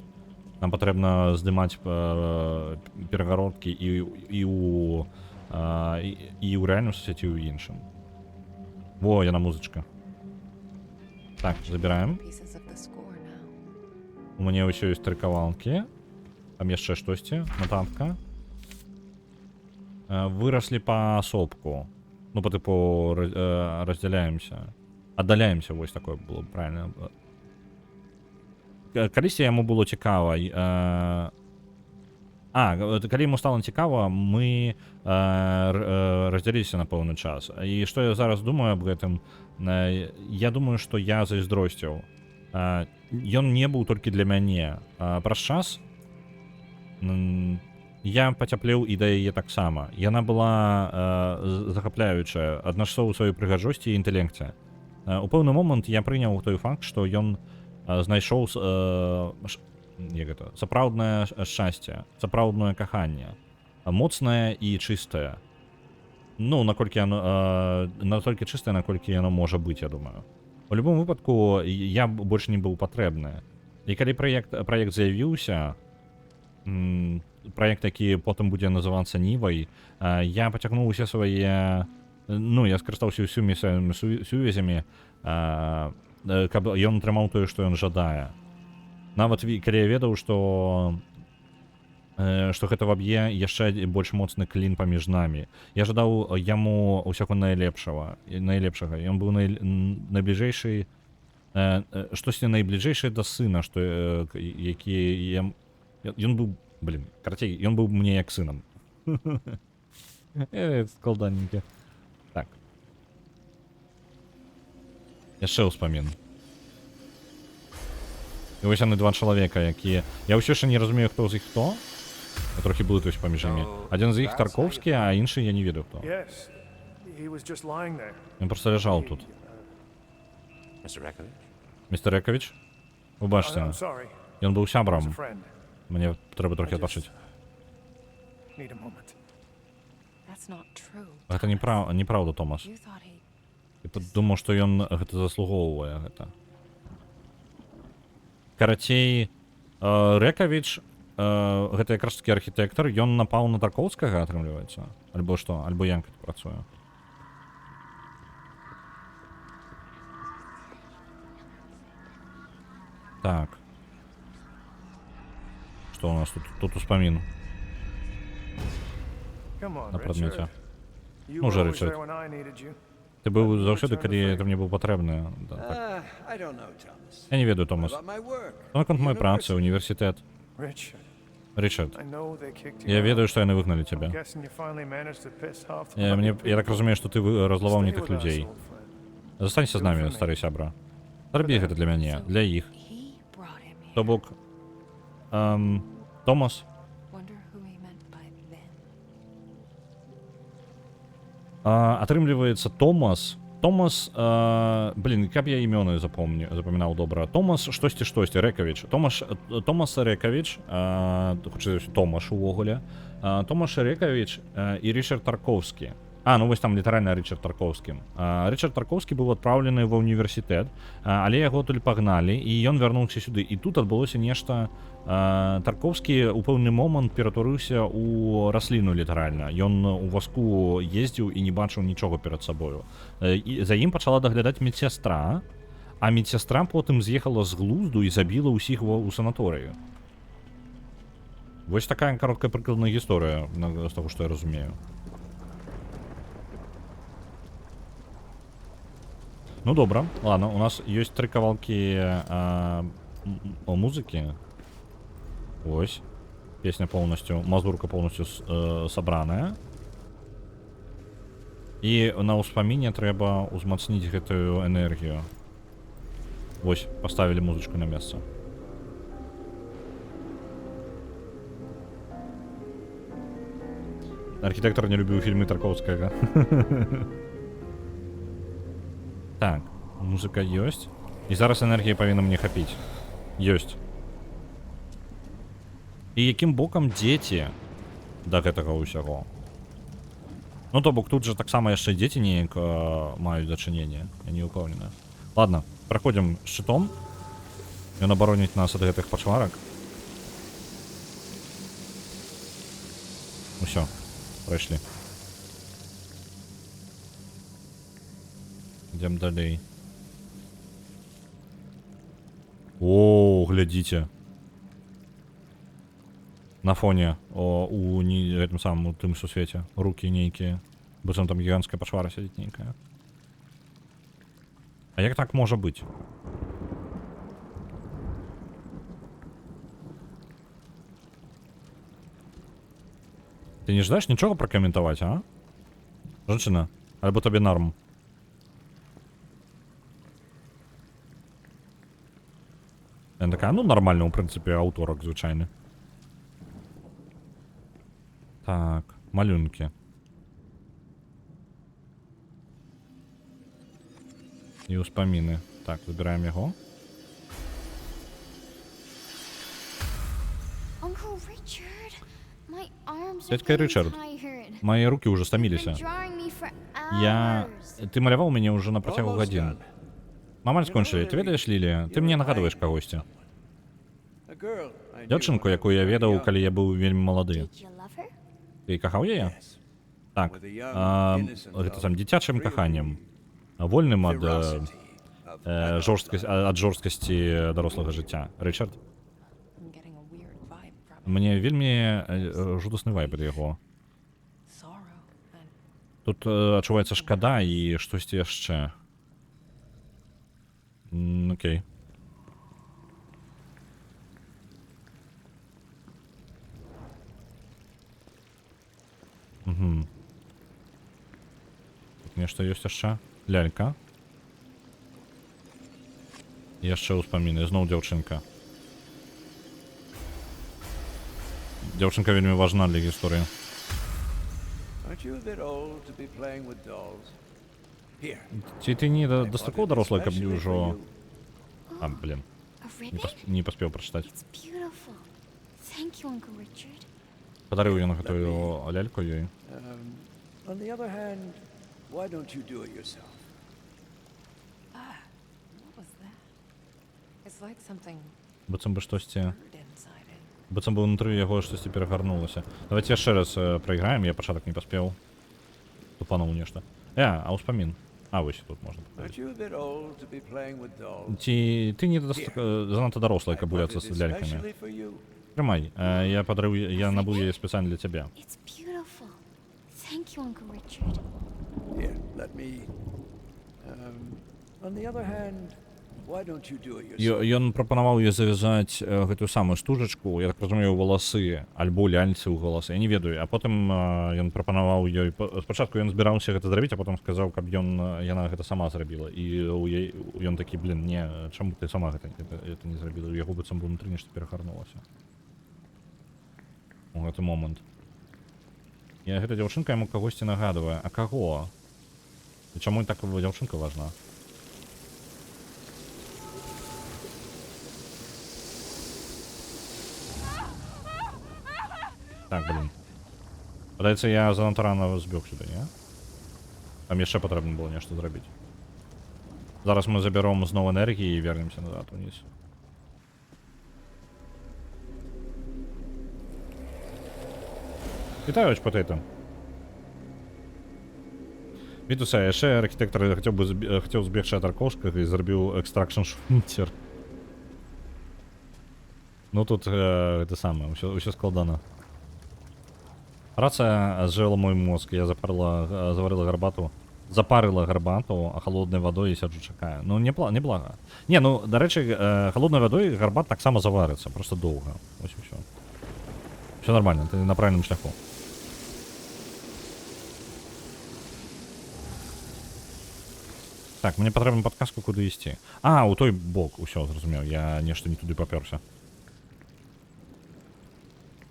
Нам патрэбна здымаць перагародкі і ў рэальным сусвеце, і ў іншым. Во, яна музычка. Так, забіраем. У мяне ўсё ёсць 3 кавалкі. Там яшчэ штосьці. Нататка. Выраслі паасобку. Па тыпу раздзяляемся. Аддаляемся, вось такое было правильно. Калісьці яму было цікава. Калі яму стала цікава, мы раздзяліліся на пэўны час. І што я зараз думаю аб гэтым? Я думаю, што я зайздросціў. Ён не быў толькі для мяне. Праз час Я пацяплеў і да яе таксама. Яна была захапляючая, адначасова ў сваёй прыгажосці і інтэлекце. У пэўны момант я прыняў той факт, што ён знайшоў сапраўднае шчасце, сапраўднае каханне, моцнае і чыстае. Ну, наколькі настолькі чыстае, наколькі яно можа быць, я думаю. У любым выпадку я больш не быў патрэбны. І калі праект з'явіўся, праект, які потым будзе называцца Нівай, я пацягнуў усе свае... Ну, я скарыстаўся ўсімі сваімі сувязямі, каб ён атрымаў тое, што ён жадае. Нават калі я ведаў, што гэта ваб'е яшчэ больш моцны клін паміж намі. Я жадаў яму ўсяго найлепшага. Ён быў найбліжэйшы, штосьці найбліжэйшае да сына, які... Ён быў, карацей, ён быў мне як сынам. Складаненькі. Так. Яшчэ ўспамін. І вось яны два чалавека, якія... Я ўсё яшчэ не разумею, хто з іх хто. Я трохі блытаюсь паміж імі. Адзін з іх Тарковскі, а іншы я не ведаю хто. Ён проста ляжаў тут. Містер Рекович? Вы бачыце, ён быў сябрам. Мне трэба трохі адпачыць. Гэта неправда, Томас. Я падумаў, што ён гэта заслугоўвае, гэта. Карацей, Рекович, гэта якраз такі архітэктар, ён напаў на Тарковскага, атрымліваецца? Альбо што? Альбо як гэта працуе? Так. Што у нас тут? Тут успамін. На прадмеце. Ну уже, Ричард. Ты быў заўсёды, калі это мне быў патрэбны. Я не ведаю, Томас. Наконт моей працы, універсітэт. Ричард, я ведаю, што яны выгналі цябе. Я так разумею, што ты разлаваў не тых людзей. Застанься з намі, стары сябра. Зрабі гэта для мяне, для іх. То бок... Томас? Атрымліваецца Томас. Томас, каб я імёны запамінаў добра. Томас штосьці, Рекович. Томас Рекович, хутчэй Томаш увогуле. Томаш Рекович і Ричард Тарковскі. Ну вось там літаральна Ричард Тарковскі. Ричард Тарковскі быў адпраўлены ва універсітэт, але яго туль пагналі, і ён вярнуўся сюды. І тут адбылося нешта... Тарковскі ў пэўны момант ператварыўся ў расліну літаральна. Ён у вазку ездзіў і не бачыў нічога перад сабою. І за ім пачала даглядаць медсястра, а медсястра потым з'ехала з глузду і забіла ўсіх у санаторыі. Вось такая кароткая прыкладная гісторыя, з таго, што я разумею. Ну добра, ладно, у нас ёсць 3 кавалкі музыкі. Ось, песня полностью, мазурка полностью сабраная. І на ўспаміне трэба ўзмацніць гэтую энергію. Вось, паставілі музычку на месца. Архітэктар не любіў фільмы Тарковскага. Так, музыка ёсць. І зараз энергіі павінна мне хапіць. Ёсць. І якім бокам дзеці да гэтага ўсяго? Ну, то бок, тут жа таксама яшчэ дзеці неяк маюць дачыненне. Я не ўпэўнены. Ладно, праходзім шчытом. Ён абароніць нас ад гэтых пачварак. Усё, прайшлі. Ідзем далей. О, глядзіце. На фоне у гэтым самым тым сусвеце рукі нейкія, быццам там гіганцкая пачвара сядзіць нейкая. А як так можа быць? Ты не ждаеш нічога пракаментаваць, а? Жанчына, альбо табе норм? Яна такая, ну нармальна, у прынцыпе, аўторак звычайны. Так, малюнки. І успаміни. Так, забираємо його. Uncle Richard, my arms are Дядька getting Ричард, tired. мої руки вже You've стомилися. been drawing me for Я... hours. Ти малював мене вже на протягу Almost годин. done. Мамаль скончили. Ти ведаєш, Лілія? Ти мені нагадуєш когось. A girl I knew Дівчинку, when I яку was я very ведав, young. коли я був вельми молодий. Did you love her? Ти кохав її? Yes. Так. With a young, innocent Гэта love, сам дзіцячым free of каханнем. Вольным ад ferocity of adult life. ад жорсткасці дарослага жыцця. Рычард, I'm getting a weird vibe from it. мне вельмі жудасны вайб ад яго. Sorrow and Тут адчуваецца шкада і штосьці яшчэ. Окей. Угу. Тут нешта ёсць яшчэ. Лялька. Яшчэ ўспаміны. Зноў дзяўчынка. Дзяўчынка вельмі важна для гісторыі. Aren't you a bit old to be playing with dolls? Here. Ці ты не I bought дастаткова it дарослая, каб especially for ўжо... you. А, блін. A ribbon? Не паспеў прачытаць. It's beautiful. Thank you, Uncle Richard. Падарыў ён гэтую ляльку ёй. On the other hand, why don't you do it yourself? what was that? It's like something Быццам бы штосьці... burned inside it. Быццам бы ўнутры яго штосьці перагарнулася. Давайте яшчэ раз прайграем, я пачатак не паспеў. Тупануў нешта. А ўспамін. А, вось тут можна Aren't паказаць. you a bit old to be playing with dolls? Ці ты не занадта дарослая, I каб bought гуляцца it з лялькамі. especially for you. Трымай, я падарыў, я набыў яе спецыяльна для цябе. It's beautiful. Thank you, Uncle Richard. Here, let me. On the other hand, why don't you do it yourself? Ён прапанаваў ёй завязаць гэтую самую стужачку, я так разумею, у валасы, альбо ляльцы ў галасы, я не ведаю. А потым ён прапанаваў ёй... Спачатку ён збіраўся гэта зрабіць, а потым сказаў, каб яна гэта сама зрабіла. І ён такі, блин, не, чаму ты сама гэта не зрабіла? У яго быццам бы ўнутры нешта перагарнулася. У гэты момант. Гэта дзяўчынка яму кагосьці нагадвае. А каго? І чаму так дзяўчынка важна? Так, блин. Падаецца, я занадта рана збег сюды, не? Там яшчэ патрэбна было нешта зрабіць. Зараз мы забяром зноў энергіі і вернемся назад униз. Вітаю, Potato. Вітуся, яшчэ архітэктар хацеў збегчы ад Тарковскага і зрабіў экстракшн шунтер. Ну тут гэта самае, ўсё складана. Рацыя зжэла мой мозг, я заварыла гарбату. Запарыла гарбату холоднай вадой і сяджу чакаю. Ну, неблага. Не, ну, дарэчы, холоднай вадой гарбат таксама заварыцца, просто доўга. Вось усё. Всё нормально, ты на правильным шляху. Так, мне патрэбна падказку, куды ісці. А, у той бок, усё, зразумеў, я нешта не туды папёрся.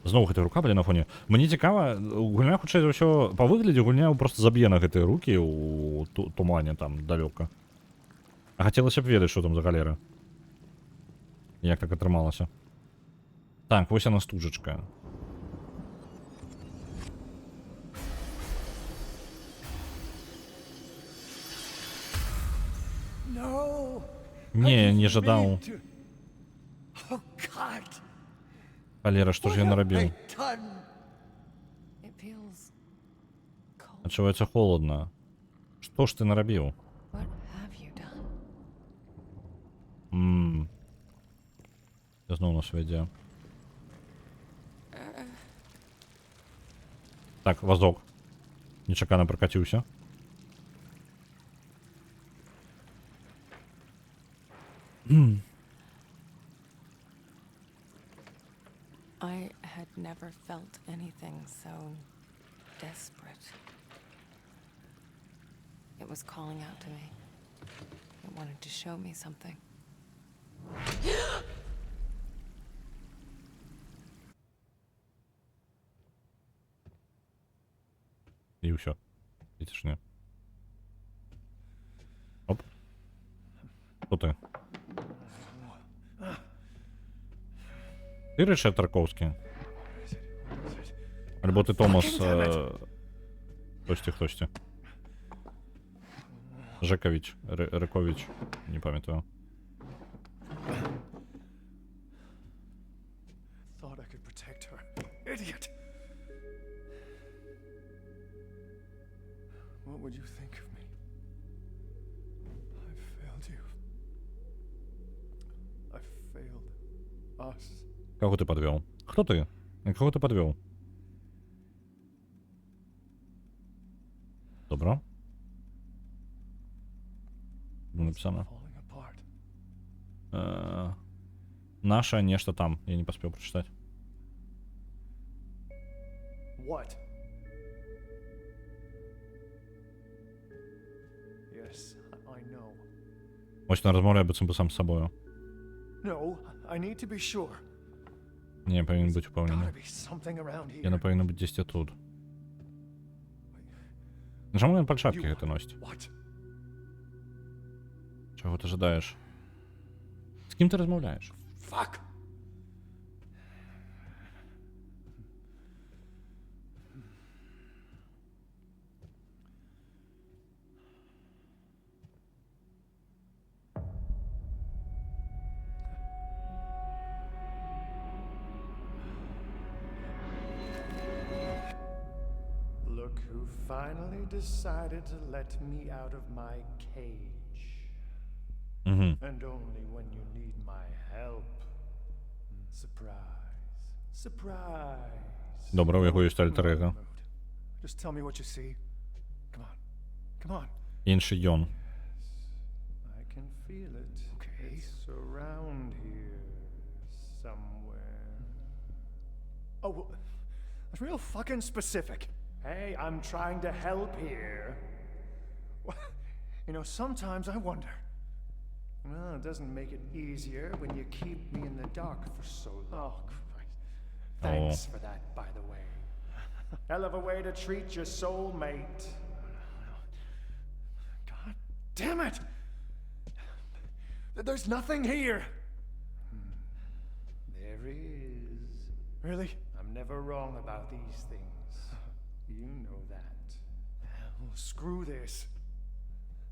Зноў гэтая рука былі на фоне. Мне цікава, гульня хутчэй за ўсё па выглядзе гульня проста заб'е на гэтыя рукі у тумане там далёка. А хацелася б ведаць, што там за галера. Як так атрымалася. Так, вось яна стужачка. No. Не, не жадаў. Oh God. Галера, што ж я нарабіў? It feels cold. Адчуваецца холодна. Што ж ты нарабіў? What have you done? Я зноў нас вядзе. Так, вазок. Нечакана пракаціўся. I had never felt anything so desperate. It was calling out to me. It wanted to show me something. І ўсё. І цішня. Оп. Хто ти? Ти Ричард Тарковський? Альбо ти Томас... Хтось. Жекович, Рекович, не пам'ятаю. Thought I could protect her. Idiot! What would you think of me? I failed you. I failed us. Кого ты подвел? Кто ты? Кого ты подвел? Добро. Написано. Falling apart. Наше нечто там. Я не поспел прочитать. What? Yes, I know. Мощно розмовляю быцем сам с собою. No, I need to be sure. Не, я повинен быть Gotta уповнений. be something around here. Я повинен быть 10 тут. Чому він пальчатки You- это носит? What? Чого ти ожидаєш? З ким ти розмовляєш? Fuck! Look who finally decided to let me out of my cage. Угу. And only when you need my help. Surprise. Surprise. Добре, у його є альтер-его. Just tell me what you see. Come on. Come on. Інший Йон. I can feel it. Okay. It's around here somewhere. Oh, well, that's real fucking specific. Hey, I'm trying to help here. You know, sometimes I wonder. Well, it doesn't make it easier when you keep me in the dark for so long. Oh, Christ. Thanks for that, by the way. Hell of a way to treat your soulmate. God damn it! There's nothing here. There is. Really? I'm never wrong about these things. You know that. Well, screw this.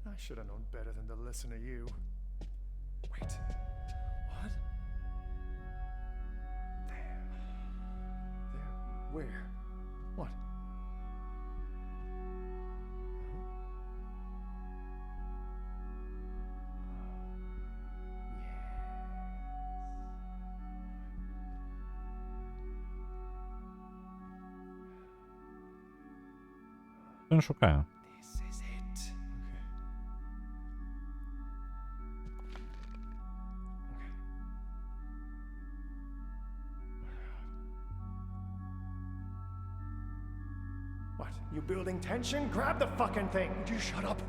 I should have known better than to listen to you. Wait. What? There. There. Where? What? Що він шукає? This is it. Okay. What? You building tension? Grab the fucking thing! Would you shut up?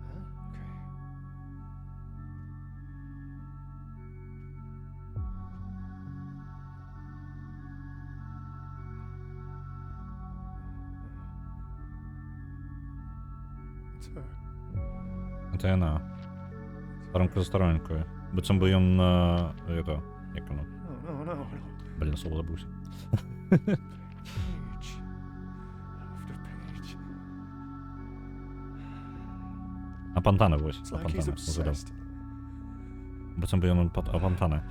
Huh? Okay. It's her. Це яна. Сторонкою. Быцем бы ён это... Як воно? No, no, no, no. Блін, слово забувся. Page after page. Апантаны вось. It's like he's Апантаны. Згадав. obsessed. Быцем бы ён апантаны.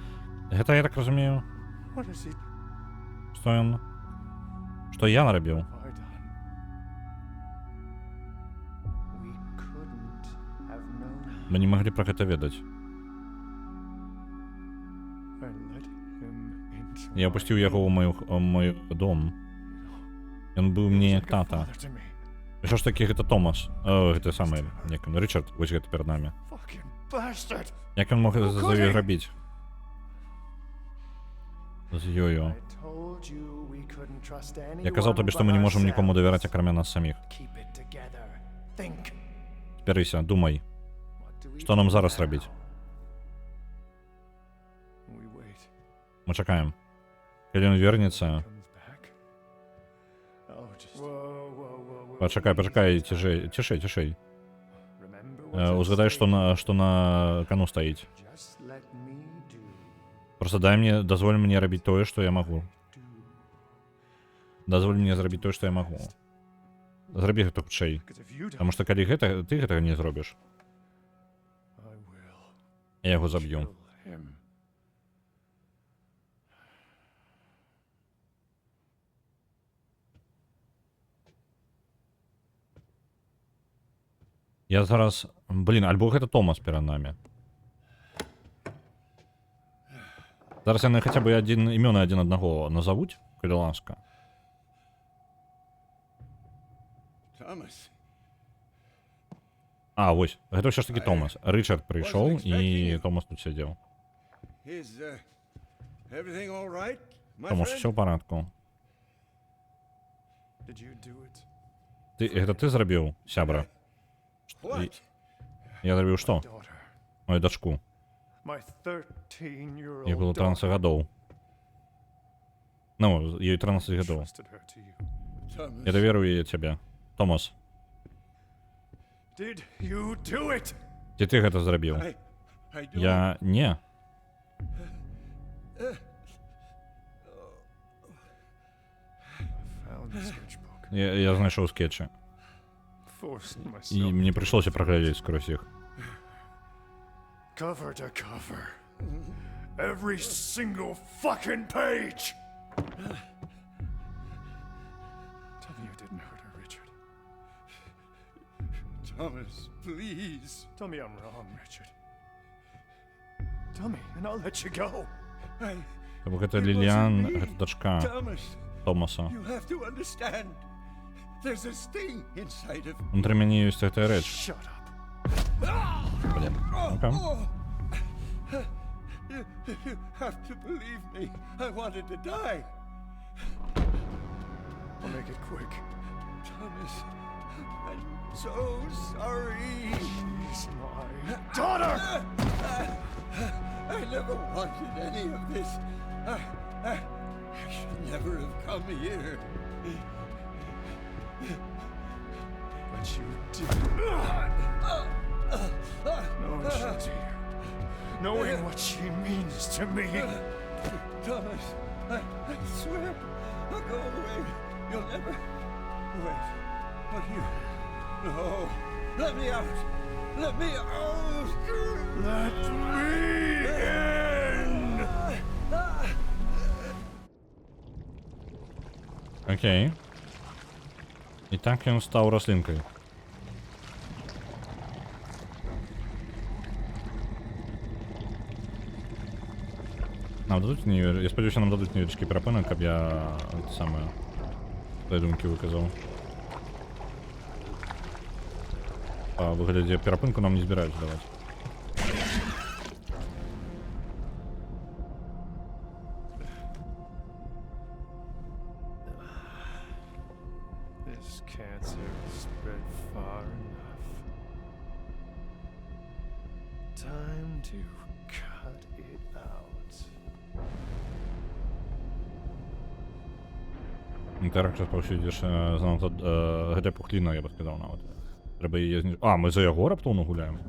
Гэта, я так разумею, What has he што ён... Што я нарабіў. I done? We couldn't have known. Мы не маглі пра гэта ведаць. I let him into Я опусціў яго ў мой дом. Ён быў мне як тата. father to me. І що ж такі гэта Томас? Гэта самы, як ён, Ричард, вось гэта перад намі. Fucking bastard! Як ён мог could за he? ёй рабіць? З ёю. I told you we couldn't trust anyone. Я казаў табе, што мы не можам нікому давяраць, акрамя нас саміх. Keep it together. Think. Збярыся, думай, What do we што нам do зараз now? рабіць? We wait. Мы чакаем. Калі ён вернецца. Comes back. Oh, just Пачакай, цішэй. remember what I'm Узгадай, што на кону стаіць. Just let me do. Просто дазволь мне рабіць тое, што я магу. Дазволь мне зрабіць тое, што я магу. Зрабі гэта хутчэй. Because if you don't, Таму што калі ты гэтага не зробіш, I will я яго заб'ю. kill him. Я зараз... Блін, альбо гэта Томас перад намі. Зараз яны хаця бы імёны адзін аднаго назавуць, калі ласка. Thomas. А, вось, гэта ўсё ж такі Томас. Рычард прыйшоў, і Томас тут сядзеў. Is everything all right, my Томас, friend? усё ў парадку. Did you do it? Гэта ты зрабіў, сябра? What? Я зрабіў што? Daughter. Мою дачку. My 13-year-old Ей было 13 гадоў. Ну, ёй 13 гадоў. Trusted her to you. Thomas. Я даверую яе цябе. Томас, Did you do it? ці ты гэта зрабіў? I don't. Я не. Found the sketchbook. Я знайшоў скетчы. Forced myself. І мне прыйшлося праглядзець скрозь іх. Cover to cover. Every single fucking page! Tell me you didn't hurt her, Richard. Thomas, please. Tell me I'm wrong, Richard. Tell me, and I'll let you go. Бо гэта Ліліан, гэта дачка Thomas, Томаса. you have to understand. There's a sting inside of. Унутры мяне ёсць гэтая рэч. Shut up. Блін. Окей. You have to believe me. I wanted to die. I'll make it quick. Thomas, I'm so sorry. She's my daughter! I never wanted any of this. I should never have come here. But you did. Knowing she's here. Knowing what she means to me. Thomas, I swear, I'll go away. You'll never. Wait, what you? No, let me out. Let me out. Let me in! Окей. І так ён стаў раслінкай. Нам дадуць я спадзяюся, нам дадуць невялічкі перапынак, каб я самае свае думкі выказаў. Па выглядзе перапынку нам не збіраюць даваць. This cancer spread far enough. Time to cut it out. Так распаўсюдзіш занадта гэта пухліна, я бы сказаў нават. Трэба яе зніж... А, мы за яго раптоўна гуляем.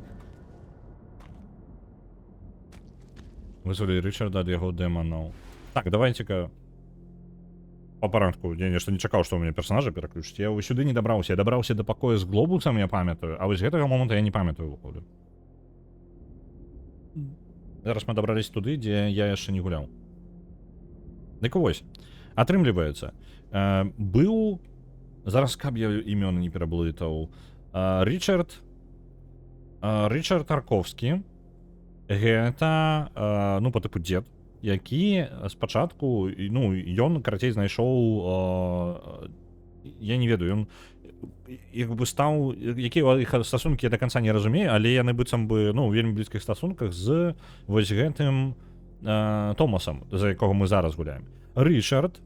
Вызвалі Рычарда ад яго дэманаў. Так, давайте-ка по парадку. Я нешта не чакаў, што ў мяне персонажа пераключыць. Я сюды не дабраўся. Я дабраўся да пакоя з глобусам, я памятаю, а вось гэтага моманта я не памятаю выходу. Зараз мы дабрались туды, дзе я яшчэ не гуляў. Дык вось, атрымліваецца. Быў... Зараз каб я імёны не пераблытаў. Рычард Тарковскі. Гэта, ну, по тыпу дзед, які спачатку, ну, ён, карацей, знайшоў, я не ведаю, ён як бы стаў, якія іх стасункі я да канца не разумею, але яны быццам бы, ну, у вельмі блізкіх стасунках з вось гэтым Томасам, за якога мы зараз гуляем. Рычард,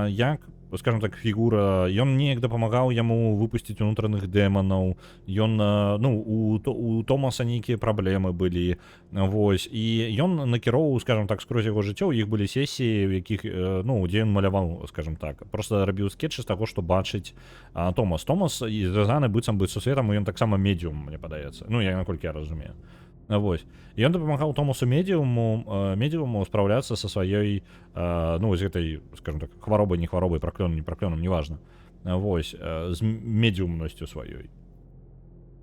як скажем так, фігура, ён неяк дапамагаў яму выпусціць унутраных дэманаў, ён, ну, у Томаса нейкія праблемы былі, вось, і ён накіроўваў, скажем так, скрозь яго жыццё, у іх былі сесіі, у якіх, ну, дзе ён маляваў, скажем так, просто рабіў скетчы з таго, што бачыць Томас. Томас звязаны быццам бы са светам, і ён таксама медыум, мне падаецца, ну, наколькі я разумею. Вось. І ён дапамагаў Томасу медыуму спраўляцца са сваёй, ну, з гэтай, скажем так, хваробай, не хваробай, праклёном, не праклёном, неважна. Вось, з медыумнасцю сваёй.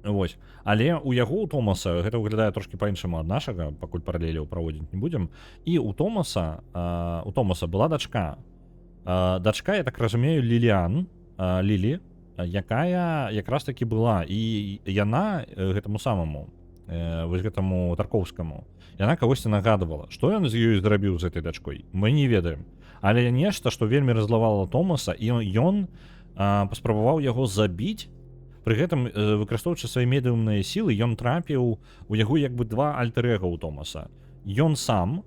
Вось. Але у яго, у Томаса, гэта выглядае трошкі па-іншаму ад нашага, пакуль паралеляў праводзіць не будзем. І у Томаса была дачка. Дачка, я так разумею, Лілі, якая якраз такі была. І яна гэтаму самаму, вось гэтаму Тарковскаму, яна кагосьці нагадывала. Што ён з ёй зрабіў з гэтай дачкой, мы не ведаем. Але нешта, што вельмі раззлавала Томаса, і ён паспрабаваў яго забіць. Пры гэтым, выкарыстоўваючы свае медыумныя сілы, ён трапіў у яго як бы два альтэр-эга ў Томаса. Ён сам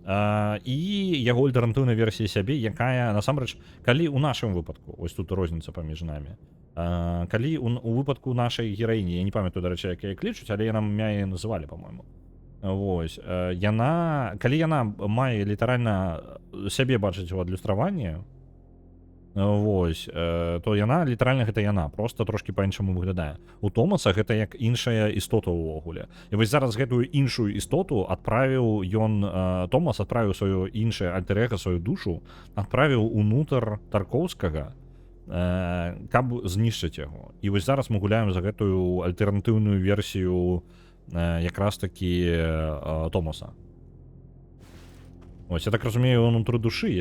і яго альтэрнатыўная версія сябе, якая, насамрэч, калі ў нашым выпадку, ось тут розніца паміж намі, калі у выпадку нашай гераіні, я не памятаю, дарэчы, як яе клічуць, але яна мяне называлі, па-мойму. Вось, калі яна мае літаральна сябе бачыць у адлюстраванні, вось, то яна, літаральна гэта яна, просто трошкі па-іншаму выглядае. У Томаса гэта як іншая істота ўвогуле. І вось зараз гэтую іншую істоту Томас адправіў сваё іншае альтэр-эга, сваю душу, адправіў унутр Тарковскага, каб знішчыць яго. І вось зараз мы гуляем за гэтую альтэрнатыўную версію якраз такі Томаса. Вось, я так разумею, унутры душы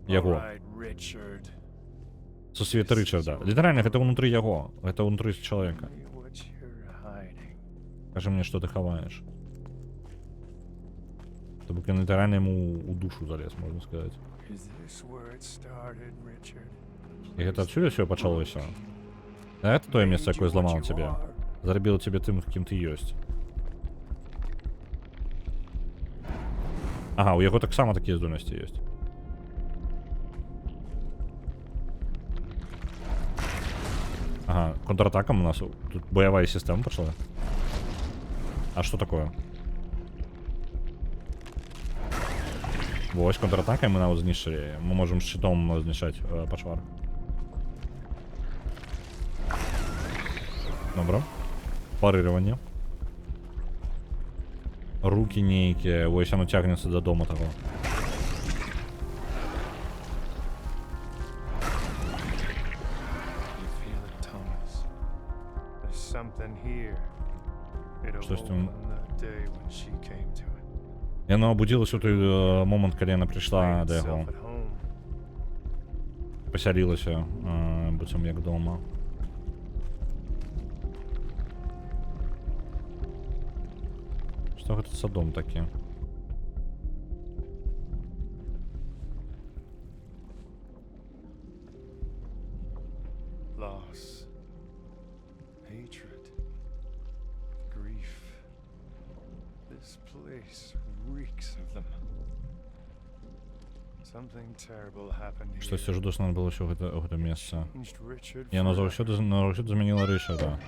яго. Сусвета Рычарда. Літаральна, гэта ўнутры яго. Гэта ўнутры чалавека. Кажы мне, што ты хаваеш. То бок ён літаральна яму у душу залез, можна сказаць. І гэта адсюль усё пачалося. Гэта тое месца, якое зламала цябе. Зарабіла цябе тым, кім ты ёсць. Ага, у яго таксама такія здольнасці ёсць. Ага, контратакам у нас тут баявая сістэма пачала. А што такое? Вось, контратакай мы нават знішчылі. Мы можам шчытом знішчаць пачвар. Добра. Парыраванне. Рукі нейкія. Вось яно цягнецца да дома таго. Штось там. Яна абудзілася ў той момант, калі яна прыйшла да яго. Пасялілася, быццам як дома. Што гэта за дом такі? Loss, hatred, grief. This place reeks of them. Something terrible happened here. Штосьці жудасна адбылося ў гэта месца. Яна заўсёды змяніла Рычарда.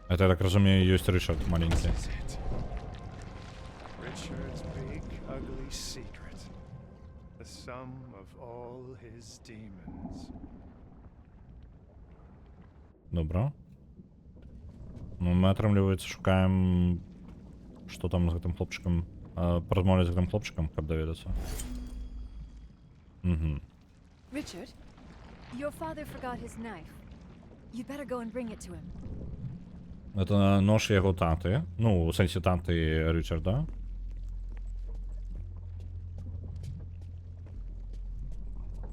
Это, я так разумею, ёсць Рычард маленькі. Richard's big, ugly secret. The sum of all his demons. Добра. Ну, мы, атрымліваецца, шукаем, што там з гэтым хлопчыкам, паразмаўляць з гэтым хлопчыкам, каб даведацца. Richard, your father forgot his knife. You'd better go and bring it to him. Это нож яго таты, ну, у сэнсе таты Рычарда.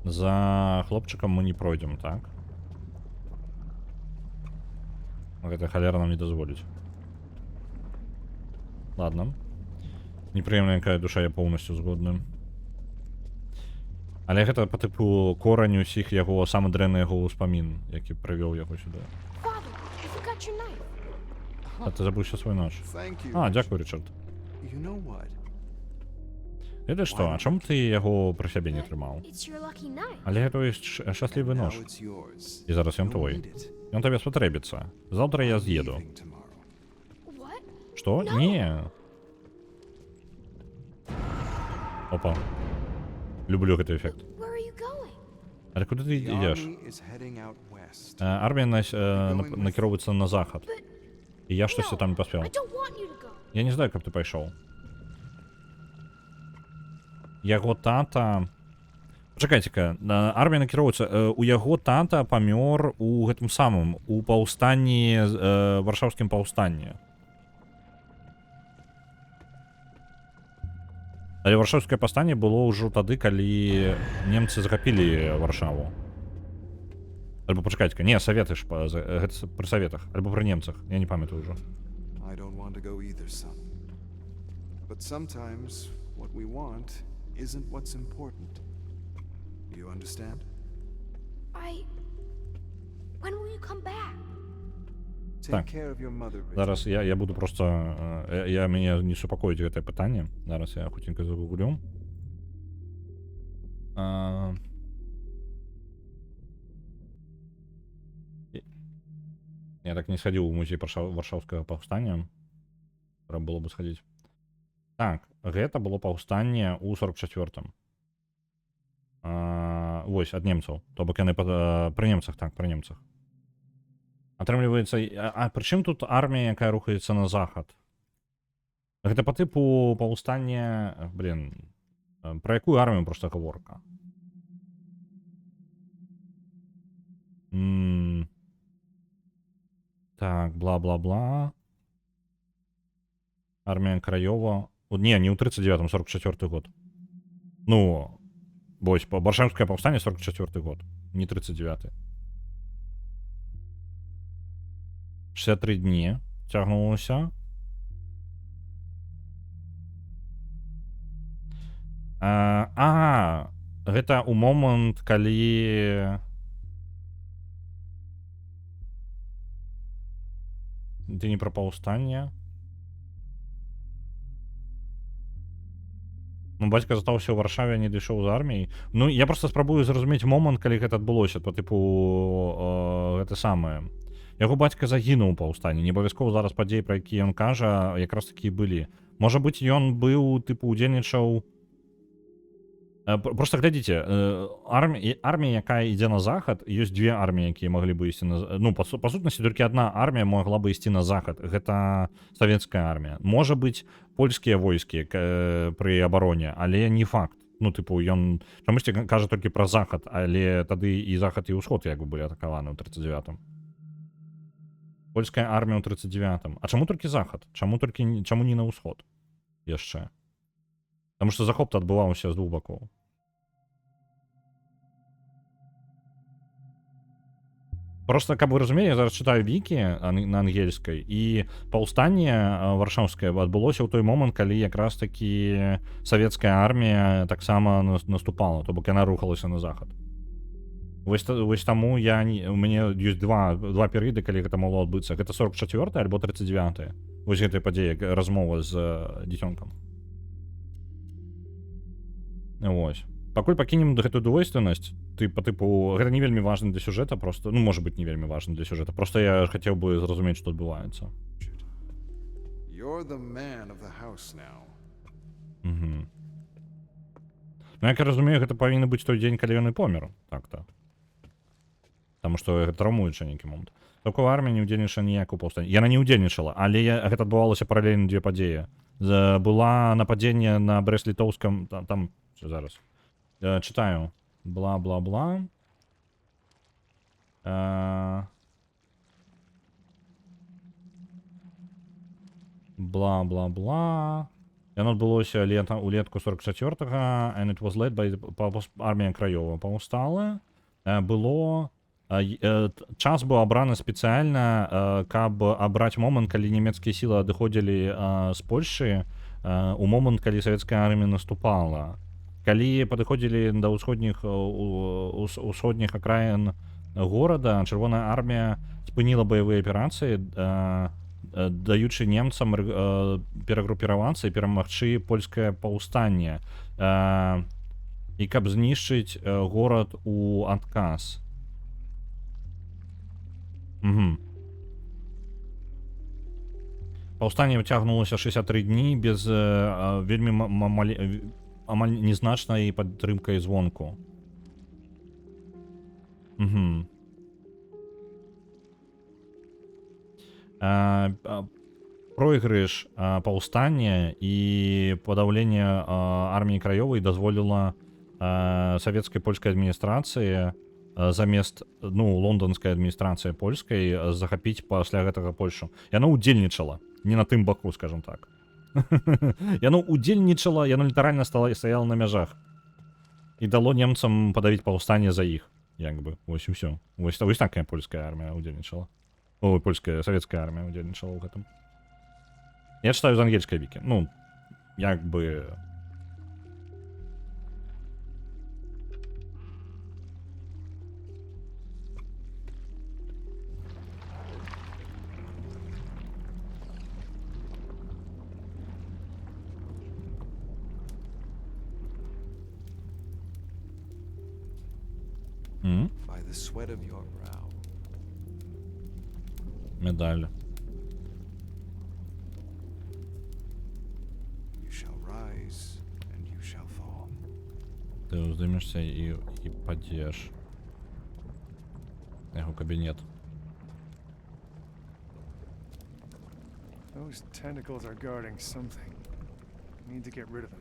За хлопчыкам мы не пройдзем, так? Гэта халера нам не дазволіць. Ладно. Непрыемная якая душа, я поўнасцю згодны. Але гэта па тыпу корань усіх яго, самы дрэнны яго ўспамін, які прывёў яго сюды. Father, I forgot your knife. А ты забыўся свой нож. А, дзякуй, Рычард. You know what? Ведаеш што, а чаму ты яго пры сябе не трымаў? It's your lucky night. Але гэта ёсць шчаслівы Now нож. it's yours. І зараз ён You'll твой. need it. Ён табе спатрэбіцца. Заўтра я з'еду. Leaving tomorrow. What? Што? No. Не. Опа. Люблю гэты эфект. Where are you going? Але куды ты The ідзеш? army is heading out west. Армія накіроўваецца на захад. І я штосьці там не паспеў. I don't want you to go. Я не знаю, каб ты пайшоў. Яго тата... Пачакайце-ка, армія накіроўваецца... У яго тата памёр у гэтым самым, у паўстанні, варшаўскім паўстанні. Але варшаўскае паўстанне было ўжо тады, калі немцы захапілі Варшаву. Альбо пачакайце-ка, не, саветы ж, гэта пры саветах, альбо пры немцах, я не памятаю ўжо. I don't want to go either, son. But sometimes what we want isn't what's important. You understand? When will you come back? Take care of your mother, Richard. Зараз я буду просто... Мяне не супакоіць гэтае пытанне. Зараз я хуценька загуглю. Я так не сходил в музей Варшаўскага паўстання. Трэба было бы сходить. Так, гэта было паўстанне ў 44-м. Вось, ад немцаў. То бок яны пры немцах, так, пры немцах. Атрымліваецца, а прычым тут армія, якая рухаецца на захад? Гэта па тыпу паўстання, пра якую армію проста гаворка? Так, бла-бла-бла. Армія Краёва. Не ў 39-м, 44-й год. Ну, вось, Варшаўскае паўстанне 44-й год, не 39-й. 63 дні цягнулася. Гэта ў момант, калі... Ты не пра паўстанне? Ну, бацька застаўся ў Варшаве, не дайшоў з арміяй. Ну, я проста спрабую зразумець момант, калі гэта адбылося, па тыпу гэта самае. Яго бацька загінуў у паўстанні. Не абавязкова зараз падзеі, пра якія ён кажа, якраз такі былі. Можа быць, ён быў, тыпу, удзельнічаў... Просто глядзіце, армія, якая ідзе на захад, ёсць две арміі, якія маглі бы ісці на... Ну, па сутнасці, толькі адна армія могла бы ісці на захад. Гэта савецкая армія. Можа быць, польскія войскі пры абароне, але не факт. Ну, тыпу, ён чамусьці кажа толькі пра захад, але тады і захад, і ўсход як бы былі атакаваны ў 39-м. Польская армія ў 39-м. А чаму толькі захад? Чаму не на ўсход? Яшчэ. Таму што захоп-то адбываўся з двух бакоў. Просто, каб вы разумелі, я зараз чытаю вікі на ангельскай, і паўстанне варшаўскае адбылося ў той момант, калі якраз такі савецкая армія таксама наступала, то бок яна рухалася на захад. Вось таму у мяне ёсць два перыяды, калі гэта магло адбыцца. Гэта 44-й альбо 39-й. Вось гэтая падзея, размова з дзіцёнкам. Вось. Пакуль пакінем гэтую двойственнасць, па тыпу, гэта не вельмі важна для сюжэта, просто, ну, можа быць, не вельмі важна для сюжэта. Просто я хацеў бы зразумець, што адбываецца. You're the man of the house now. Ну, як я разумею, гэта павінны быць той дзень, калі ён і помер. Так-то. Таму што гэта траўмуючы нейкі момант. Такую армія не ўдзельнічала ніяк у паўстанні. Яна не ўдзельнічала, але гэта адбывалася паралельна дзве падзеі. Была нападзенне на Брэст-Літоўскам, там, зараз. Читаю. Бла-бла-бла. Бла-бла-бла. Яно адбылося улетку 44-го, and it was led by армія Краёва. Паўстала. Было... Час быў абраны спецыяльна, каб абраць момант, калі нямецкія сілы адыходзілі з Польшы, у момант, калі савецкая армія наступала. Калі падыходзілі да ўсходніх акраін горада, Чырвоная армія спыніла баявыя аперацыі, даючы немцам перагрупіравацца і перамагчы польскае паўстанне, і каб знішчыць горад у адказ. Паўстанне выцягнулася 63 дні без вельмі амаль незначнай падтрымкай звонку. Пройгрыш паўстання і падаўленне арміі краёвай дазволіла савецкай польскай адміністрацыі замест лонданскай адміністрацыі польскай захапіць пасля гэтага Польшу. Яно ўдзельнічала, не на тым баку, скажем так. Яно ўдзельнічала, яно літаральна стаяла на мяжах і дало немцам падавіць паўстанне за іх, як бы, вось і ўсё. Вось такая польская армія ўдзельнічала. Ой, польская, савецкая армія ўдзельнічала ў гэтым. Я читаю з ангельскай вікі. Ну, як бы... By the sweat of your brow. Медаль. You shall rise and you shall fall. Ты уздымешься и падешь. Его кабинет. Those tentacles are guarding something. Need to get rid of them.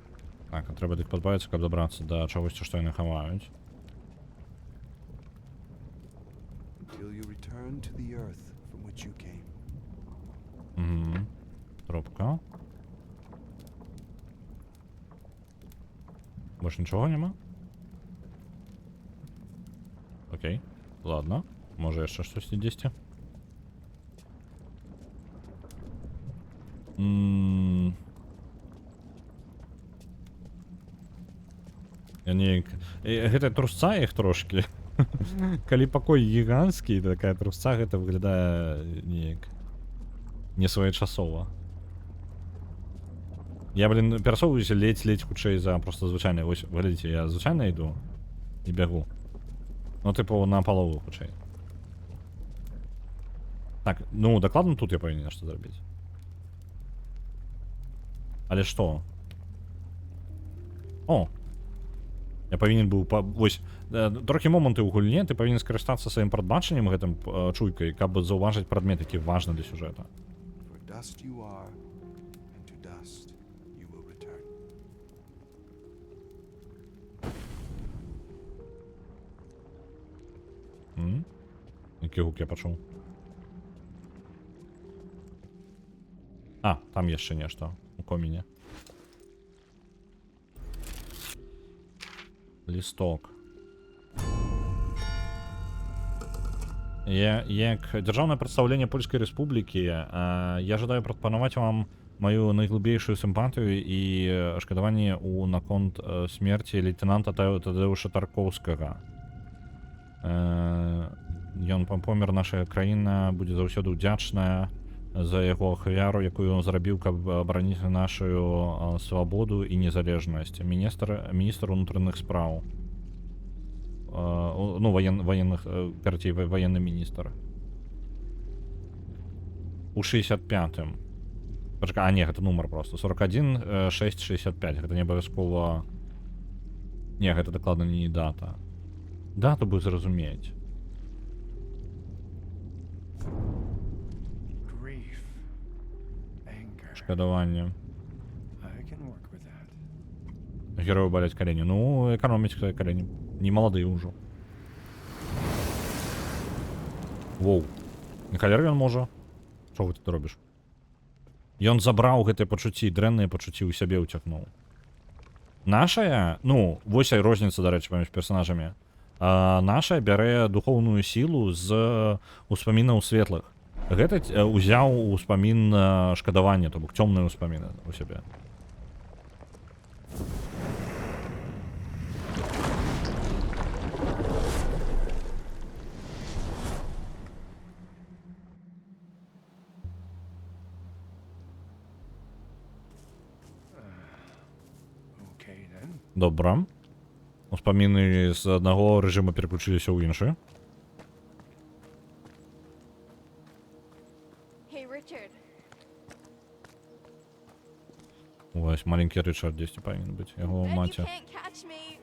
Так, треба іх пазбавіцца, каб добрацца да чагосьці, што яны хаваюць. Until you return to the earth from which you came. Трубка. Больше нічого нема? Окей. Ладно. Може ще щось десь? Я не... Гэта трусца іх трошки. Калі пакой гіганцкі, такая трусца, гэта выглядае неяк не своечасова. Я, блин, перасоўваюся ледзь хутчэй за просто звычайна. Вось, глядзіце, я звычайна іду і бягу. Ну, типу, на палову хутчэй. Так, ну, дакладна тут я павінен нешта зрабіць. Але што? О! Я павінен быў вось, трохі моманты ў гульне, ты павінен скарыстацца сваім прадбачаннем гэтым чуйкай, каб заўважыць прадмет, які важны для сюжэта. For dust you are, and to dust you will return. Які гук я пачуў? А, там яшчэ нешта у коміне. Лісток. Як дзяржаўнае прадстаўленне Польскай Рэспублікі, я жадаю прапанаваць вам маю найглыбейшую сімпатыю і шкадаванне наконт смерці лейтенанта Тадэуша Таркоўскага. Ён памер, наша краіна будзе заўсёды ўдзячная за яго ахвяру, якую ён зрабіў, каб абараніць нашу свабоду і незалежнасць. Міністр унутраных спраў. Ну, военных, карацей, военны міністр. У 65-м. Пачакай, а не, гэта нумар просто. 41 665. Гэта не абавязкова... Не, гэта дакладна не дата. Дату бы зразумець. Шкадаванне. Герою баляць калені. Ну, эканоміць калені. Не маладыя ўжо. Воу. На халеры ён можа. Што ты тут робіш? Ён забраў гэтыя пачуцці, дрэнныя пачуцці ў сябе ўцягнуў. Нашая, ну, вось і розніца, дарэчы, паміж персонажамі. Нашая бярэ духоўную сілу з успамінаў светлых. Гэта ўзяў успамін шкадавання, то бок цёмныя ўспаміны у сябе. Добра. Успаміны з аднаго рэжыма пераключыліся ў іншы. Hey, Richard. Ось, маленькі Рычард дзесьці павінен быць. Яго Bet you маці. can't catch me.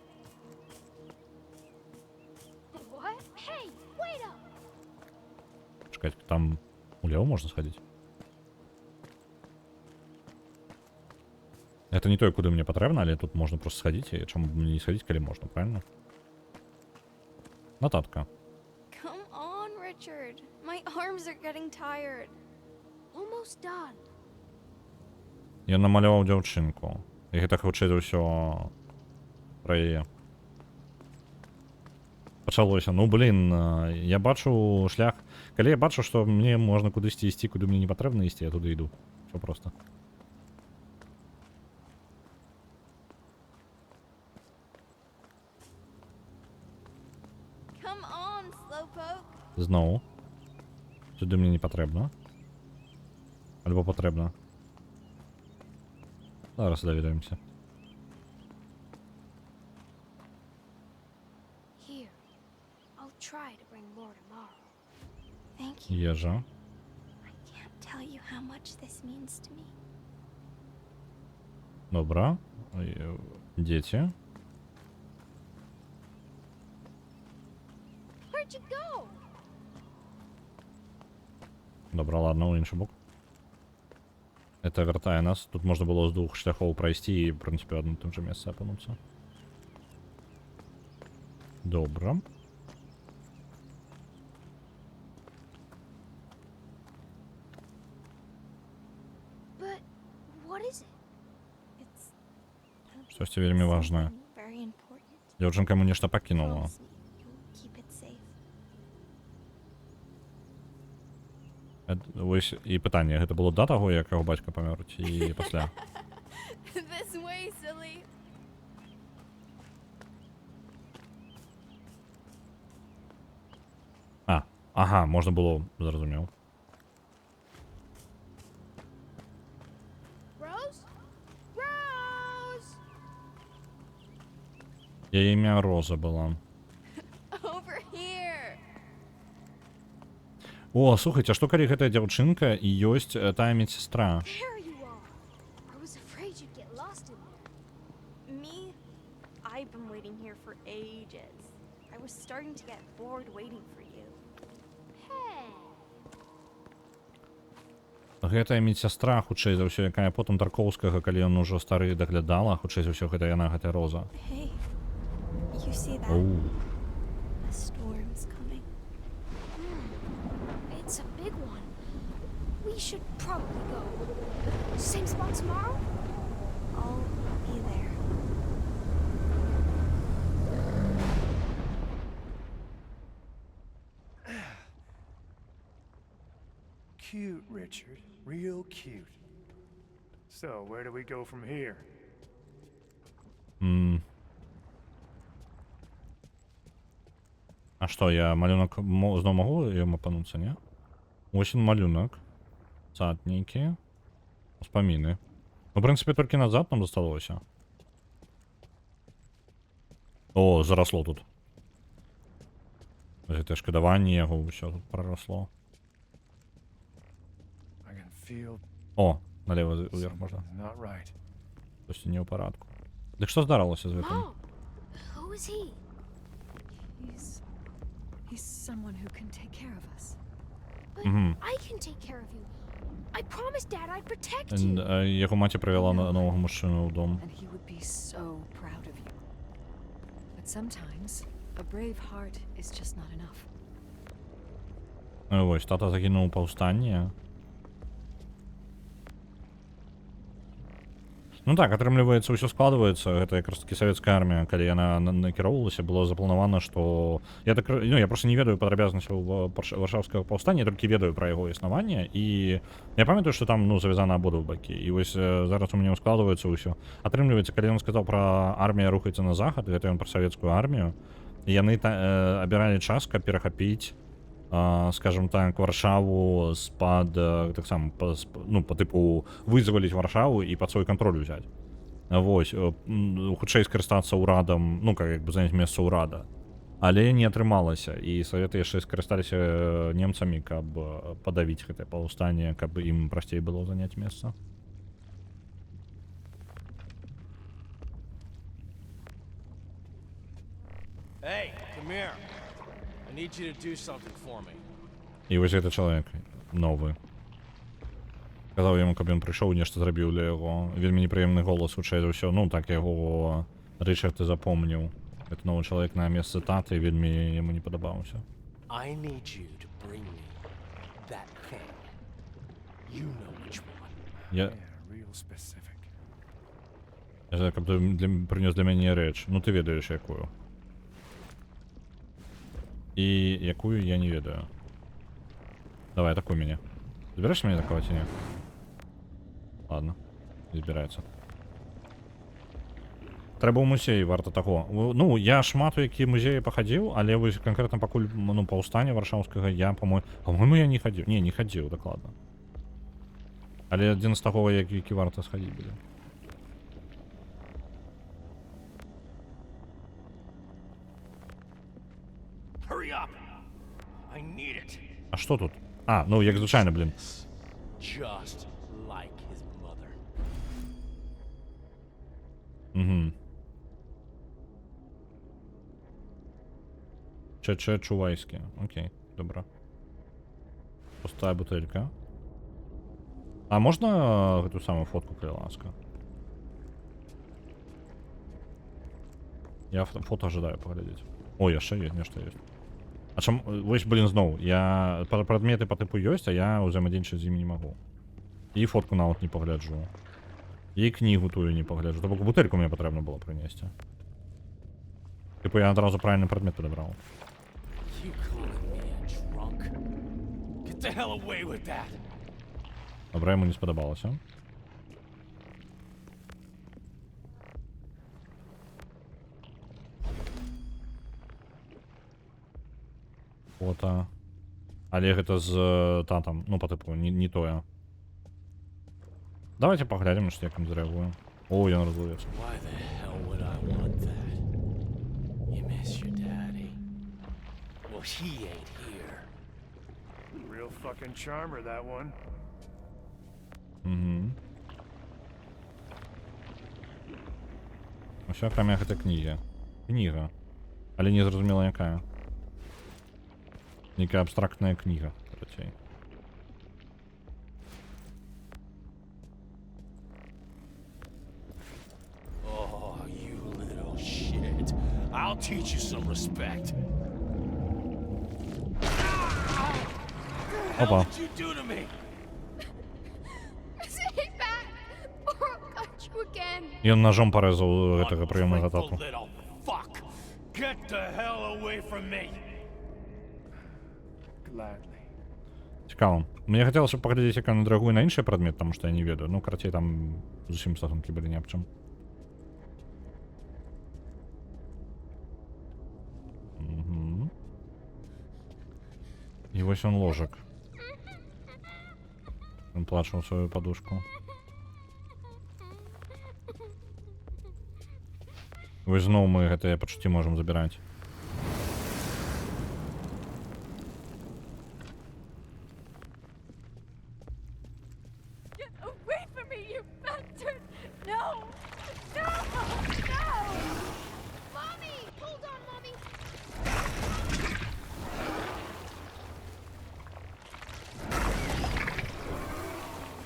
What? Hey, wait up! Чекайте, там улево можна сходить? Это не то, куды мне патрэбна, але тут можна просто сходить, і чаму б мне не сходить, калі можна, правильно? Нотатка. Come on, Richard. My arms are getting tired. Almost done. Я намаляваў дзяўчынку. І гэта хутчэй за ўсё пра яе. Пачалося. Ну, блин, я бачу шлях. Калі я бачу, што мне можна кудысьці ісці, куды мне не патрэбна ісці, я туды іду. Всё просто. Come on, Slowpoke. Зноў. Сюды мне не патрэбна. Альбо патрэбна. Зараз даведаемся. Here. I'll try to bring more tomorrow. Thank you. Ежа. I can't tell you how much this means to me. Добра. Дзеці. Where'd you go? Добра, ладно, у іншы бок. Это вяртае нас. Тут можна было з двух шляхоў прайсці і, в прынцыпе, адным тым жа месцы апынуцца. Добра. But what is it? It's Штосьці вельмі важнае. very important. Дзяўчынка яму нешта пакінула. Promise me you'll keep it safe. Вось і пытанне, гэта было да таго, як яго бацька памёр, ці пасля? This way, silly. Ага, можна было, зразумеў. Rose? Rose! Яе імя Роза была. Over here. О, слухайце, а што калі гэтая дзяўчынка і ёсць тая медсестра? There you are. I was afraid you'd get lost in there. Me? I've been waiting here for ages. I was starting to get bored waiting for you. Hey. Гэтая медсестра, хутчэй за ўсё, якая потым Тарковскага, калі ён ужо стары даглядала, хутчэй за ўсё, гэта яна, гэтая Роза. Hey. You see that? Оу. A storm's coming. It's a big one. We should probably go. Same spot tomorrow? I'll be there. Cute, Richard. Real cute. So, where do we go from here? А што, я малюнак зноў магу ім апануцца, не? Вось ён малюнак. Сад нейкі. Успаміны. Ну, в прынцыпе, толькі назад нам засталося. О, зарасло тут. Гэта шкадаванне яго ўсё тут прарасло. I can feel О, налево уверх можна. not right. Тосьці не ў парадку. Дык што здарылася з гэтым? Mom! Who is he? He's someone who can take care of us. But I can take care of you. I promised Dad I'd protect you. Яго маці прывяла новага мужчыну ў дом. And he would be so proud of you. But sometimes a brave heart is just not enough. Вось, тата загінуў у паўстанні. Ну так, атрымліваецца, ўсё складваецца. Гэта якраз таки савецкая армія, калі яна накіроўвалася, было запланавана, што я так, ну, я просто не ведаю падрабязнасцяў варшаўскага паўстання, толькі ведаю пра яго існаванне, і я памятаю, што там, ну, завязана абодва бакі. І вось зараз у мяне складваецца ўсё. Атрымліваецца, калі ён сказаў пра армія рухаецца на захад, гэта ён пра савецкую армію, і яны абіралі час, каб перахапіць, скажем так, Варшаву з-пад, так само, ну, по типу, вызволить Варшаву і під свой контроль взяти. Вось, хутчэй скарыстацца ўрадам, ну, як бы заняць месца ўрада. Але не атрымалася, і саветы яшчэ скарысталіся немцамі, каб падавіць гэтае паўстанне, каб ім прасцей было заняць месца. Hey, come here. I need you to do something for me. І вось гэты чалавек новы. Казаў яму, каб ён прыйшоў і нешта зрабіў для яго. Вельмі непрыемны голас, хутчэй за ўсё. Ну, так яго Рычард і запомніў. Гэты новы чалавек на месцы таты вельмі яму не падабаўся. I need you to bring me that thing. You know which one. Я... Real specific. Каб ты прынёс для мяне рэч. Ну, ты ведаеш, якую. І якую я не ведаю. Давай, атакуй мяне. Забираешь меня такого ці не? Ладно, не збіраецца. Трэба ў музеі, варта таго. Ну, я шмат у які музеі пахадзіў, але вось канкрэтна пакуль, ну, паўстання варшаўскага я, па-мойму, я не хадзіў. Не хадзіў, дакладна. Але адзін з таго, які варта схадзіць будзе. Hurry up. I need it. А што тут? А, ну, як звычайна, блін. Just like his mother. Угу. Че чувайське. Окей, добре. Пустая бутелька. А можна гэту самую фотку, калі ласка? Я фото ожидаю паглядзець. О, яшчэ ёсць, нешта ёсць. А чам... Вось, блін, зноў, я... Прадметы па тыпу ёсць, а я ўзаемадзейнічаць з імі не магу. І фотку нават не пагляджу. І кнігу тую не пагляджу. То бок бутэльку мне патрэбна было прынесці. Тыпу я адразу правільны прадмет падабраў. You calling me a drunk? Get the hell away with that. Добра, яму не спадабалася. Фото. Але гэта з татам, ну, па тыпу, не тое. Давайте паглядзім, што як ён зрэагуе. О, ён разлуецца. Why the hell would I want that? You miss your daddy. Well, he ain't here. Real fucking charmer, that one. Угу. Усё, акрамя гэтай кнігі. Кніга. Але не зразумела якая. Некая абстрактная кніга, карацей. Oh, you little shit. I'll teach you some respect. What Опа. did you do to me? Say back, or I'll cut you again. Ён ножом парэзаў гэтага прыёмнага тату. Little fuck. Get the hell away from me. Gladly. Цікаво. Мне хацелася паглядзець, як ён адрэагуе на іншыя прадметы, таму што я не ведаю. Ну, карацей, там зусім стасункі былі ні аб чым. Угу. І вось он ложак. Ён плача ў сваю падушку. Вось зноў мы гэтыя пачуцці можам забіраць. Get away from me, you bastard! No! No! No! Mommy! Hold on, Mommy!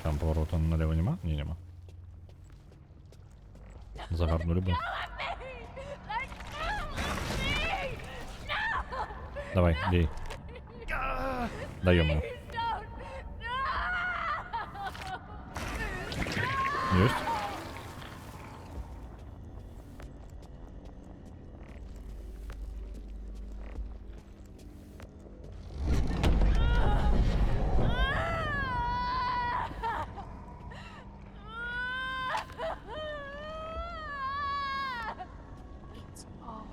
Там поворота налево нема? Не, нема. Загарнули бы. Давай, бей. Даем ему. Есть? It's all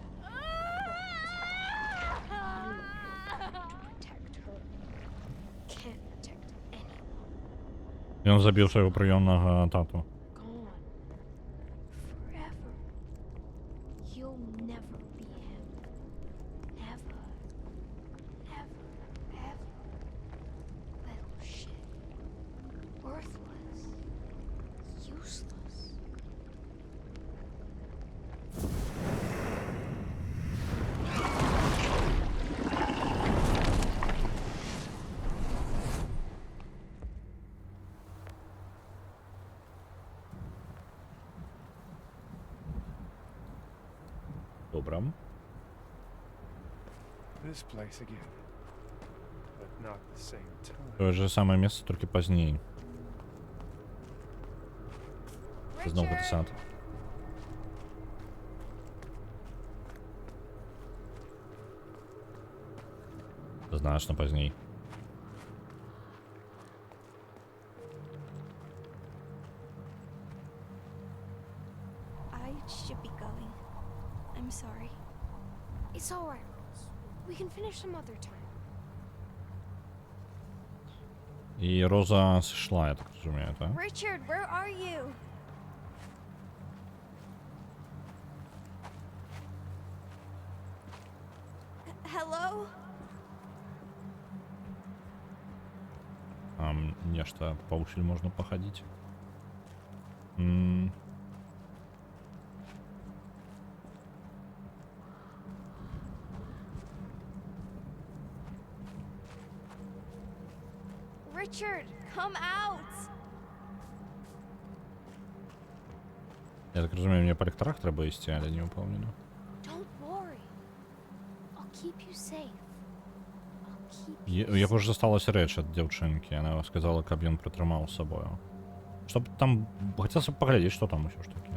protect her. Can't protect anyone. Ён забіў свайго прыёмнага тату. Gone. you'll never be him. Never. Ever. Ever. Little shit. Worthless. Useless. Добре. This place again. But not the same time. То же самое место, только позднее. Знову десант. Значно поздней. I should be going. I'm sorry. It's alright, Rose. We can finish some other time. И Роза сошла, я так разумею, да? Richard, where are you? Hello? Нечто поушель можно походить. Richard, come out! Я так розумію, мені по лекторах треба йти, але не виповнено. Don't worry. I'll keep you safe. I'll keep you Яку ж зосталась реч від дівчинки, вона сказала, каб він притримав з собою. Щоб там, хотілося б поглядіти, що там ще ж таке.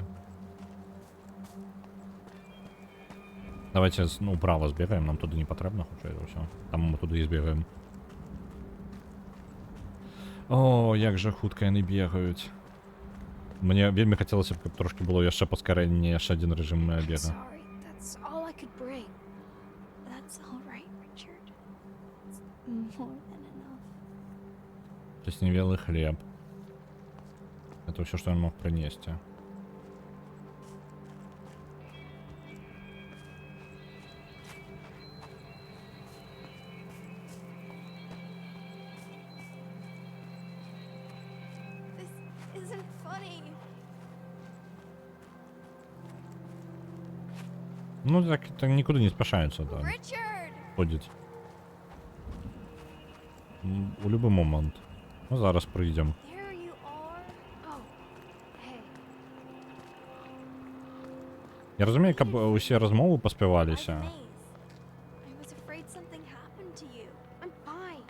Давайте, ну, вправо збігаємо, нам туди не потрібно, хоча це все. Там ми туди і збігаємо. О, як же хутко вони бігають. Мені вельми хотілося б, щоб трошки було ще поскорення, ще один режим I'm біга. sorry. That's all I could bring. That's all right, Richard. It's more than enough. Плесневелый хлеб. Это все, что он мог принести. This isn't funny. Ну, так никуда не спешаются, да. Richard! Ходить. У любой момент. Ну, зараз прийдем. There you are. Oh, hey. Я розумію, каб усі розмови поспівалися. I'm Maze. I was afraid something happened to you. I'm fine.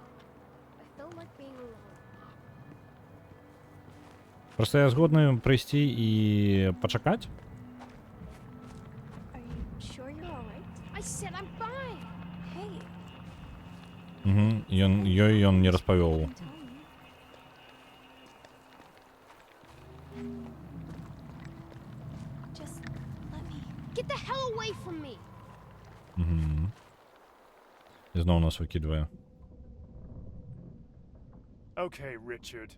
I felt like being alone. Просто я згодний прийти і почекати. Are you sure you're alright? I said I'm fine. Hey. Угу. І он не розповів. Tell me. Just let me. Get the hell away from me! Угу. І знову нас викидує. Okay, Richard.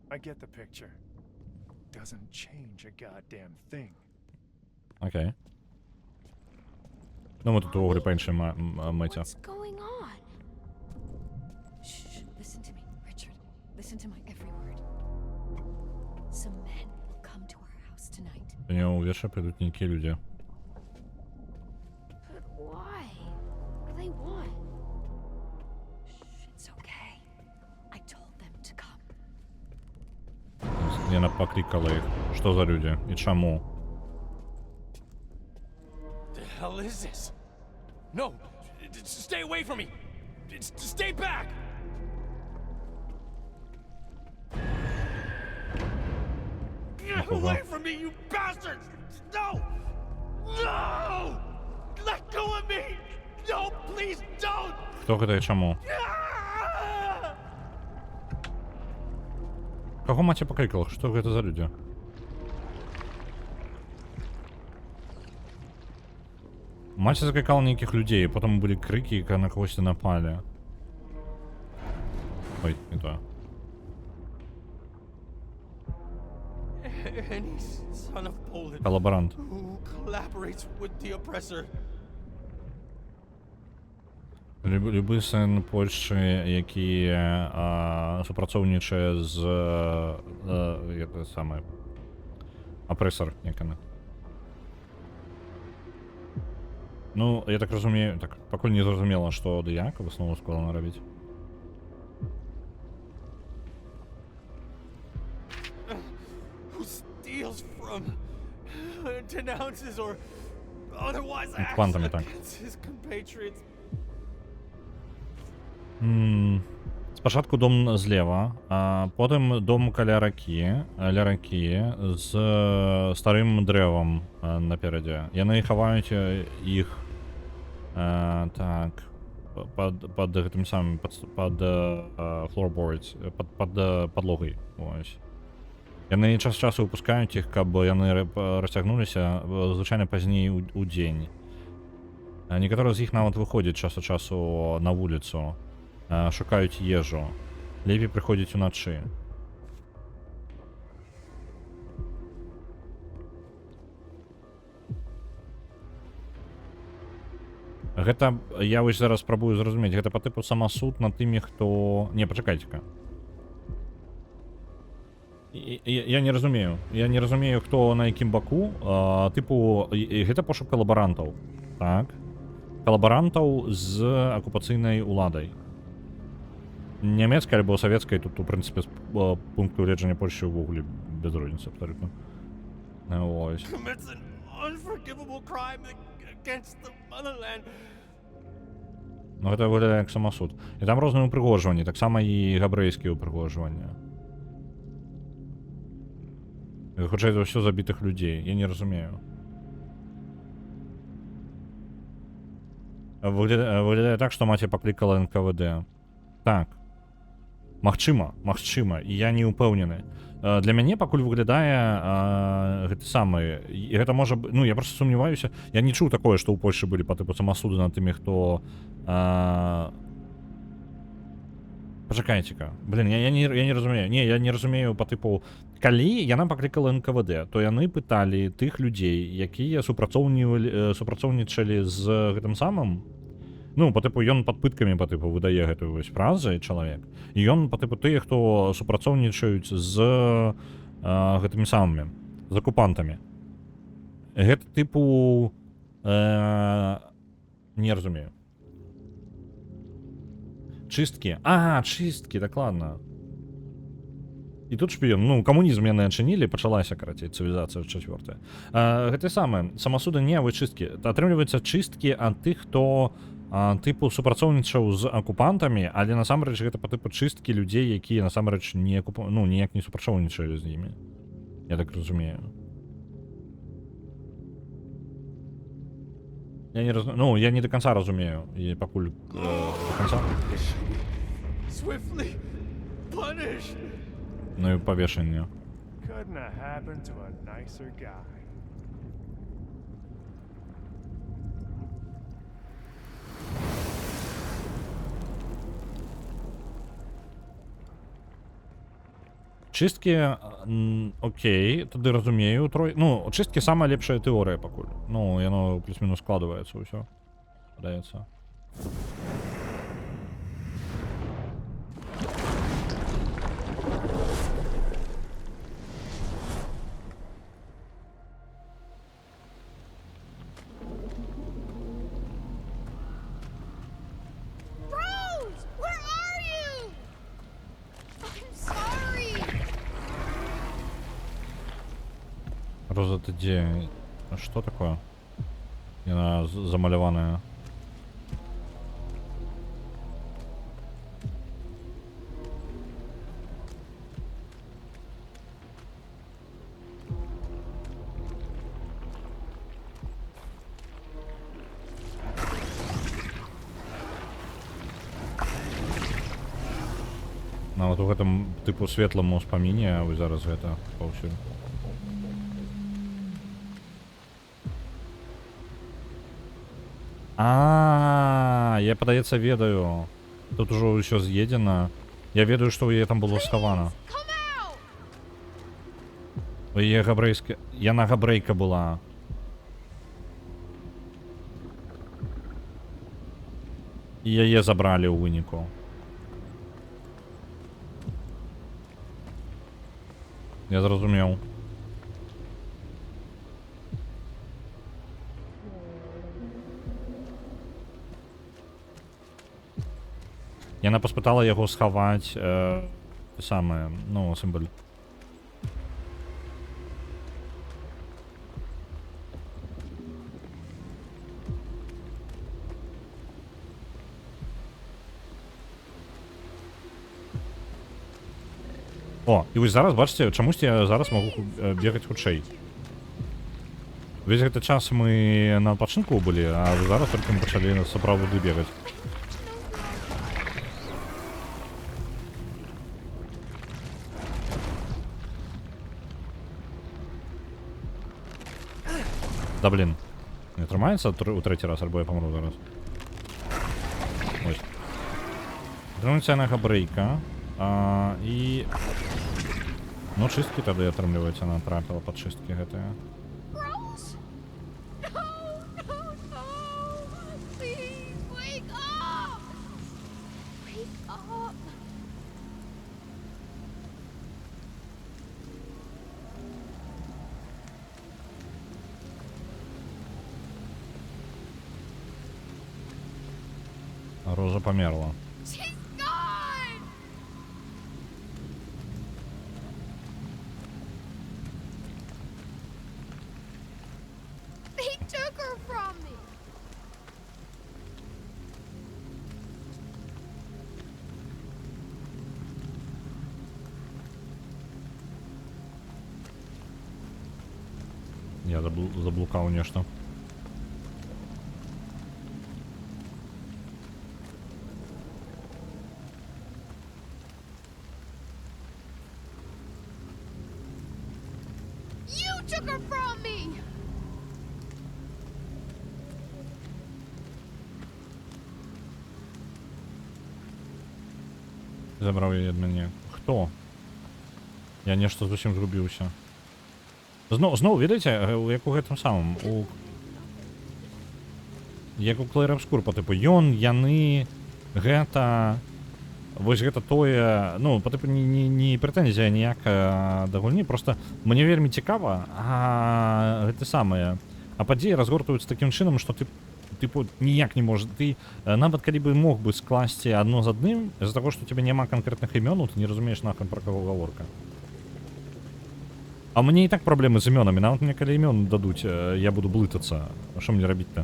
I get the picture. Doesn't change a goddamn thing. Окей. Ну, ми тут у грі по іншій меті. What's going on? Shh, listen to me, Richard. Listen to my every word. Some men will come to our house tonight. До нього у вірша прийдуть ніякі люди. But why? What do they want? Shh, it's okay. I told them to come. Вона покликала їх. Що за люди? І чому? The hell is this? No! Stay away from me! Stay back! Get away from me, you bastards! No! No! Let go of me! No, please don't! Хто це і чому? Кого мать покликала? Що це за люди? Мать закликала неких людей, потом были крики, и на кого-то напали. Ой, не то. Any son of Poland Коллаборант. who collaborates with the oppressor. Любы сын Польшчы, які супрацоўнічае з гэта самае апрэсар, як яна. Ну, я так разумею, так, пакуль не зразумела, што ды як, в аснову складана рабіць. Who steals from, denounces or otherwise acts Квантами так. against his compatriots. Спачатку дом злева, а потым дом каля ракі з старым дрэвам наперадзе. Яны хаваюць іх так пад гэтым самым пад floorboards, пад падлогай. Ось. Яны час часу выпускаюць іх, каб яны расцягнуліся звычайна пазней у дзень. Некаторыя з іх нават выходзяць час ад часу на вуліцу. Шукаюць ежу. Лепей прыходзіць уначы. Гэта, я вось зараз спрабую зразумець, гэта па тыпу самасуд над тымі, хто... Не, пачакайце-ка. Я не разумею. Я не разумею, хто на якім баку. Тыпу, гэта пошук калабарантаў. Так. Калабарантаў з акупацыйнай уладай. Нямецкай альбо савецкай, тут, у прынцыпе, з пункту гледжання Польшчы ўвогуле без розніцы абсалютна. Ось. Commits an unforgivable crime against the motherland. Ну, гэта выглядае як самасуд. І там розныя упрыгожванні, таксама і габрэйскія упрыгожвання. Хутчэй за ўсё забітых людзей, я не разумею. Выглядае так, што маці паклікала НКВД. Так. Магчыма, і я не ўпэўнены. Для мяне пакуль выглядае гэты самы, і гэта можа быць, ну я проста сумняваюся, я не чуў такое, што ў Польшчы былі па тыпу самасуды над тымі, хто пачакайце-ка. Блін, я не разумею. Не, я не разумею па тыпу, калі яна паклікала НКВД, то яны пыталі тых людзей, якія супрацоўнічалі з гэтым самым. Ну, па тыпу, ён пад пыткамі, па тыпу, выдае гэтую вось фразу, чалавек. І ён, па тыпу, тыя, хто супрацоўнічаюць з гэтымі самымі, з акупантамі. Гэта, тыпу, не разумею. Чысткі. Ага, чысткі, дакладна. І тут шпіён, ну, камунізм яны адчынілі, пачалася, карацей, цывілізацыя чацвёртая. Гэта самае, самасуды не, вы чысткі. Атрымліваецца чысткі ад тых, хто тыпу супрацоўнічаў з акупантамі, але насамрэч гэта па тыпу чысткі людзей, якія насамрэч ніяк не супрацоўнічалі з імі. Я так разумею. Я не разумею, ну, я не до конца разумею, і пакуль до конца. Swiftly punish. Ну і павешанне. Couldn't have happened to a nicer guy. Чысткі, окей, тады разумею, ну, чысткі самая лепшая тэорыя пакуль. Ну, яно плюс-мінус складваецца ўсё. Падаецца. Rose, where are you? I'm sorry. Роза, ты дзе? Што такое? Яна замаляваная. Нават у гэтым тыпу светламу ўспаміне, а вы зараз гэта паўсюль. Я, падаецца, ведаю. Тут ужо ўсё з'едзена. Я ведаю, што ў яе там было схавана. У яе габрэйска... Яна габрэйка была. І яе забралі ў выніку. Я зразумеў. Яна паспытала яго схаваць самае, ну, сімвал. О, і вось зараз, бачыце, чамусьці я зараз магу бегаць хутчэй. Весь гэты час мы на адпачынку былі, а зараз толькі мы пачалі сапраўды бегаць. Да блін. Не трымаецца у трэці раз, альбо я памру зараз. Ось. Атрымаецца яна габрэйка. І... Ну, чысткі тады атрымліваецца, яна трапіла пад чысткі гэтыя. Rose? No, no, no! Please, wake up! Wake up! Роза памерла. She's gone! They took her from me! Я заблукаў нешта. You took her from me! Забраў яе ад мяне. Хто? Я нешта зусім згубіўся. Зноў, ведаеце, як у гэтым самым, як у Клэр Абскур, па тыпу, яны, гэта, вось гэта тое, ну, па тыпу, не прэтэнзія ніякая да гульні, просто мне вельмі цікава, гэта самае, а падзеі разгортваюцца такім чынам, што ты, тыпу, ніяк не можаш, ты, нават калі бы мог бы скласці адно з адным, з-за таго, што у цябе няма канкрэтных імёнаў, ты не разумееш нахрен, пра каго гаворка. А мне і так праблемы з імёнамі, нават мне калі імён дадуць, я буду блытацца. А што мне рабіць-то?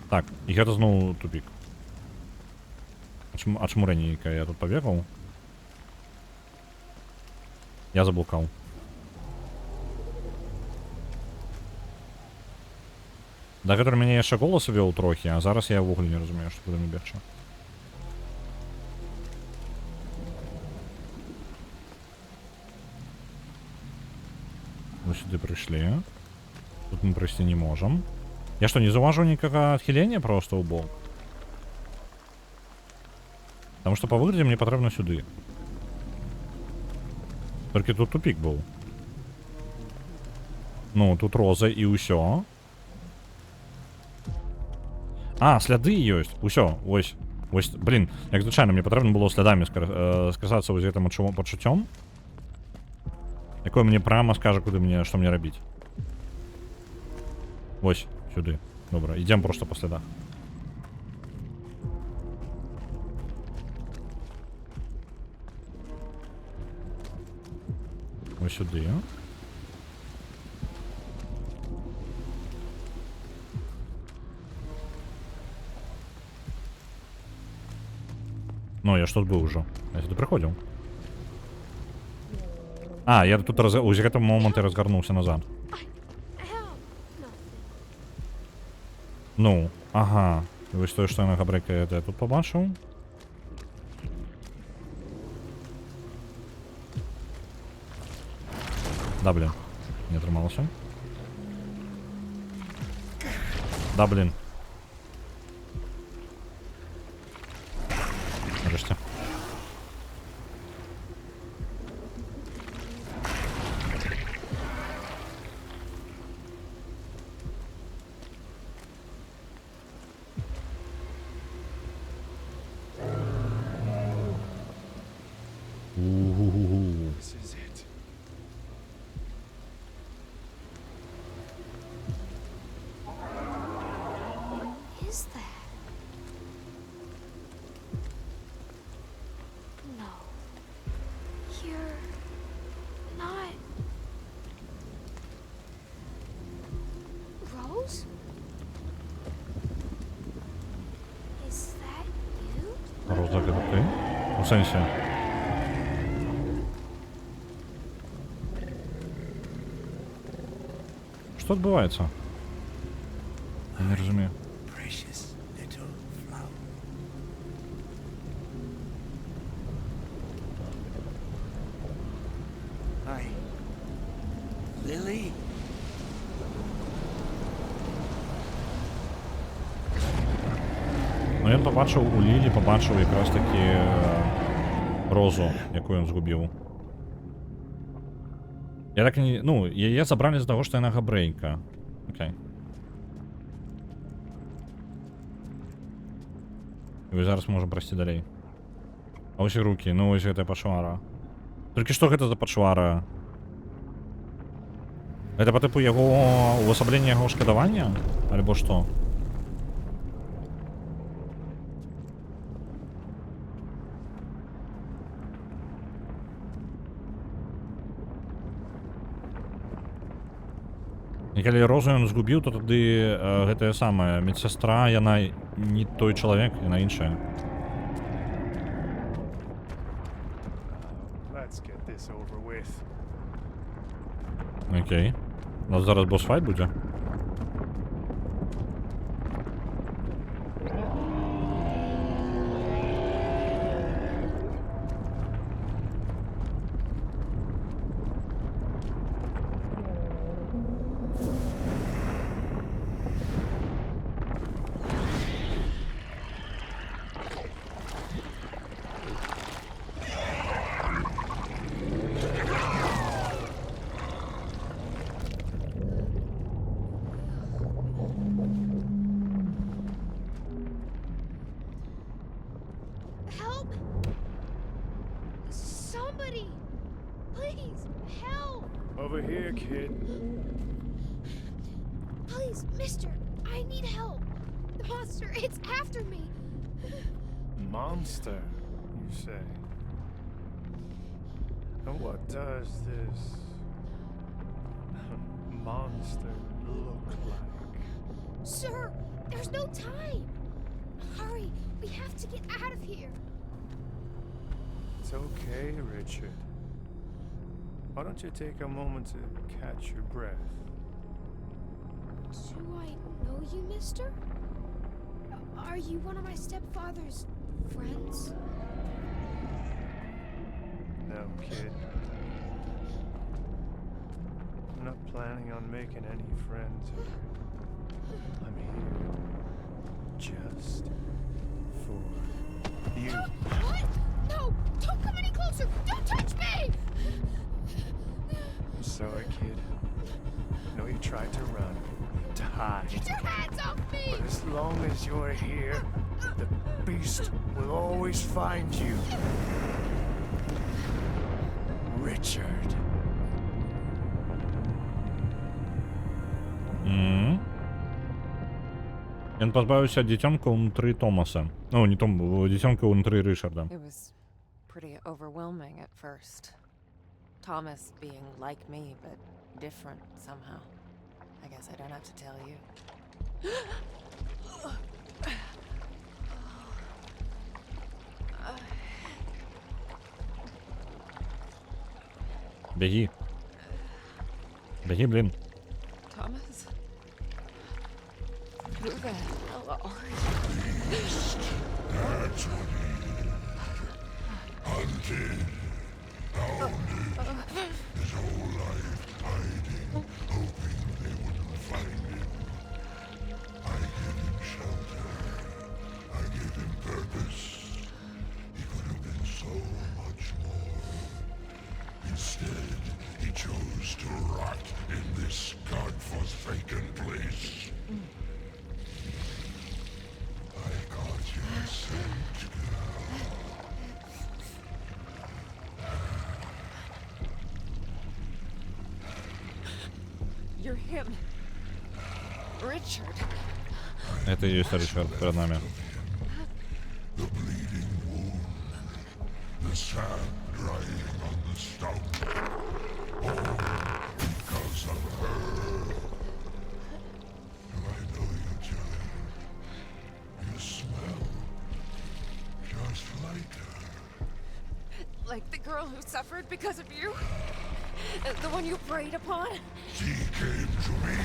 Так, і гэта зноў тупік. А чаму ранейка я тут пабегаў? Я заблукаў. Да гэтага мяне яшчэ голас вёў трохі, а зараз я ўвогуле не разумею, што куды мне бегчы. Мы сюды прыйшлі. Тут мы прайсці не можам. Я што, не заўважыў нікага адхілення проста ў бок? Таму што па выглядзе мне патрэбна сюды. Толькі тут тупік быў. Ну, тут роза і ўсё. А, сляды ёсць. Усё, вось. Вось, блін, як звычайна, мне патрэбна было слядамі сказацца вось гэтым пачуццём. Якое мне прямо скажа, куды мне, што мне рабіць. Вось, сюды. Добра, ідзем проста па слядах. Ось сюди. Ну, я ж тут быў ужо. Я сюды прыходзіў. А, я тут у гэтым моманце разгарнуўся назад. Ну, ага. І вось тое, што яна габрэйка, я тут побачыў. Да, блин. Не атрымалася. Да, блин. Нарешті. is that? No. You're not... Rose? Is that you? Роза, это ты? У сенсі. Що відбувається? Я не розумію. Precious little flower. Hi. Lily? Ну, я побачив у Лілі, побачив якраз таки розу, яку він згубив. Я так не... Ну, її забрали з того, що вона габрейка. Окей. І зараз можемо пройти далі. А ось і руки, ну ось це пашвара. Тільки що це за пашвара? Це по типу його... увособлення його шкодування? Або що? І калі розу ён згубіў, то тады гэтая самая медсястра, яна не той чалавек, яна іншая. Let's get this over with. Окей. У нас зараз босс-файт будзе? Help! Somebody! Please, help! Over here, kid. Please, mister, I need help. The monster, it's after me. Monster, you say? And what does this monster look like? Sir, there's no time. Hurry, we have to get out of here. It's okay, Richard. Why don't you take a moment to catch your breath? Do I know you, mister? Are you one of my stepfather's friends? No, kid. I'm not planning on making any friends here. I'm here just for you. What? No! Don't come any closer! Don't touch me! I'm sorry, kid. I know you tried to run, to hide. Get your hands off me! But as long as you're here, the beast will always find you. Richard. Він позбавився дитятка внутрі Томаса. Ну, не Том, дитятка внутрі Ричарда. It was pretty overwhelming at first. Thomas being like me, but different somehow. I guess I don't have to tell you. Беги. Беги, блин. Thomas? Who the hell are That's what he is. Hunted, hounded, his whole life hiding, hoping they wouldn't find him. I give him shelter. I give him purpose. He could have been so much more. Instead, he chose to rot in this godforsaken place. I got your scent, girl. You're him. Richard. I Это и есть Ричард перед нами. The bleeding wound, the sand drying on the stump. All because of her. Do I know you, child? You smell just like her. Like the girl who suffered because of you? The one you preyed upon? She came to me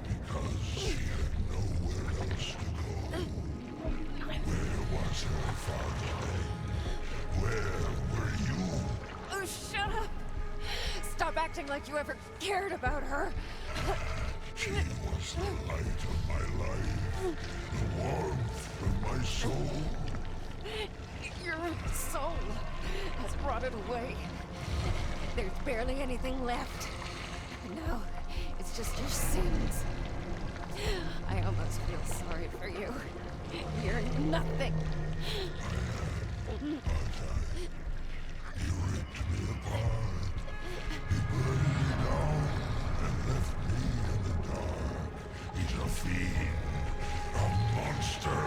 because she had nowhere else to go. Where was her father then? Where were you? Oh, shut up! Stop acting like you ever cared about her. She was the light of my life, the warmth of my soul. Your soul has rotted away. There's barely anything left. Now, it's just your sins. I almost feel sorry for you. You're nothing. He ripped me apart. He burned me down and left me in the dark. He's a fiend, a monster.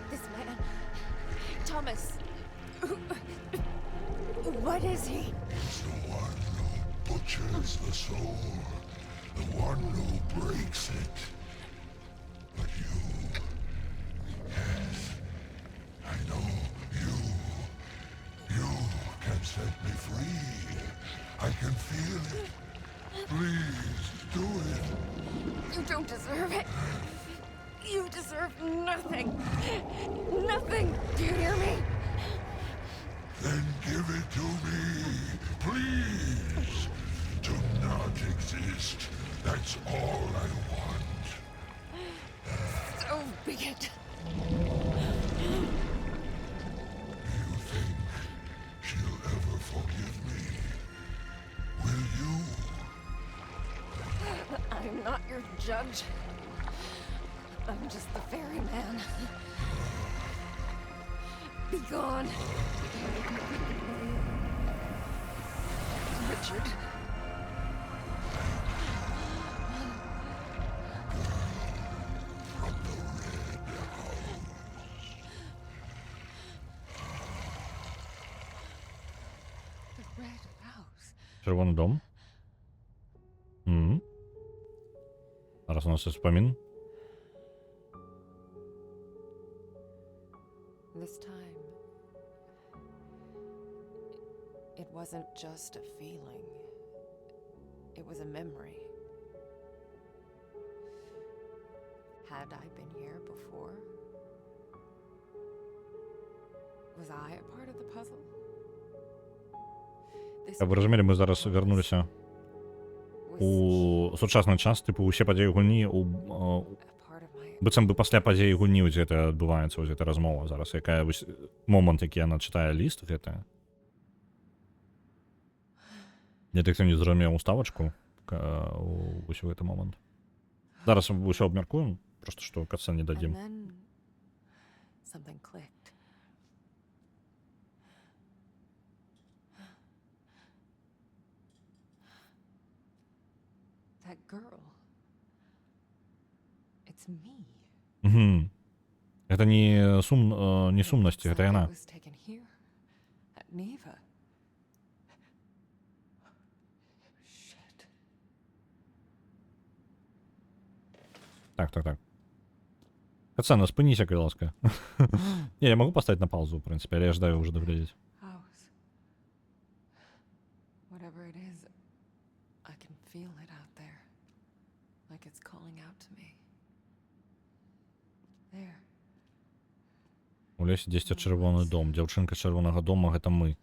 This man, Thomas, what is he? He's the one who butchers the soul, the one who breaks it. But you, yes, I know you can set me free. I can feel it. Please, do it. You don't deserve it. You deserve nothing. Nothing. Do you hear me? Then give it to me, please. To not exist, that's all I want. So be it. Do you think she'll ever forgive me? Will you? I'm not your judge. I'm just the ferryman. Be gone. Richard. The Red House. Червоний дом. Зараз у нас є спомін. This time, it wasn't just a feeling. It was a memory. Had I been here before? Was I a part of the puzzle? Як ви розуміли, ми зараз вернулися у сучасний час, типу, усе падзеі гульні быццам бы пасля падзеі гульні дзе гэта адбываецца, вось гэта размова зараз, якая вось момант, які яна чытае ліст гэта. Я так не зразумеў уставачку вось у гэты момант. Зараз ўсё абмяркуем, просто што каца не дадзім. Something clicked. That girl. It's me. Угу. Это не сумнасць, гэта яна. Was taken here at Neva. Shit. Так. Кацана, спыніся, калі ласка. Не, я могу поставить на паузу, в принципе, але я ждаю уже доглядеть. House. Whatever it is, I can feel it out there. Like it's calling out to me. There. У лесе 10 чырвоны дом. Дзяўчынка чырвонага дома, гэта мы.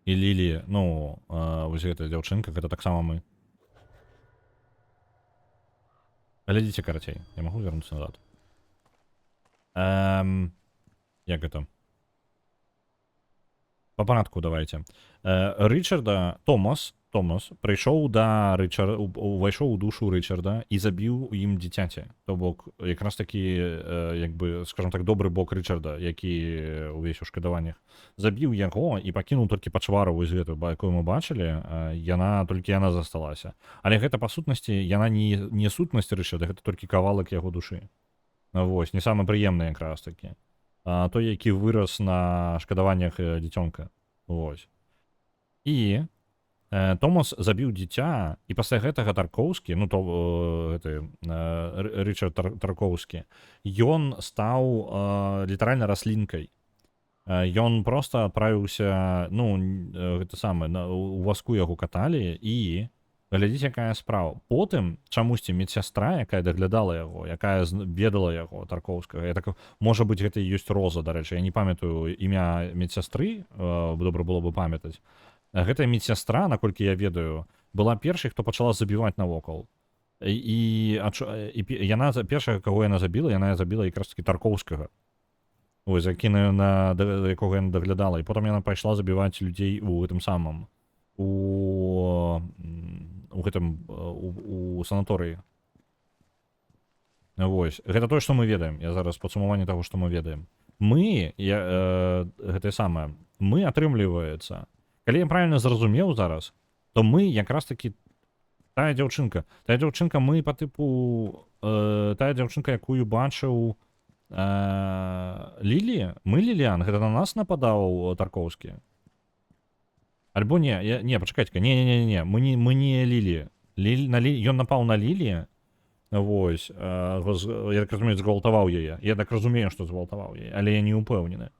І Лілі, ну, вось гэта дзяўчынка, гэта таксама мы. Глядзіце карацей, я магу вернуцца назад. Як гэта? По парадку давайте. Рычарда Томас прыйшоў да Рычарда, увайшоў у душу Рычарда і забіў у ім дзіцяці. То бок якраз такі як бы, скажем так, добры бок Рычарда, які увесь у шкадаваннях. Забіў яго і пакінуў толькі пачвару вось гэтую, якую мы бачылі, толькі яна засталася. Але гэта па сутнасці яна не сутнасць Рычарда, гэта толькі кавалак яго душы. Вось, не самы прыемны якраз такі. Той, які вырас на шкадаваннях дзіцёнка. Вось. І Томас забіў дзіця, і пасля гэтага Таркоўскі, ну то Рычард Таркоўскі, ён стаў літаральна раслінкай. Ён проста адправіўся, ну, гэта самае, у вазку яго каталі, і глядзіце, якая справа. Потым чамусьці медсястра, якая даглядала яго, якая ведала яго, Таркоўскага, я так, можа быць, гэта і ёсць Роза, дарэчы, я не памятаю імя медсястры, добра было бы памятаць. Гэтая медсястра, наколькі я ведаю, была першай, хто пачала забіваць навокал. І яна, першая, каго яна забіла якраз такі Таркоўскага. Ось, якога яна даглядала. І потым яна пайшла забіваць людзей у гэтым самым, у санаторыі. Вось. Гэта тое, што мы ведаем. Я зараз падсумаванне таго, што мы ведаем. Мы атрымліваецца, калі я правильно зразумеў зараз, то мы якраз такі тая дзяўчынка, мы па тыпу тая дзяўчынка, якую бачыў Лілі, мы Ліліан, гэта на нас нападаў Таркоўскі. Альбо не, пачакайце-ка, не, мы не Лілі. Ён напаў на Лілі, вось, я так разумею, згвалтаваў яе. Я так разумею, што згвалтаваў яе, але я не ўпэўнены.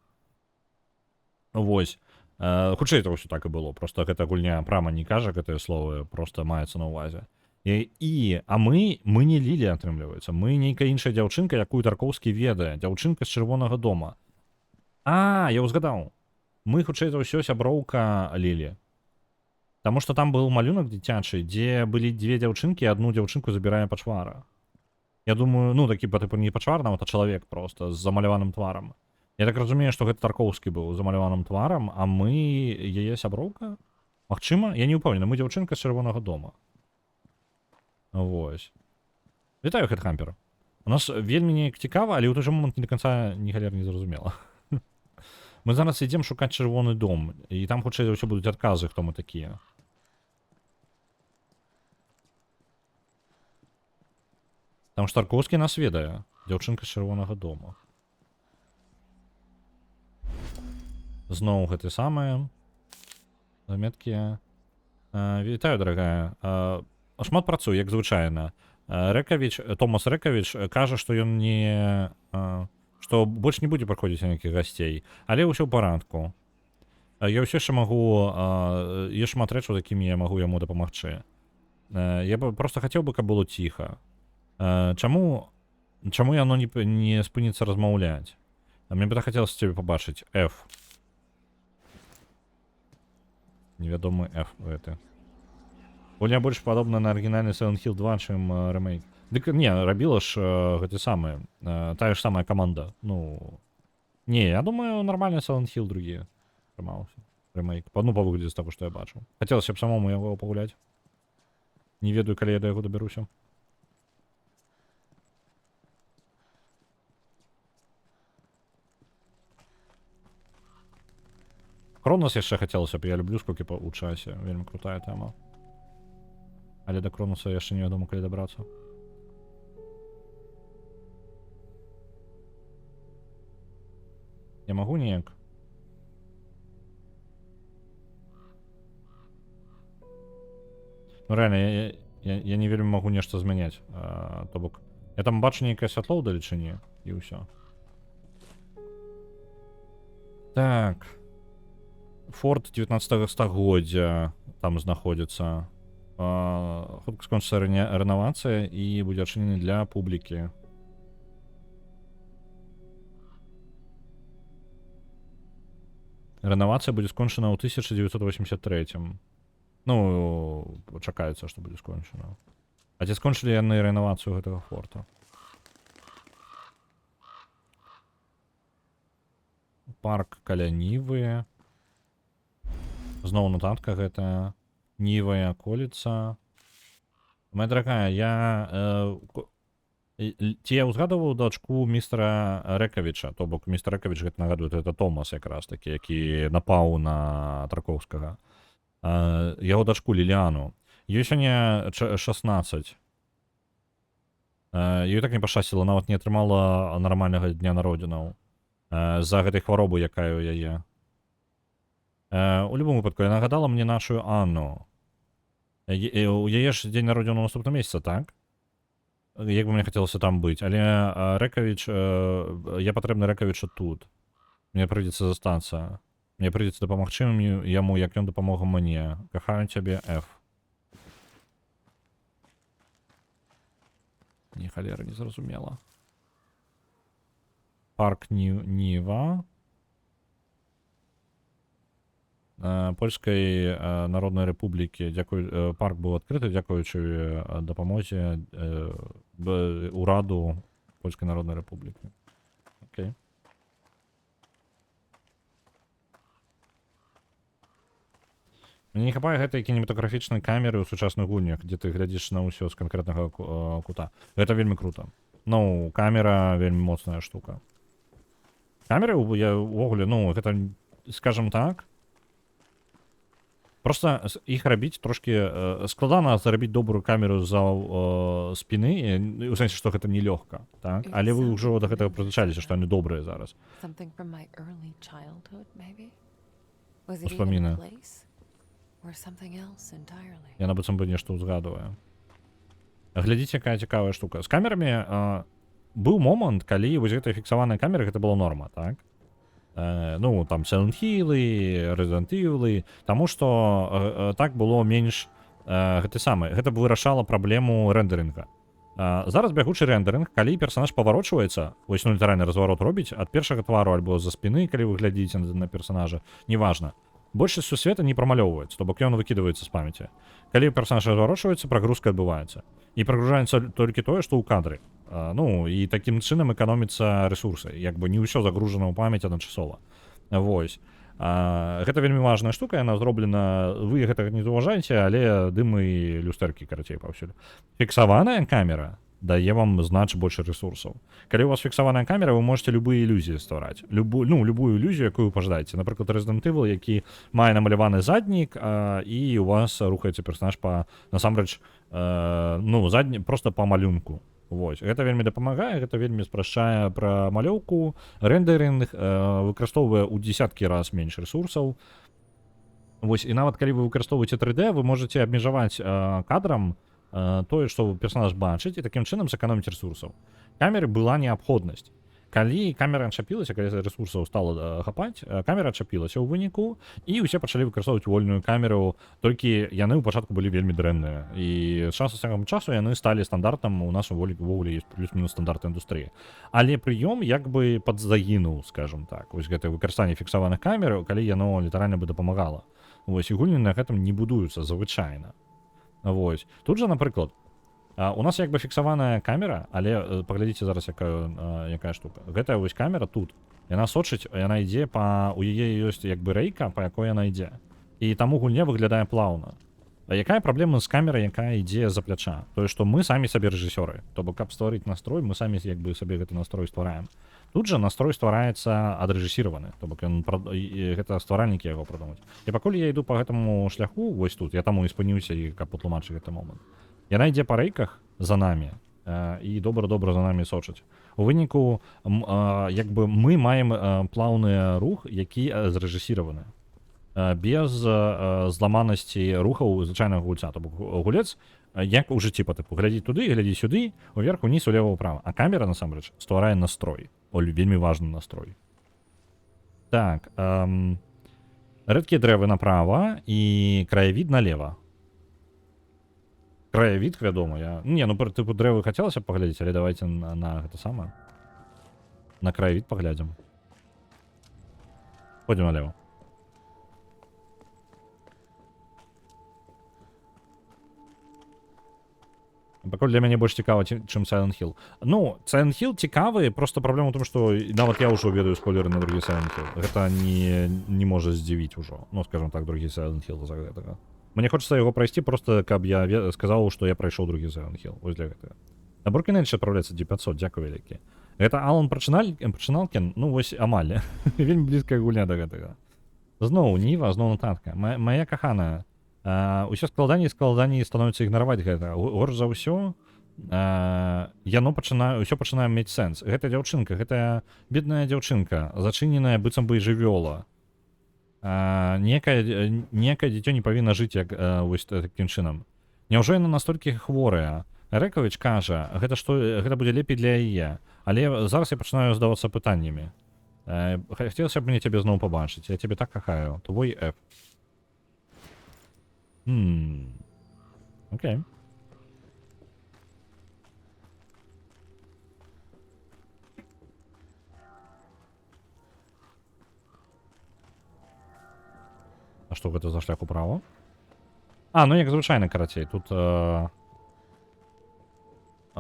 Вось. Хутчэй это ўсё так і было, просто гэта гульня прама не кажа гэтыя словы, просто маецца на ўвазе. А мы не Лілі, атрымліваецца, мы нейкая іншая дзяўчынка, якую Таркоўскі ведае, дзяўчынка з Чырвонага дома. Я ўзгадаў, мы хутчэй за ўсё сяброўка Лілі. Таму што там быў малюнак дзіцячы, дзе былі дзве дзяўчынкі, адну дзяўчынку забірае пачвара. Я думаю, ну такі па тыпу не пачвар, нават, а чалавек просто з замаляваным тварам. Я так разумею, што гэта Таркоўскі быў замаляваным тварам, а мы яе сяброўка? Магчыма? Я не ўпэўнены, мы дзяўчынка з Чырвонага дома. Вось. Вітаю, Хэтхампер. У нас вельмі неяк цікава, але ў той жа момант не да канца ні галер не зразумела. Мы зараз ідзем шукаць Чырвоны дом, і там хутчэй за ўсё будуць адказы, хто мы такія. Там ж Таркоўскі нас ведае, дзяўчынка з Чырвонага дома. Зноў гэты самае. Заметкі. Вітаю, дарагая. Шмат працую, як звычайна. Томас Рэкавіч кажа, што ён не... што больш не будзе праходзіць нейкіх гасцей. Але ўсё ў парадку. Я ўсё яшчэ магу... Ёсць шмат рэчаў, якімі я магу яму дапамагчы. Я просто хацеў бы, каб было ціха. Чаму яно не спыніцца размаўляць? Мне бы так хацелася цябе пабачыць. F. Невядомы F гэты. Гульня больш падобна на арыгінальны Silent Hill 2, чым рэмейк. Дык не, рабіла ж гэты самы, тая ж самая каманда. Ну, не, я думаю, нармальны Silent Hill другі трымаўся. Рэмейк. Па выглядзе з таго, што я бачыў. Хацелася б самому яго пагуляць. Не ведаю, калі я да яго дабяруся. Кронос яшчэ хацелася б, я люблю скокі у часе, вельмі крутая тэма. Але да Кроноса яшчэ невядома, калі дабрацца. Я магу неяк? Ну рэальна, я не вельмі магу нешта змяняць. То бок, я там бачу нейкае святло ў далечыні, і ўсё. Так... Форт 19 стагоддзя там знаходзіцца. Хутка скончыцца рэновацыя і будзе адчынены для публікі. Рэновацыя будзе скончана ў 1983. Ну, чакаецца, што будзе скончана. А ці скончылі яны рэновацыю гэтага форта? Парк каля Нівы. Знову нотатка гэта Нівая коліца. Моя дорогая, ці я ўзгадываў дачку містера Рэкавіча, то бок містер Рэкавіч гэта нагадвае, это Томас якраз такі, які напаў на Тарковскага. Яго дачку Ліліану. Ёй сёння 16. Ёй так не пашчасціла, нават не атрымала нармальнага дня народзінаў з-за гэтай хваробы, якая ў яе. У любым выпадку, яна нагадала мне нашу Анну. У яе ж дзень народзінаў наступного месяца, так? Як бы мне хацелася там быць, але Рэкавіч, я патрэбны Рэкавічу тут. Мне прыйдзецца застацца. Мне прыйдзецца дапамагчы яму, як ён дапамог мне. Кахаю цябе, Ф. Ні халера не зразумела. Парк Ніва. Польскай Народнай Рэпублікі. Парк быў адкрыты, дзякуючы дапамозе ураду Польскай Народнай Рэпублікі. Окей. Мне не хапае гэтай кінематаграфічнай камеры ў сучасных гульнях, дзе ты глядзіш на ўсё з канкрэтнага кута. Гэта вельмі круто. Ну, камера вельмі моцная штука. Камеры, я ўвогуле, ну, гэта, скажем так, просто іх рабіць трошки складана зарабіць добрую камеру за спіны, у сэнсе, што гэта нелёгка, так? Але вы ўжо да гэтага прызвычаіліся, што яны добрыя зараз. Успаміны. Яна быццам бы нешта ўзгадвае. Глядзіце, якая цікавая штука. З камерамі быў момант, калі вось гэтая фіксаваная камера, гэта была норма, так? Ну, там Silent Hill, Resident Evil, таму што так было менш гэта самае. Гэта вырашала праблему рэндеринга. Зараз бягучы рэндеринг, калі персанаж паварочваецца, вось ну літаральны разварот робіць ад першага твару альбо з-за спіны, калі вы глядзіце на персанажа, неважна. Большасць сусвета не прамалёўваецца, то бок ён выкідваецца з памяці. Калі персанаж разварочваецца, прагрузка адбываецца. І прагружаецца толькі тое, што ў кадры. Ну, і такім чынам эканоміцца рэсурсы. Як бы не ўсё загружана ў памяць адначасова. Вось. Гэта вельмі важная штука, яна зроблена, вы гэтага не заўважаеце, але дымы і люстэркі, карацей, паўсюль. Фіксаваная камера дае вам значна больш рэсурсаў. Калі у вас фіксаваная камера, вы можете любыя ілюзіі ствараць. Любую ілюзію, якую вы пажадаеце. Напрыклад, Resident Evil, які мае намаляваны заднік, і у вас рухаецца персонаж насамрэч, просто па малюнку. Вось. Гэта вельмі дапамагае, гэта вельмі спрашчае пра малёўку, рэндеринг, выкарыстоўвае ў дзесяткі раз менш рэсурсаў. Вось, і нават калі вы выкарыстоўваеце 3D, вы можете абмежаваць кадрам тое, што персонаж бачыць, і такім чынам сэканоміць рэсурсаў. Камеры была неабходнасць. Калі камера адчапілася, калі рэсурсаў стала хапаць, камера адчапілася ў выніку, і ўсе пачалі выкарыстоўваць вольную камеру, толькі яны ў пачатку былі вельмі дрэнныя. І з цягам часу яны сталі стандартам, у нас увогуле ёсць плюс-мінус стандарт індустрыі. Але прыём як бы падзагінуў, скажем так. Вось гэтае выкарыстанне фіксаваных камер, калі яно літаральна бы дапамагала. Вось, і гульні на гэтым не будуюцца звычайна. Вось. Тут жа, напрыклад, у нас як бы фіксаваная камера, але паглядзіце зараз якая штука. Гэтая вось камера тут. Яна сочыць, яна ідзе у яе ёсць як бы рэйка, па якой яна ідзе. І таму гульня выглядае плаўна. А якая праблема з камерай, якая ідзе за пляча? Тое, што мы самі сабе рэжысёры. То бок, каб стварыць настрой, мы самі як бы сабе гэты настрой ствараем. Тут жа настрой ствараецца адрэжысіраваны. То бок, гэта стваральнікі яго прадумаць. І пакуль я іду па гэтаму шляху, вось тут, я таму і спыніўся, і каб патлумачыць гэты момант. Яна ідзе па рэйках за намі і добра-добра за намі сочыць. У выніку, як бы мы маем плаўны рух, які зрэжысіраваны. Без зламанасці рухаў звычайнага гульца. То бок гулец, як у жыцці па тыпу, глядзі туды, глядзі сюды, уверх, уніз, улева, ўправа. А камера, насамрэч, стварае настрой. Вельмі важны настрой. Так, рэдкія дрэвы направа і краявід налева. Краявід, вядома, тыпу дрэвы хацелася б паглядзець, але давайте на гэта самае. На краявід паглядзім. Пойдзем налево. Пакуль для мяне больш цікава, чым Silent Hill. Ну, Silent Hill цікавы, просто праблема ў том, што нават я ўжо ведаю спойлеры на другі Silent Hill. Гэта не можа здзівіць ужо. Ну, скажем так, другі Silent Hill за гэтага. Мне хочацца яго прайсці просто, каб я сказаў, што я прайшоў другі Silent Hill. Вось для гэтага. На Буркінельш адпраўляецца 500, дзякую вялікі. Гэта Алан Прачыналкін, ну вось амаль. Вельмі блізкая гульня да гэтага. Зноў Ніва, зноў нататка. Мая каханая. Усё складаней становіцца ігнараваць гэта. Горш за ўсё ўсё пачынае мець сэнс. Гэта дзяўчынка, гэтая бедная дзяўчынка, зачыненая быццам бы і жывёла. Некае дзіцё не павінна жыць як вось такім чынам. Няўжо яна настолькі хворая? Рэкавіч кажа, гэта будзе лепей для яе. Але зараз я пачынаю здавацца пытаннямі. Хацелася б мне цябе зноў пабачыць. Я цябе так кахаю. Твой F. Окей. А што гэта за шлях управа? Ну як звычайна, карацей. Тут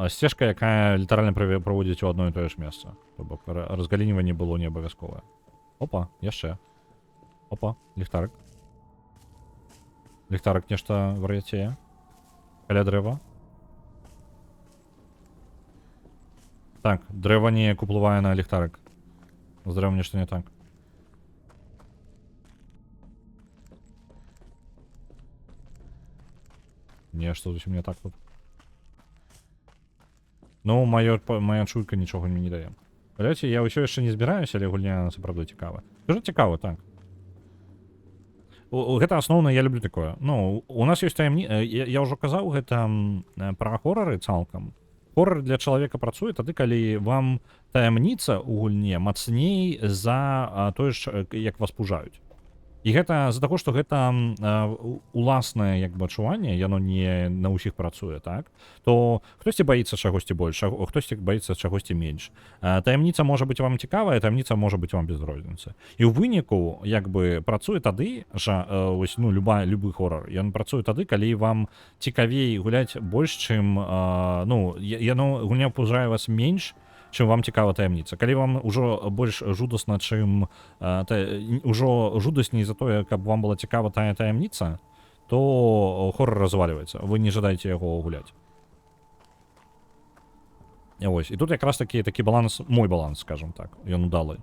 сцежка, якая літаральна праводзіць у адно і тое ж месца. То бок разгалініванне было не абавязковае. Опа, яшчэ. Опа, ліхтарык. Ліхтарык нешта вар'яцее. Каля дрэва. Так, дрэва не уплывае на ліхтарык. З дрэвам нешта не так. Нешта зусім не так тут. Ну, моя чуйка нічога мне не дае. Глядзіце, я ўсё яшчэ не збіраюся, але гульня сапраўды цікава. Скажу цікава, так. Гэта асноўна, я люблю такое. Ну, у нас ёсць я ўжо казаў гэта пра хорары цалкам. Хорар для чалавека працуе тады, калі вам таямніца ў гульне мацней за тое ж, як вас пужаюць. І гэта з-за таго, што гэта уласнае як бы адчуванне, яно не на ўсіх працуе, так? То хтосьці баіцца чагосьці больш, хтосьці баіцца чагосьці менш. Таямніца можа быць вам цікавая, таямніца можа быць вам без розніцы. І ў выніку як бы працуе тады, ось, ну, любы хорар, ён працуе тады, калі вам цікавей гуляць больш, чым, ну, гульня пужае вас менш, чым вам цікава таямніца. Калі вам ужо больш жудасна, чым ужо жудасней за тое, каб вам была цікава тая таямніца, то хорар разваліваецца. Вы не жадаеце яго гуляць. Ось. І тут якраз такі баланс, мой баланс, скажем так, ён удалы.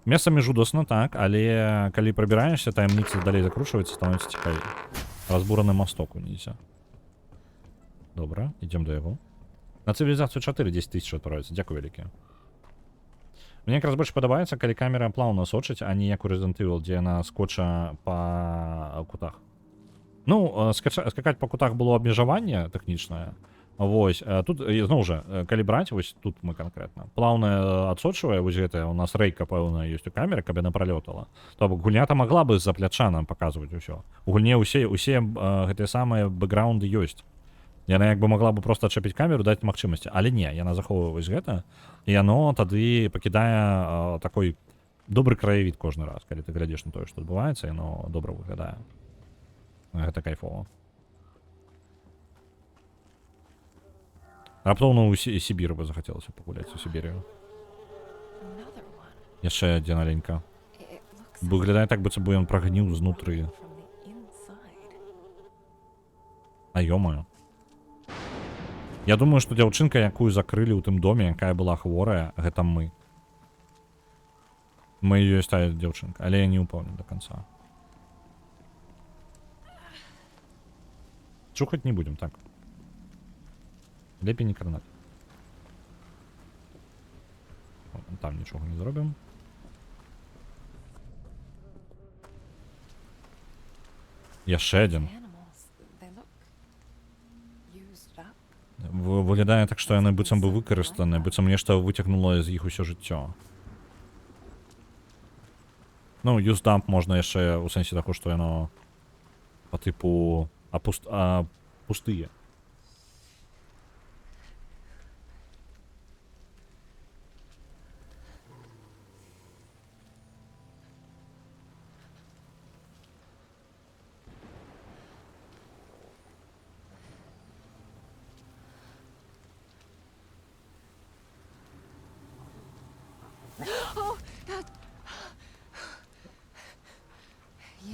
Месцамі жудасна, так, але калі прабіраешся, таямніца далей закручваецца, становіцца цікавей. Разбураны масток унізе. Добра, ідзем да яго. На цывілізацыю 4 10 000 адправіцца. Дзякую вялікі. Мне якраз больш падабаецца, калі камера плаўна сочыць, а не як у Resident Evil, дзе яна скоча па кутах. Ну, скакаць па кутах было абмежаванне тэхнічнае. Вось, тут, зноў жа, калі браць, вось тут мы канкрэтна. Плаўна адсочвае, вось гэтая у нас рэйка пэўная ёсць у камеры, каб яна пралётала. То бок гульня-то магла бы з-за пляча нам паказваць усё. У гульне ўсе гэтыя самыя бэкграунды ёсць. Яна як бы могла бы просто адчапіць камеру, даць магчымасці, але не, яна захоўвае вось гэта, і яно тады пакідае такой добры краявід кожны раз, калі ты глядзіш на тое, што адбываецца, яно добра выглядае. Гэта кайфова. Раптоўна ў Сібіры бы захацелася пагуляць у Сібірію. Яшчэ адзін аленька. Выглядае так, быццам бы ён прагніў знутры. А ё-моё. Я думаю, што дзяўчынка, якую закрылі ў тым доме, якая была хворая, гэта мы. Мы ёсць тая дзяўчынка, але я не ўпэўнены да канца. Чухаць не будзем, так. Лепей не кранаць. Там нічога не зробім. Яшчэ адзін. Выглядае так, што яны быццам бы выкарыстаны, быццам нешта выцягнула з іх усё жыццё. Ну, юздамп можна яшчэ ў сэнсе таго, што яно па тыпу пустые.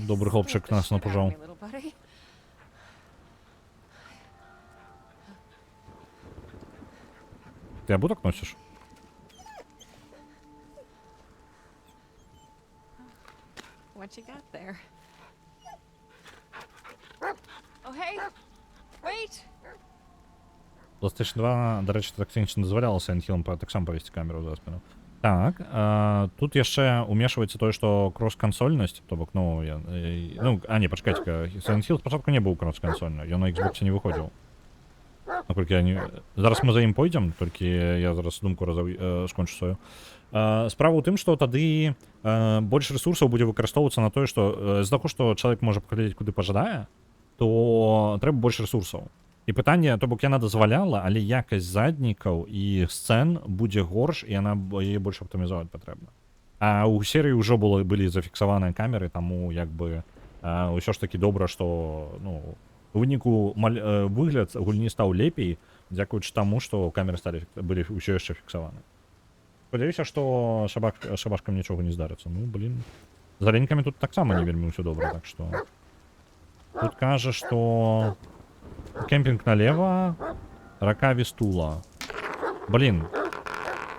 Добрий хлопчик нас напужав. Little buddy. Ты обуток носишь? What you got there? Oh, hey! Wait! PlayStation 2, до речі, так не дозволяло Silent Hill так само повесці камеру за спину. Так, тут яшчэ умешваецца тое, што крос-кансольнасць, то бок, ну, не, пачакайце-ка, Silent Hill спачатку не быў крос-кансольны, ён на Xbox не выходзіў. Наколькі я не... Зараз мы за ім пойдзем, толькі я зараз думку скончу сваю. Справа ў тым, што тады больш рэсурсаў будзе выкарыстоўвацца на тое, што з-за таго, што чалавек можа паглядзець куды пажадае, то трэба больш рэсурсаў. І пытанне, то бок яна дазваляла, але якасць заднікаў і сцэн будзе горш, і яе больш аптымізаваць патрэбна. А ў серыі ўжо былі зафіксаваныя камеры, таму як бы ўсё ж такі добра, што у выніку выгляд гульні стаў лепей, дзякуючы таму, што камеры былі ўсё яшчэ фіксаваны. Спадзяюся, што шабашкам нічога не здарыцца. Ну, блін, з аленькамі тут таксама не вельмі ўсё добра, так што... Тут кажа, што... Кемпинг налево, рака Вистула. Блин.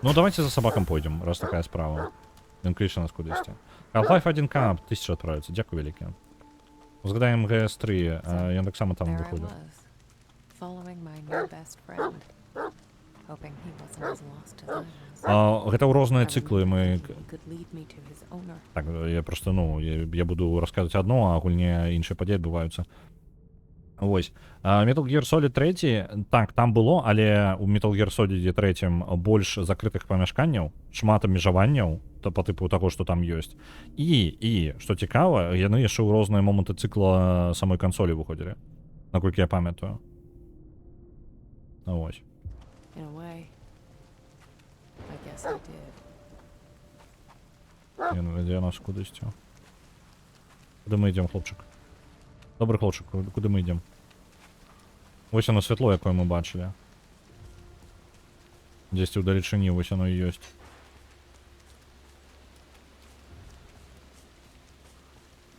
Ну, давайте за собаком пойдем, раз такая справа. Ён кліше нас кудысьці. Half-Life 1 Cup, 1000 отправится. Дякую вялікі. Узгадаем ГС3, ён таксама там выходзіў. Гэта ў розныя цыклы мы... Так, я просто, я буду расказваць адно, а гульне іншыя падзеі адбываюцца. Вось. Metal Gear Solid 3, так, там было, але ў Metal Gear Solid 3 больш закрытых памяшканняў, шмат абмежаванняў, па тыпу таго, што там ёсць. І, што цікава, яны яшчэ ў розныя моманты цыкла самой кансолі выходзілі, наколькі я памятаю. Вось. Ён вядзе нас кудысьці. Куды мы ідзем, хлопчык? Добрый хлопчик, куды мы идем? Вось оно святло, якое мы бачылі. Дзесьці ў далечыні, вось оно і ёсць.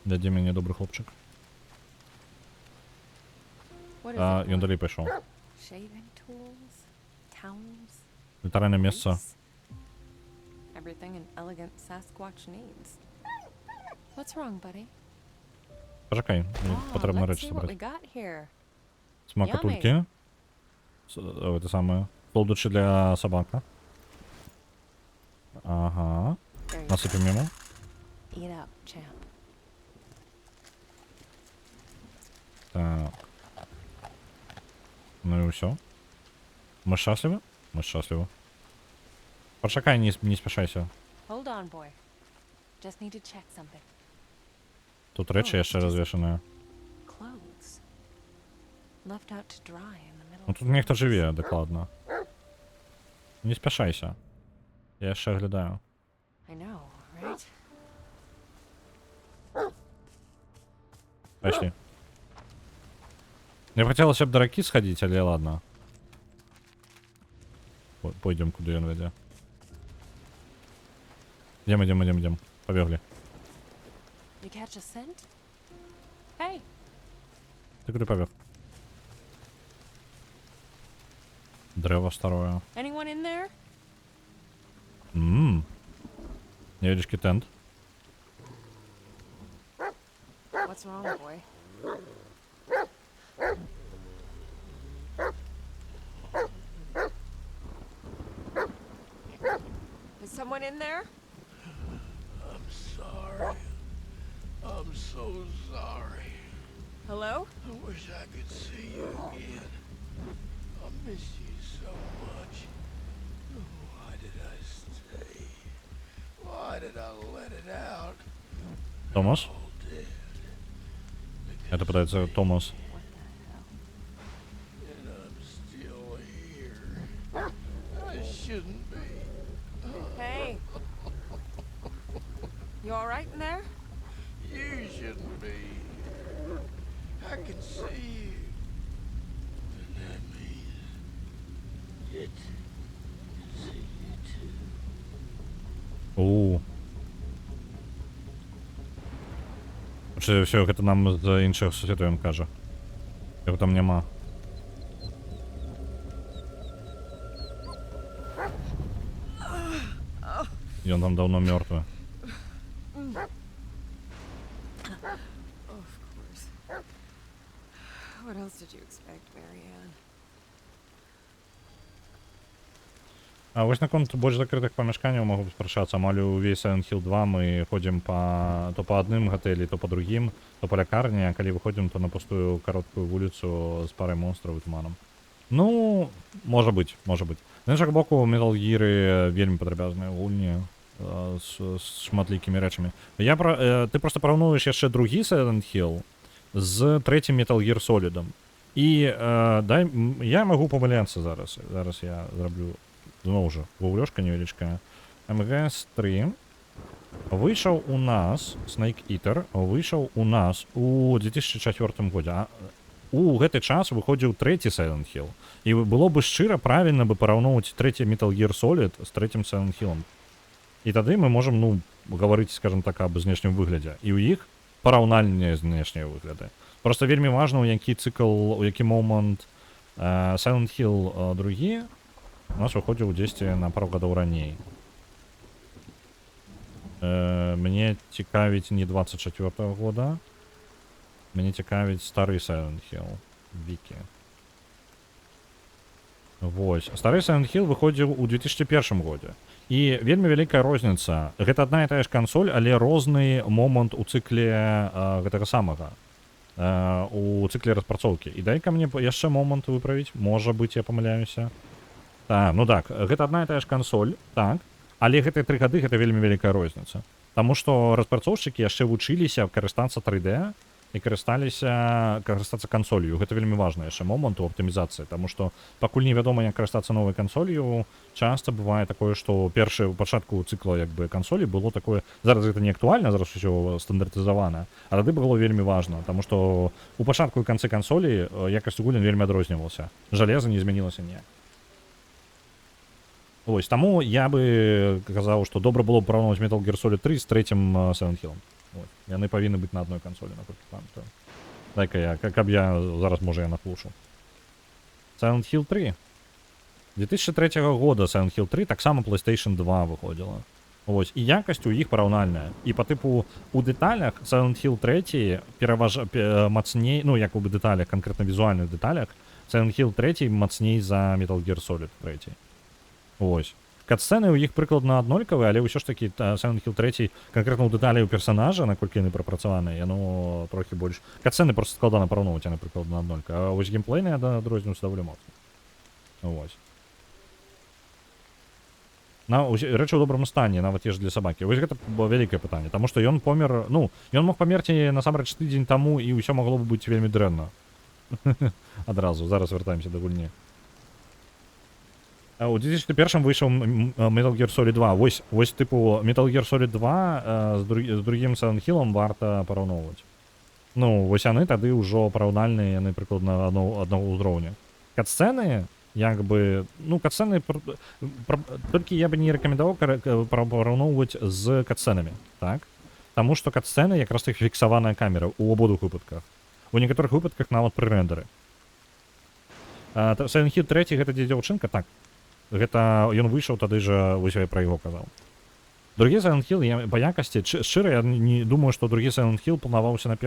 Дадзі мяне, добрый хлопчик. Ён далей пайшоў. Літаральнае месца. Пачакай, мне патрэбна рэч сабраць. Смакатулькі. Гэта самае. Солдучы для сабака. Ага. Насыпем яму. Так. Ну і ўсё. Мы шчаслівы? Мы шчаслівы. Пачакай, не спяшайся. Тут рэчы яшчэ развешаныя. Ну тут нехта жыве, дакладна. Не спяшайся. Я яшчэ глядаю. Пайшлі. Мне хацелася б да ракі схадзіць, але ладно. Пойдзем, куды ён вядзе. Идем. Побегли. Ты куды побег? Древо старое. Невеличкий тент. Is someone in there? I'm sorry. I'm so sorry. Hello? I wish I could see you again. I miss you so much. Why did I stay? Why did I let it out? Томас? Это пытается Томас. And I'm still here. I shouldn't be. Hey. You all right in there? You shouldn't be. I can see you. And that means it can see you too. Ooh. Чи все, гэта нам з іншых сусветаў ён кажа. Яго там няма. Ён там давно мёртвы. Of course. What else did you expect, Marianne? А вось наконт больш закрытых памяшканняў магу спрачацца. Амаль увесь Silent Hill 2 мы ходзім то па адным гатэлі, то па другім, то па лякарні, а калі выходзім, то на пустую кароткую вуліцу з парай монстраў і туманам. Ну, можа быць, можа быць. З іншага боку, Metal Gear вельмі падрабязныя гульні з шматлікімі рэчамі. Ты проста параўнуеш яшчэ другі Silent Hill з трэцім Metal Gear Solid. І я магу памыляцца зараз. Зараз я зраблю зноў жа гуглёшка невялічкая. МГС-3 выйшаў у нас, Snake Eater выйшаў у нас у 2004 годзе. У гэты час выходзіў трэці Silent Hill. І было бы шчыра правільна бы параўноўваць трэці Metal Gear Solid з трэцім Silent Hill'ом. І тады мы можам, ну, гаварыць, скажем так, аб знешнім выглядзе. І ў іх параўнальныя знешнія выгляды. Проста вельмі важна, у які цыкл, у які момант Silent Hill другі у нас выходзіў дзесьці на пару гадоў раней. Мне цікавіць не 24-го года. Мне цікавіць стары Silent Hill. Вікі. Вось. Стары Silent Hill выходзіў у 2001 годзе. І вельмі вялікая розніца. Гэта адна і тая ж кансоль, але розны момант у цыкле гэтага самага. У цыкле распрацоўкі. І дай-ка мне яшчэ момант выправіць. Можа быць, я памыляюся. Ну так, гэта адна і тая ж кансоль, так. Але гэтыя 3 гады гэта вельмі вялікая розніца. Таму што распрацоўшчыкі яшчэ вучыліся карыстацца 3D і карыстацца кансолью. Гэта вельмі важны яшчэ момант у аптымізацыі, таму што пакуль невядома, як карыстацца новай кансолью, часта бывае такое, што першае ў пачатку цыкла як бы кансолі было такое, зараз гэта не актуальна, зараз усё стандартызавана, а тады было вельмі важна, таму што у пачатку і канцы кансолі якасць гульняў вельмі адрознівалася. Жалеза не змянілася ніяк. Вось, таму я бы казаў, што добра было б параўноўваць Metal Gear Solid 3 з трэцім Silent Hill'ом. Яны павінны быць на адной кансолі, наколькі памятаю. Дай-ка я, каб я зараз, можа, я наклушу. Silent Hill 3. 2003 года Silent Hill 3 таксама PlayStation 2 выходзіла. Вось, і якасць у іх параўнальная. І па тыпу у дэталях Silent Hill 3 мацней, ну, як у дэталях, канкрэтна візуальных дэталях, Silent Hill 3 мацней за Metal Gear Solid 3. Вось. Катсцэны ў іх прыкладна аднолькавыя, але ўсё ж такі Silent Hill 3 канкрэтна ў дэталі ў персанажа, наколькі яны прапрацаваныя, яно трохі больш. Катсцэны проста складана параўноўваць, яны прыкладна аднолькавыя. А вось геймплейныя адрозніваюцца даволі моцна. Вось. Рэчы ў добрым стане, нават еш для сабакі. Вось гэта вялікае пытанне, таму што ён памер, ну, ён мог памерці насамрэч тыдзень таму, і ўсё магло б быць вельмі дрэнна. Адразу, зараз вяртаемся да гульні. У 2001 выйшаў Metal Gear Solid 2. Вось тыпу Metal Gear Solid 2 з другім Silent Hill'ом варта параўноўваць. Ну, вось яны тады ўжо параўнальныя, яны прыкладна аднаго ўзроўня. Катсцэны, як бы, ну, катсцэны, толькі я бы не рэкамендаваў параўноўваць з катсцэнамі, так? Таму што катсцэны якраз такі фіксаваная камера ў абодвух выпадках. У некаторых выпадках нават пры рэндэры. Silent Hill 3 гэта дзе дзяўчынка, так. Гэта ён выйшаў тады жа, вось я пра яго казаў. Другі Silent Hill, я па якасці, шчыра, я не думаю, што другі Silent Hill планаваўся на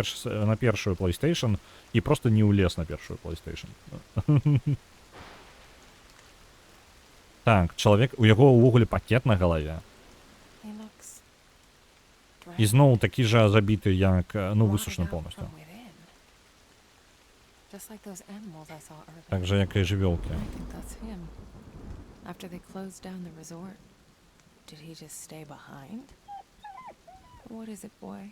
першую PlayStation і проста не ўлез на першую PlayStation. Так, чалавек, у яго ўвогуле пакет на галаве. І зноў такі жа забіты, як, ну, высушаны поўнасцю. Так жа, як і жывёлкі. After they closed down the resort, did he just stay behind? What is it, boy?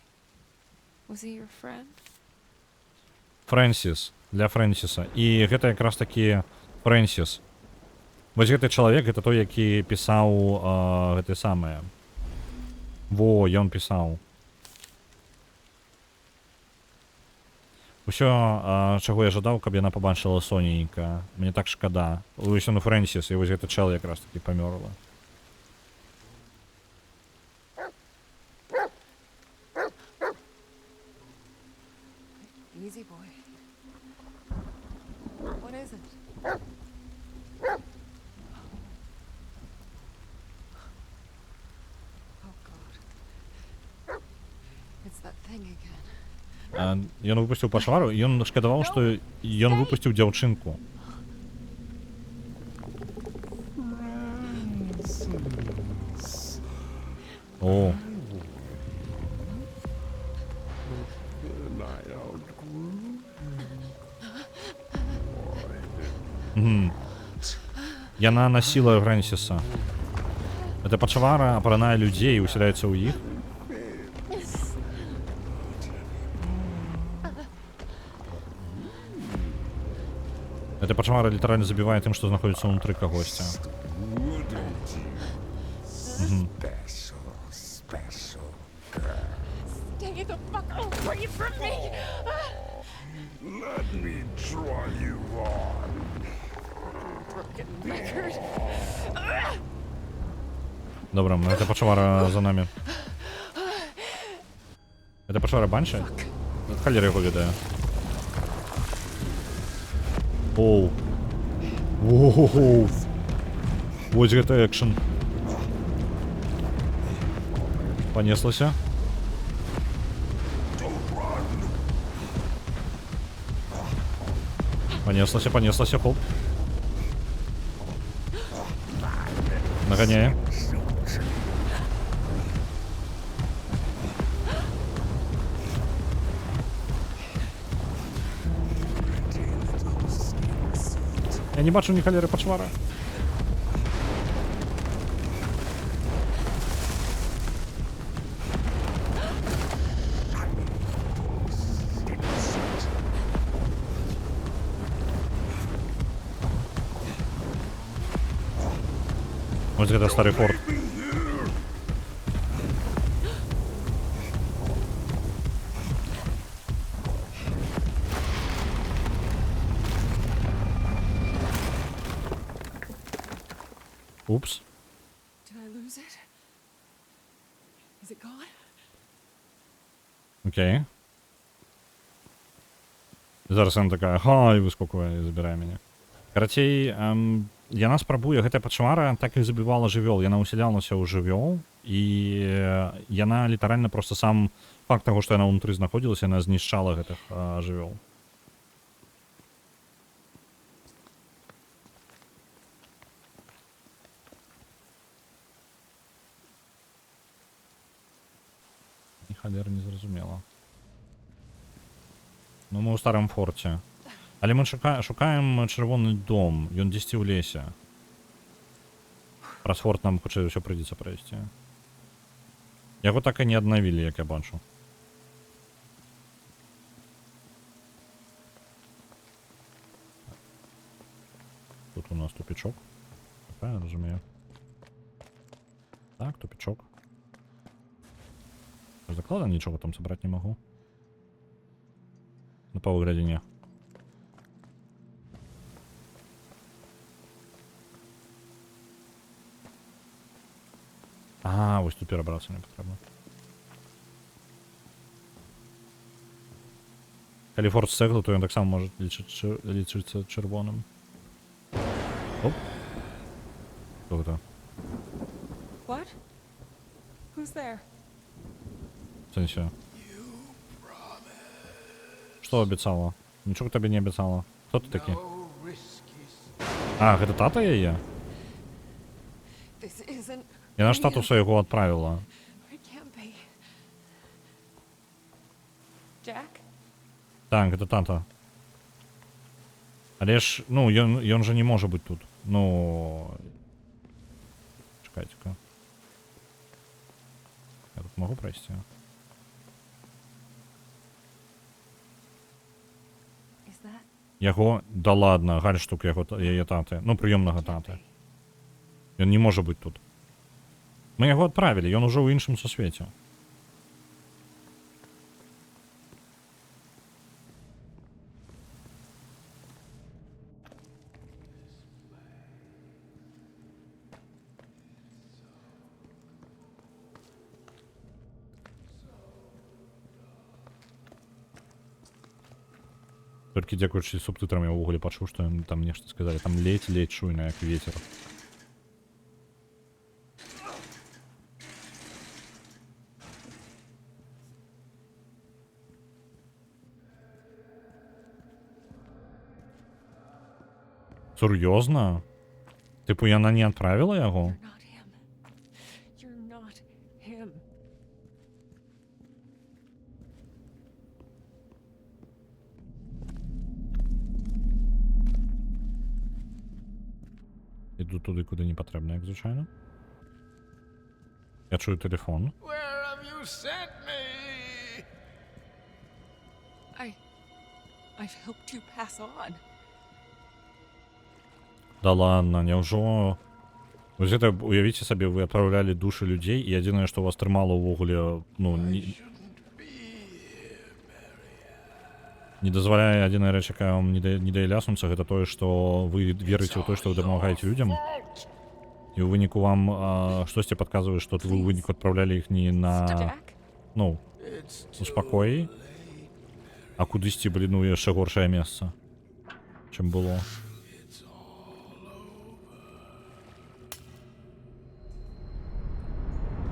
Was he your friend? Фрэнсіс, для Фрэнсіса. І гэта якраз такі Фрэнсіс. Вось гэты чалавек, гэта той, які пісаў гэты самае. Во, ён пісаў. Усё, чаго я жадаў, каб яна пабачыла соненька. Мне так шкада. Вось ён Фрэнсіс, і вось гэты чел якраз такі памёрла. Easy, boy. What is it? Oh, God. It's that thing again. Ён выпусціў пачвару, і ён шкадаваў, што ён выпусціў дзяўчынку. О. Яна насіла Грэнсіса. Эта пачвара апранае людзей і усяляецца ў іх. Эта пачвара літаральна забівае тым, што знаходзіцца ўнутры кагосьці. Stay the fuck away from me! Let me try you on. Broken record. Добра, эта пачвара за нами. Эта пачвара банші? Халер яго ведае. Оу. Оу. Вось гэта экшн. Понеслася. Понеслася, хоп. Наганяе. Я не бачу ні халери пачвара. Ось гэта стары форт. Упс. Did I lose it? Is it gone? Окей. Зараз яна такая, ха, і выскоквае і забірае мяне. Карацей, яна спрабуе, гэтая пачвара так і забівала жывёл. Яна усялялася ў жывёл, і яна літаральна проста сам факт таго, што яна ўнутры знаходзілася, яна знішчала гэтых жывёл. Халер не зразумела. Ну, мы ў старым форце. Але мы шукаем чырвоны дом. Ён дзесьці ў лесе. Праз форт нам хутчэй ўсё прыйдзецца прайсці. Яго так і не аднавілі, як я бачу. Тут у нас тупічок. Так, я разумею. Так, тупічок. Закладам нічого там собрать не могу. На па выглядзе не. А, вось тут перабрацца не патрэбна. Калі форт з цэглы, то ён таксама можа лічыцца чырвоным. Оп. Што гэта? What? Who's there? В сэнсе. Што абяцала? Нічога табе не абяцала. Хто ты такі? А, гэта тата яе? This isn't Яна ж тату свайго адправіла. It can't be. Jack? Так, гэта тата. Але ж, ну, ён жа не можа быць тут. Ну... Чакайце-ка. Я тут могу прайсці? Яго, да ладно, гальштук яе таты. Ну, прыёмнага таты. Ён не можа быць тут. Мы яго адправілі, ён ужо ў іншым сусвеце. Толькі дзякуючы субтытрам я ўвогуле пачуў, што яны там нешта сказалі. Там ледзь чуйна, як ветер. Сур'ёзна? Типу, яна не адправіла яго? You're not him. You're not him. Іду туди, куди не потрібно, як звичайно. Я чую телефон. Where have you sent me? I've helped you pass on. Да ладно, няўжо... Вось гэта, уявіце сабе, вы адпраўлялі душы людзей, і адзінае, што вас трымала ўвогуле, ну, не дазваляе адзіная рэч, якая вам не дае ляснуцца, гэта тое, што вы верыце ў тое, што вы дапамагаеце людзям. І ў выніку вам штосьці падказвае, што вы ў выніку адпраўлялі іх не на... Ну, у спакоі, а кудысьці, блін, ну, яшчэ горшае месца, чым было.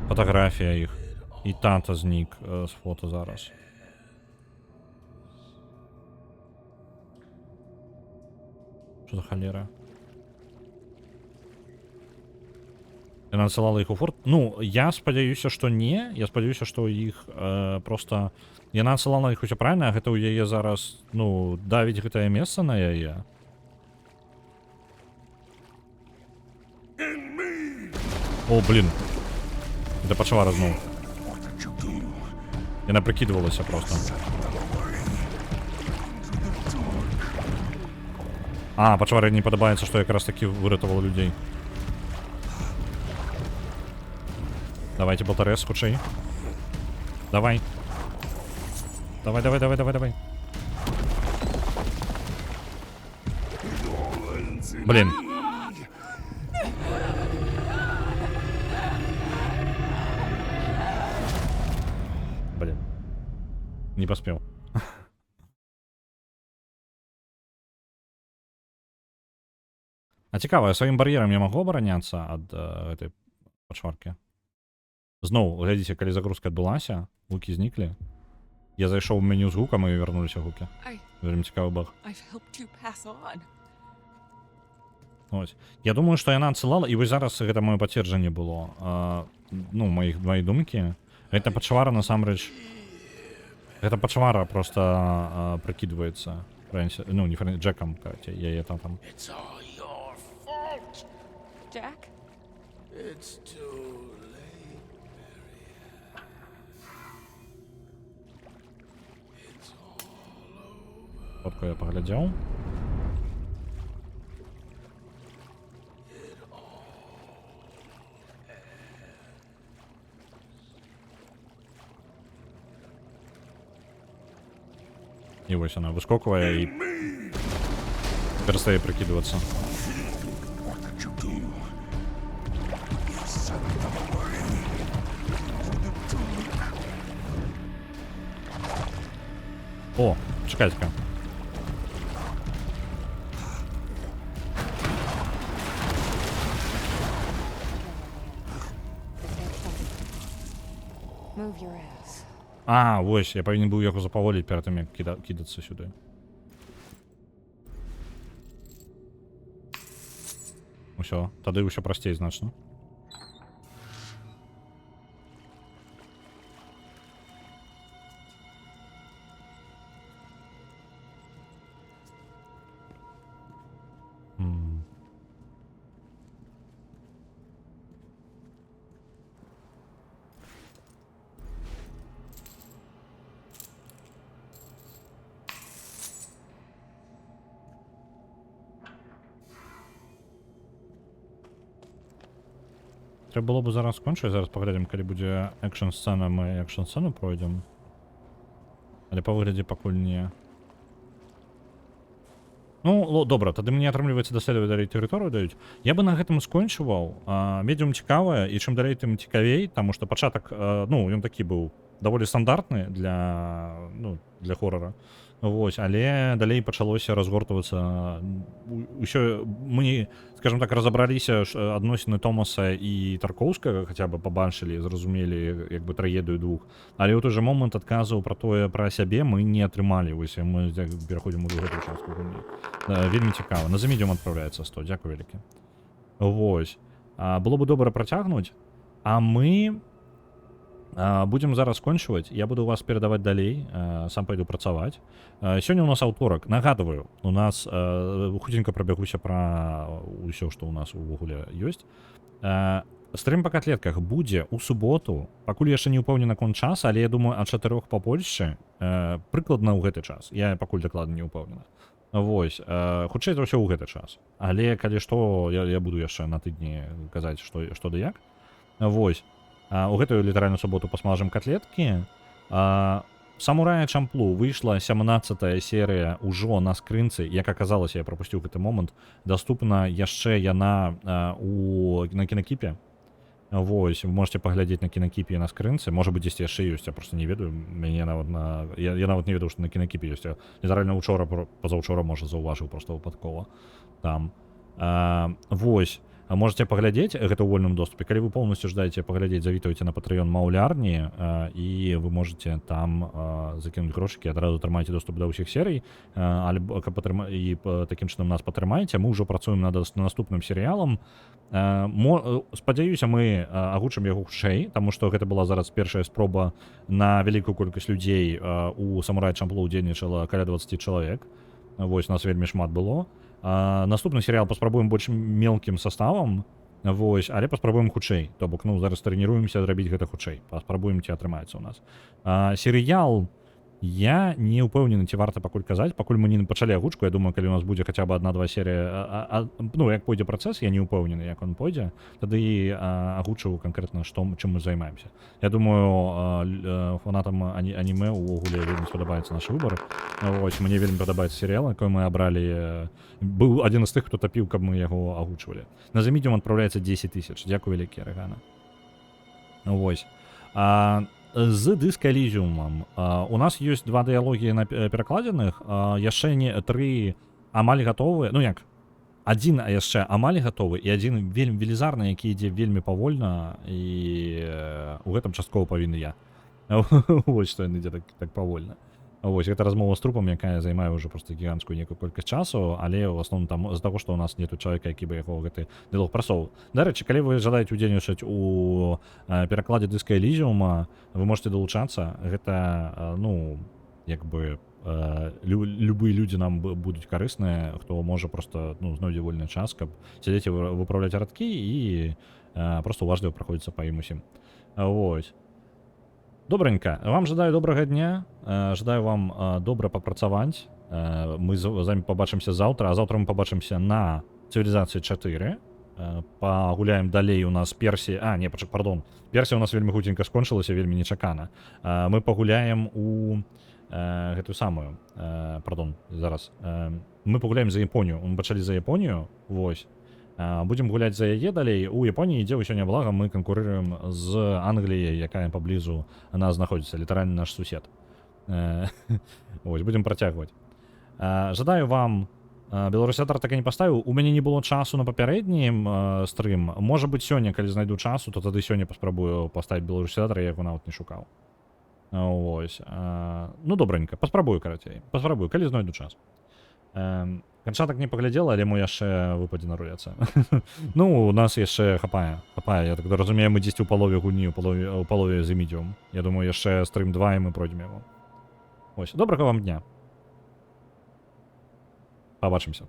Фотографія іх. І тата знік з фото зараз. Що за халера? Яна надсылала іх у форт? Ну, я спадзяюся, што не. Я спадзяюся, што іх просто... Яна надсылала іх усё правільна, а гэта ў яе зараз, ну, давіць гэтае месца на яе. О, блін. Гэта пачала размоў. Яна прыкідвалася просто. А, пачвары не падабаецца, што якраз такі выратавала людзей. Давайте, болтарес, хутчэй. Давай. Давай. Блин. Блин. Не поспел. А цікава, сваім бар'ерам я магу абараняцца ад гэтай пачваркі? Зноў, глядзіце, калі загрузка адбылася, гукі зніклі. Я зайшоў у меню з гукам і вярнуліся гукі. Вельмі цікавы баг. Ось. Я думаю, што яна адсылала, і вось зараз гэта маё пацверджанне было. Ну, мои думкі. Гэта пачвара, насамрэч... Гэта пачвара проста прыкідваецца. Ну, не Джекам, караце, яе там. It's all your fault. Jack? It's too late, Marianne. It's all over. Фотку я паглядзеў. І вось она выскоквае і перастае прыкідвацца. О, чекайте-ка. Move your ass. А, вось, я павінен быў яго запаволіць перад тым, як кідацца сюды. Усё, тады ўсё прасцей значна. Трэба было бы зараз скончыць, зараз паглядзім, калі будзе экшн-сцэна, мы экшн-сцэну пройдзем. Але па выглядзе пакуль не. Ну, добра, тады мне атрымліваецца даследаваць далей тэрыторыю даюць. Я бы на гэтым скончываў. Медіум цікавая, і чым далей, тым цікавей, таму што пачатак, ну, ён такі быў даволі стандартны для хорара. Вось, але далей пачалося разгортвацца ўсё мы, скажем так, разабраліся адносіны Томаса і Таркоўскага, хаця бы пабачылі, зразумелі як бы трагедыю двух, але ў той жа момант адказаў пра тое пра сябе мы не атрымалі. Вось мы пераходзім у гэтую частку гульні. Вельмі цікава. На замедзіум адпраўляецца 100. Дзякуй вялікі. Вось. Было бы добра працягнуць, а мы будем зараз скончваць. Я буду вас перадаваць далей, сам пайду працаваць. Сёння у нас аўторак. Нагадваю, у нас хутенька прабягуся пра ўсё, што ў нас увогуле ёсць. Стрым па котлетках будзе ў суботу, пакуль яшчэ не ўпэўнены наконт час, але я думаю ад 4 па Польшчы, прыкладна ў гэты час. Я пакуль дакладна не ўпэўнены. Вось, хутчэй за ўсё ў гэты час. Але калі што, я буду яшчэ на тыдні казаць, што да як. Вось. У гэтую літаральную суботу пасмажым котлеткі. Самурая Чамплу выйшла 17-я серыя ўжо на скрынцы. Як аказалася, я прапусціў гэты момант. Даступна яшчэ яна на Кінакіпе. Вось, вы можете паглядзець на Кінакіпе на скрынцы. Можа быць, дзесьці яшчэ ёсць, я просто не ведаю. Я нават не ведаў, што на Кінакіпе ёсць. Літаральна учора, пазаўчора, можа, заўважыў просто выпадкова. Там. Вось. Можете паглядзець гэта ў вольным доступе. Калі вы полностью жадаеце паглядзець, завітвайце на Patreon Маўлярні, і вы можете там закінуць грошыкі, адразу атрымаеце доступ да ўсіх серый, альбо і такім чынам нас падтрымаеце. Мы ўжо працуем над наступным серыялам. Спадзяюся, мы агучым яго хутчэй, таму што гэта была зараз першая спроба на вялікую колькасць людзей. У Самурая Чамплу удзельнічала каля 20 чалавек. Вось, нас вельмі шмат было. Наступны серыял паспрабуем больш мелкім составам, вось, але паспрабуем хутчэй. То бок, зараз трэніруемся зрабіць гэта хутчэй. Паспрабуем, ці атрымаецца ў нас. Серыял я не ўпэўнены, ці варта пакуль казаць, пакуль мы не пачалі агучку. Я думаю, калі у нас будзе хаця бы 1-2 серыі, як пойдзе працэс, я не ўпэўнены, як он пойдзе, тады агучу канкрэтна, чым мы займаемся. Я думаю, фанатам анімэ увогуле вельмі спадабаецца наш выбар. Вось, мне вельмі падабаецца серыял, якой мы абралі. Быў адзін з тых, хто тапіў, каб мы яго агучвалі. На замедзіум адпраўляецца 10 000. Дзякуй вялікі, Рэгана. Вось. З дыска Элізіумам у нас ёсць 2 дыялогі перакладзеных, яшчэ не 3 амаль гатовы, ну як, адзін яшчэ амаль гатовы і адзін вельмі велізарны, які ідзе вельмі павольна, і у гэтым часткова павінны я. Вось што ён ідзе так павольна. Вось, гэта размова з трупам, якая займае ўжо проста гіганцкую некую колькасць часу, але ў асноўным там з-за таго, што ў нас нету чалавека, які бы яго гэты дыялог прасоўваў. Дарэчы, калі вы жадаеце удзельнічаць у перакладзе дыска Элізіума, вы можете далучацца. Гэта, як бы, любыя людзі нам будуць карысныя, хто можа проста, знойдзе вольны час, каб сядзець і выпраўляць радкі і проста уважліва праходзіцца па ім усім. Вось. Добренька, вам жадаю добрага дня, жадаю вам добра папрацаваць. Мы з вами пабачымся заўтра, а заўтра мы пабачымся на Цывілізацыі 4. Пагуляем далей. У нас Персія... Персія у нас вельмі хутенька скончылася, вельмі нечакана. Мы пагуляем у гэтую самую... Мы пагуляем за Японію. Мы пачалі за Японію, вось. Будем гуляць за яе далей. У Японіі ідзе ўсё няблага, мы канкурыруем з Англіяй, якая паблізу нас знаходзіцца, літаральна наш сусед. Вось, будем працягваць. Жадаю вам... Беларусятар так і не паставіў. У мяне не было часу на папярэднім стрым. Можа быць, сёння, калі знайду часу, то тады сёння паспрабую паставіць беларусятара, я яго нават не шукаў. Вось. Добранька, паспрабую, карацей. Паспрабую, калі знайду час. Канчатак не паглядзела, але мо яшчэ выпадзе на рулецца. У нас яшчэ хапае. Я так разумею, мы дзесьці ў палове гульні, у палове з медіум. Я думаю, яшчэ стрым 2 і мы пройдзем яго. Вось, добрага вам дня. Пабачымся.